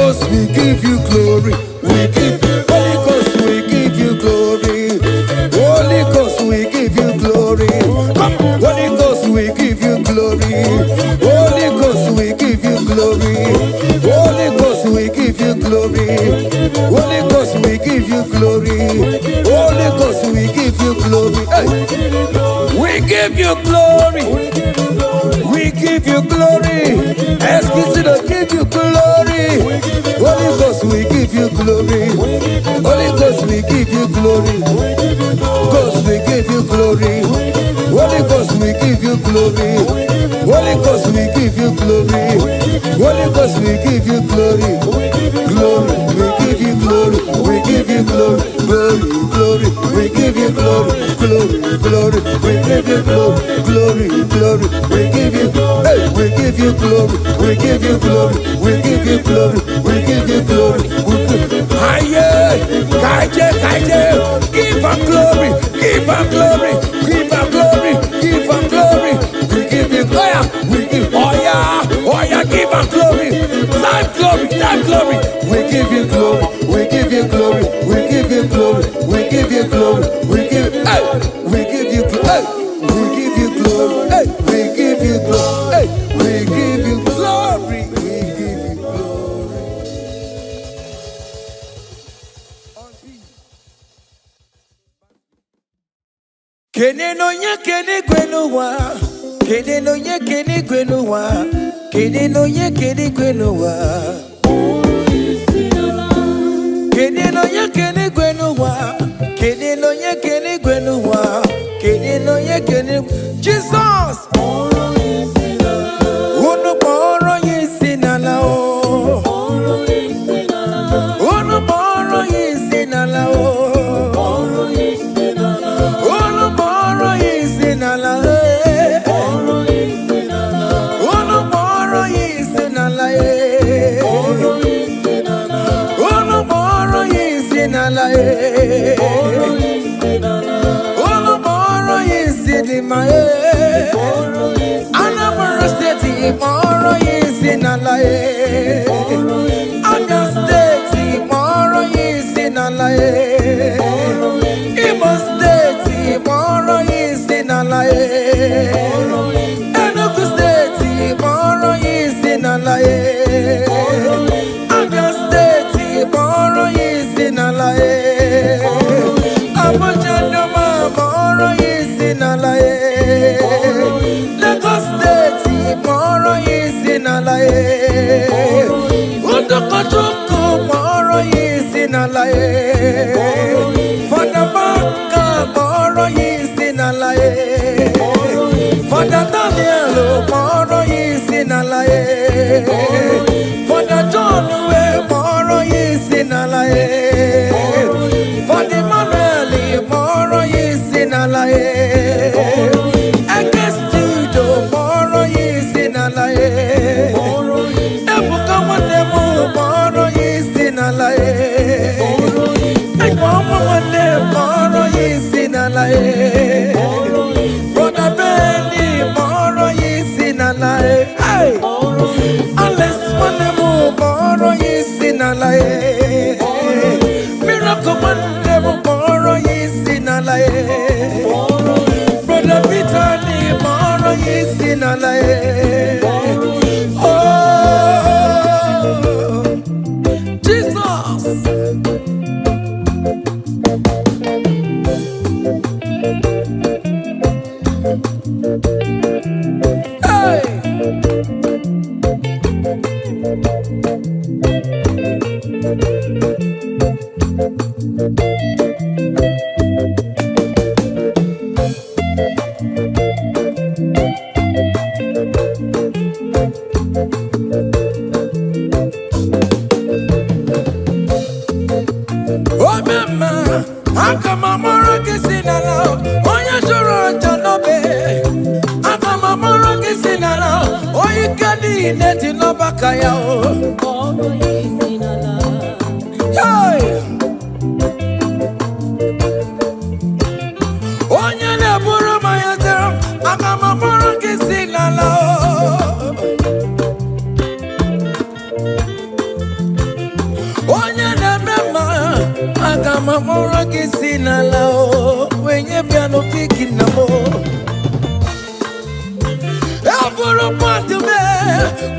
S1: Ghost, we give you glory. We give Holy Ghost, we give you glory. Holy Ghost, we give you glory. Come, Holy Ghost, we give you glory. Holy Ghost, we give you glory. Holy Ghost, we give you glory. Holy Ghost, we give you glory. Holy Ghost, we give you glory. Hey. We give you glory. We give you glory. Excuse me to give you glory. Holy Ghost, we give you glory. Holy Ghost, we give you glory. Ghost, we give you glory. Holy Ghost, we give you glory. Holy Ghost, we give you glory. Holy Ghost, we give you glory. Glory, we give you glory. We give you glory. Glory, glory, we give you glory. Glory, glory, we give you glory. Glory, glory, we give you glory. Hey, we give you glory. We give you glory. We give you glory. We give you glory. Aye, kaije, kaije, give him glory. Give him glory. Give him glory. Give him glory. We give you glory. We give oh yeah, give him glory. Time glory, time glory. We give you glory. We give you glory. We give you glory. We give you glory. We give hey, we give you hey, we give you glory. Hey, we give you glory. Hey, we give you glory. We give you glory. Kene no nye kene gwenuwa. Kene no nye kene gwenuwa. Kene no nye kene gwenuwa. Kene no nye kene gwenuwa. Kene no nye kene gwenuwa. Kene no nye kene Jesus. Unu moro yisi nala o. Unu moro yisi nala o. Unu moro yisi nala e. Unu moro yisi nala e. Unu moro yisi nala e. Unu moro yisi di ma e. Anambra State moro yisi nala e. Abia State moro yisi nala e. Imo State moro yisi nala e. Enugu State moro yisi nala e. Abia State moro yisi nala e. Abuja Doma moro yisi nala e. Lagos State moro yisi nala e. Otokotoku moro yisi nala e. Fadabaka moro yisi nala e. Fada Daniel moro yisi nala e. Fada John we moro yisi nala e. Fada Emmanuel moro yisi nala e. Ekestudo moro yisi nala e. Ebuka Wanemu moro yisi nala e. Ekmama Wane moro yisi nala e. Brother Benny moro yisi nala e. Hey, Alex Wanemu moro yisi nala e. Miracle Wanemu moro yisi nala e. Brother Peter ni moro yisi nala e. Oh, Jesus. Hey. Oh mama, akamamoro kisinala, oya joro janobe. Akamamoro kisinala, oya kadi neti no bakaya o. Hey, oya ne buru mayatero, akamamoro kisinala. mamora kisina lao wenye piano piki na mo Aburo patu me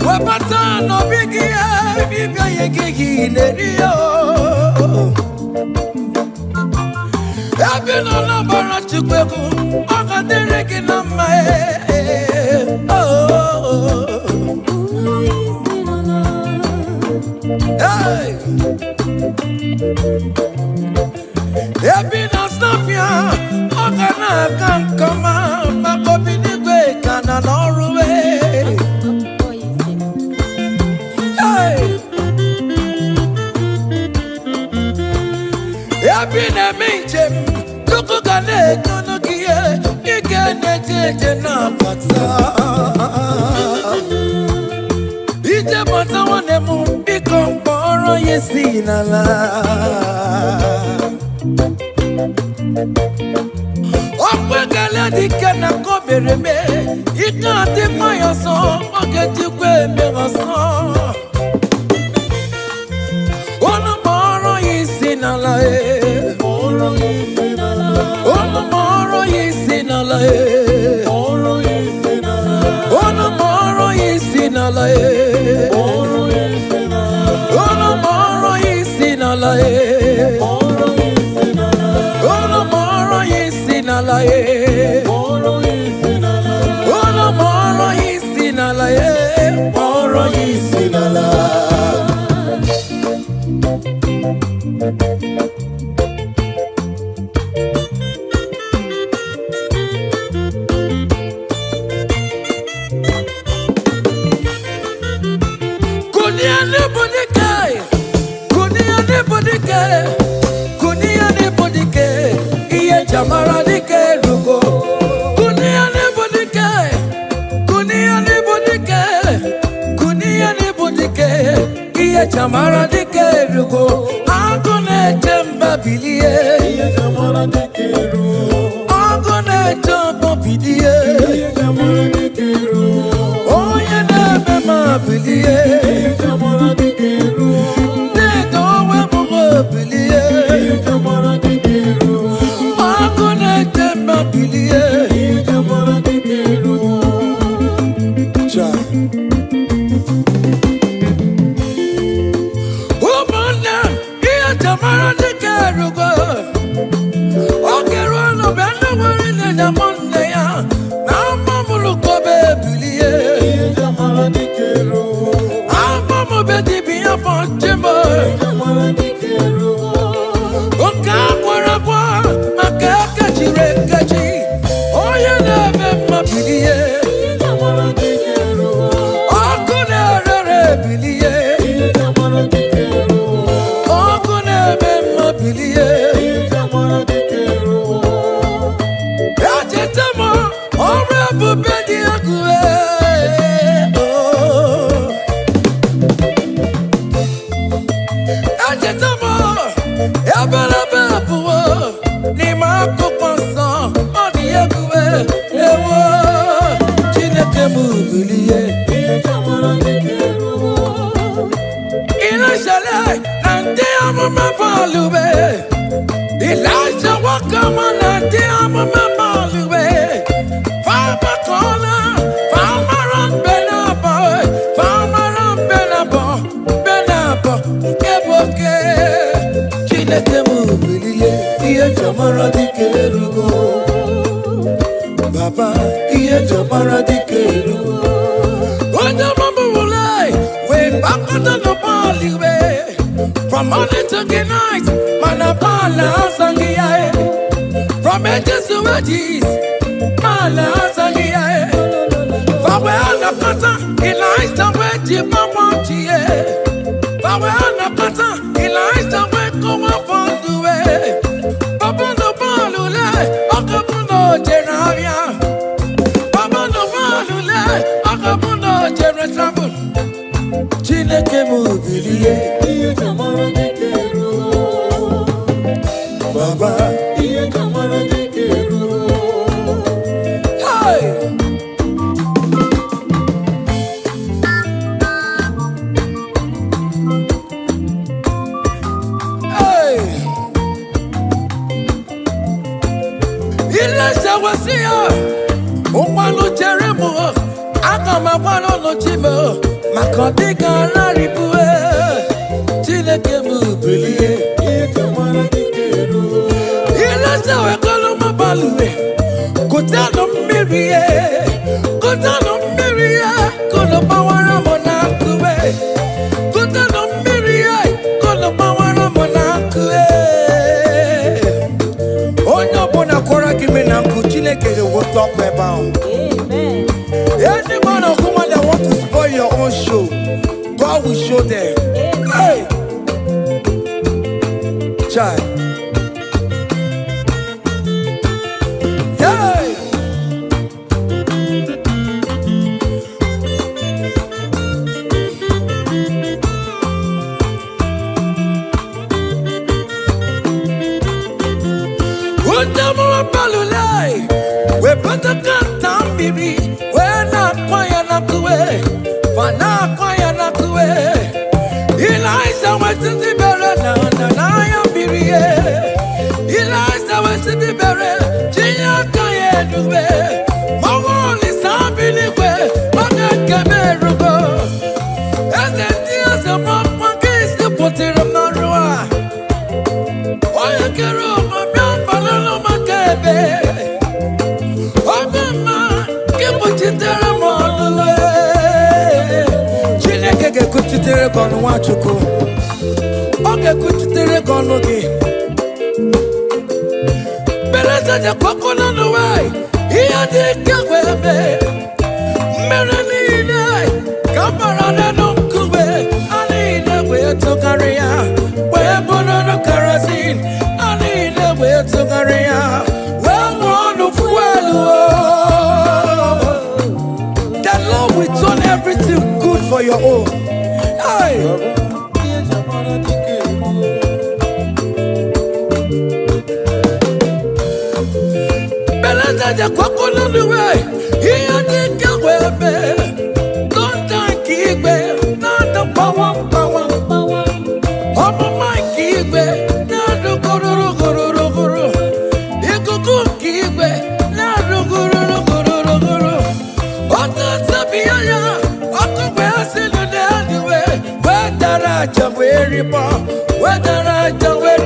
S1: wapata no bigi e bibia yegi nerio Abino na bara chukweku akadere kinama Hey Ebina Sofia, Ogana Kankama, Makobinigwe, Kana Norway. Hey, Ebina Minchem, Tukugane, Kunukia, Ikanete, Napata. Ije Mata Wanemu, Become Boro Yesinala. Okwegala dikana kobereme ikate mayaso ogetikwe megaso Ono moro yisinala Ono moro yisinala Ono moro yisinala Ono moro yisinala Moro yisinala Moro yisinala Kunia ne bodike iye jamara dike rugo Kunia ne bodike iye jamara dike rugo Agone jemba bilie iye jamara dike rugo Agone jemba bilie iye jamara dike rugo Oye ne bema bilie iye jamara dike rugo Elijah welcome on a dear mama Farmer corner, farmer on Benabo, Keboke, Chineke Mubilie, Ia Jamara di Kerugo, Baba, Ia Jamara di Kerugo, Wanda Mama Mulai, way back on the Bali. From morning to night, Manapala Sangiae. From edges to edges, Mala Sangiae. For where the cutter, he lies the way Jimawantie. For where the cutter, he lies the way come up on the way. Papuno Balule, Okapuno Genavia. Papuno Balule, Okapuno Generatravel. Chineke Mubilie. Baba, iye jamara dikeru. Hey, hey, Osia, Umalo Jeremo, Akamabano no Chimo, Makodiga Laribue, Chinekemu, Billy, Ilasa, Coloma Balue, Kotano Mirie, Kotano Miria, Colomawara Monacue, Kotano Miria, Colomawara Monacue. Will talk about. Amen. Any man or woman that wants to spoil your own show, God will show them. Amen. Hey, child. Yeah. We put the gun down, baby. We're not quiet enough to wait. We're not quiet enough to wait. Eliza went to the barrel, and I am Biri. Eliza went to the barrel. Gia can't do it. My wall is happy anyway. But I can't bear to go. And then there's a mom case to put it on the road. Oh, you can roll my young balloon, my baby. Chineke kuchitere kono wachuku. Oge kuchitere kono gi. Bereza ja kokono no way. Iya de kagwebe. Merenine kamara na nkuwe. Anine we to career. We bono no kerosene. Anine we to career. We want fuel. We turn everything good for your own. Hey. Beleza kwakona niwe. Iya dikawebe. Don't kigwe. Nada power. Omo my kigwe. Nada guru. Ikuku kigwe. Nada guru. Whether I don't wear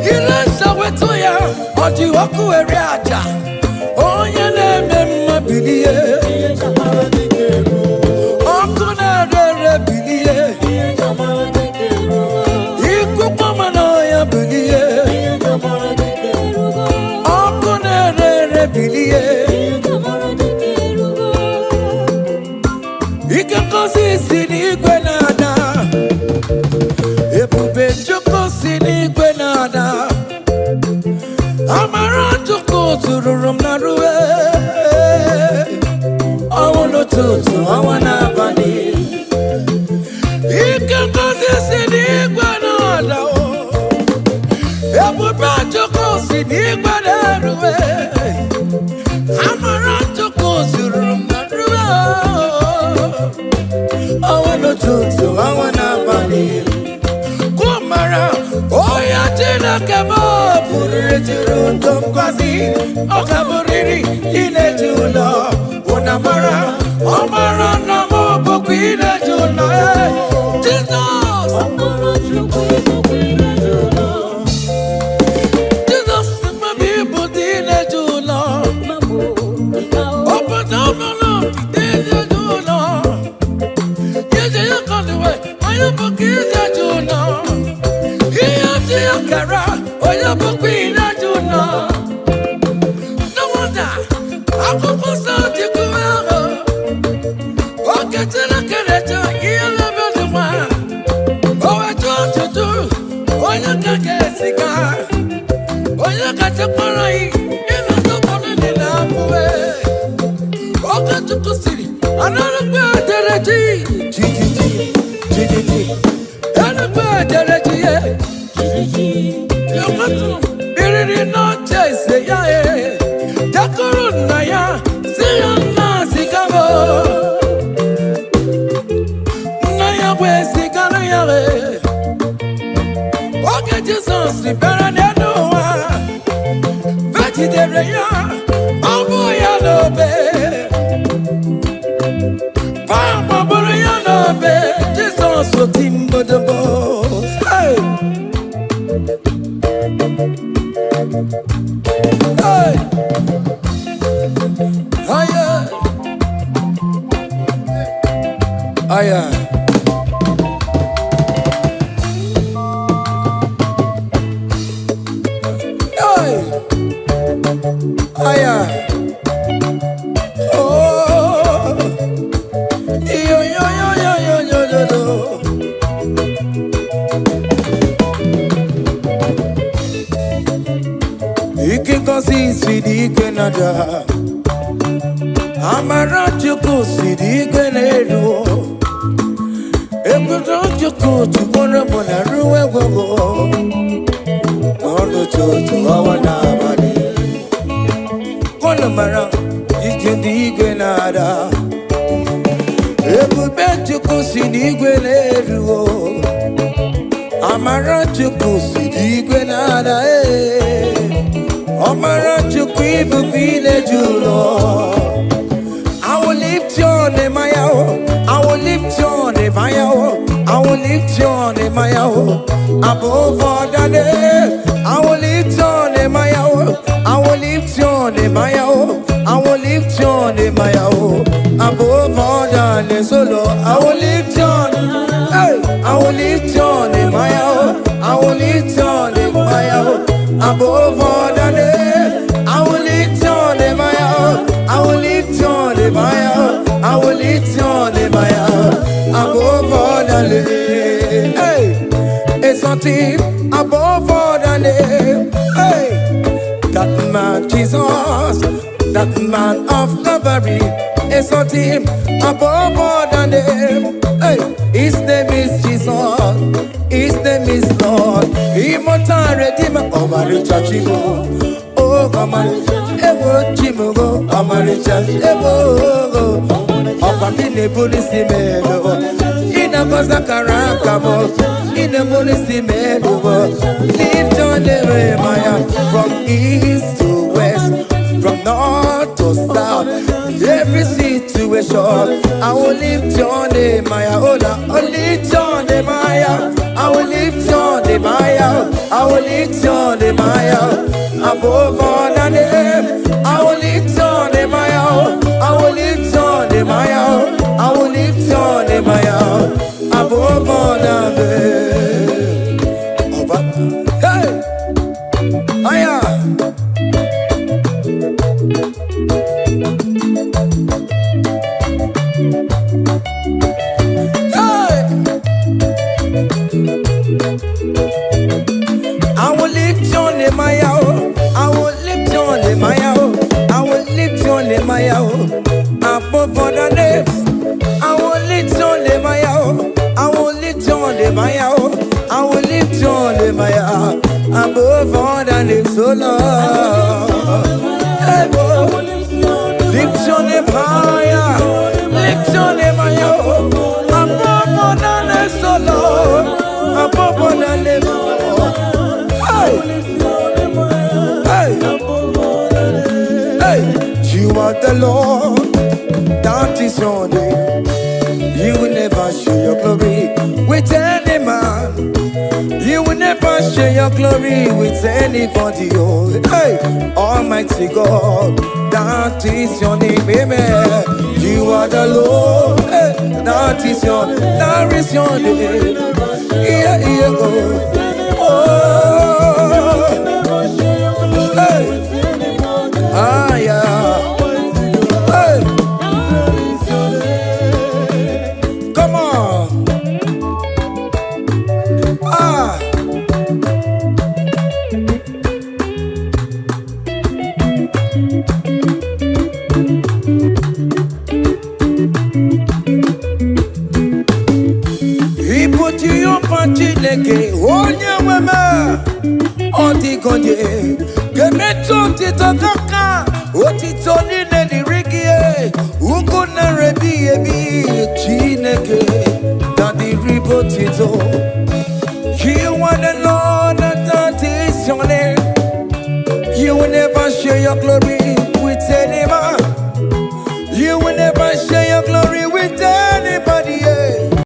S1: you let away to ya, or you walk away. Oh, your name, my billy. I'm gonna billy. You could come and know your billy. I'm gonna billy. Sini gwenada, ebube joko sini gwenada. Amara joko tururum naruwe. Awono tutu awana bani. Ikekosi sini gwenada. Ebube joko sini gwenaruwe. Amara joko tururum naruwe. I wanna tutu, I wanna bani. Kumara, oh ya tina kama puri tiru tomkazi. Okaburiri ine juna, unamara, amara namo boku ine juna. Jesus, amara chuku ine juna. Jesus, my people ine juna. Open up the love, ine juna. You book is a juna. He has a cara, or you book in a juna. No wonder I could post out the Kumaro. Or get to the character, he'll love the one. Oh, I told you to, or you can get a cigar. Or you got a parade, in the top of the lamp. Or get to the city, another bird, and a bird, you not chase, yeah, Takurunaya, say I'm not Sikabo. Naya, where's the Ganaya? Okay, Tidereya, Abuya Lobe, Papa Buria Lobe, Jesus so timbo the boss. Hey, hey, hiya, hiya. Aya, oh, yo yo yo yo yo yo yo yo. Ike kosi sidi Canada, amara chuku sidi Canada. Ekuto chuku chukona bona ruwe gogo. Ondo chuchu awana bani. Mara, Ike nada. Ebube chuku sidi Gweneruo. Amara chuku sidi Gwenada. Amara chuku ibubile julo. I will lift your name, I will lift your name, I will lift your name, above all the name. I will lift your name, I will lift your name, I will lift your name, above all the name. Solo, I will lift your name, hey, I will lift your name, I will lift your name, above all the name. I will lift your name, I will lift your name, I will lift your name, above all the name. Hey, it's something above all the name. Hey, that man Jesus, that man of Calvary, is something above all the name. Hey, his name is Jesus, his name is Lord, immortal Redeemer, Omaricha Chigo. Oh, Omaricha, Chimugo, Omaricha, Ebo, Opamine Police Medo, in a Mazakaramo, in a Police Medo, lift on the way, Maya, from east to west, from north to south, every situation. I will lift your name, Maya, I will lift your name, Maya, I will lift your name, Maya, I will lift your name, Maya, above all the name. I will lift your name, Maya, I will lift your name, Maya, I will lift your name, Maya, above all the name. Hey, Maya. I will lift your name, Maya. I will lift your name, Maya. I will lift your name, Maya. Above all the names. I will lift your name, Maya. I will lift your name, Maya. I will lift your name, Maya. Above all the names, so Lord. Hey, boy. Lift your name, Maya. Lift your name, Maya. Above all the names, so Lord. Above all the names, so Lord. Hey, hey, you are the Lord, that is your name. You will never share your glory with any man. You will never share your glory with anybody. Oh, hey, Almighty God, that is your name, amen. You are the Lord, hey, that is your name. Yeah, yeah, oh. Hey. Ah, yeah. Hey. Come on. Ah. He put you up on Chileke, onye wema, Otikonye, Gemeto Titokaka, Otitoni Nerigie, Ukuna Rebi Ebi, Chineke, Daddy Ribotito. You are the Lord that is your name. You will never share share your glory.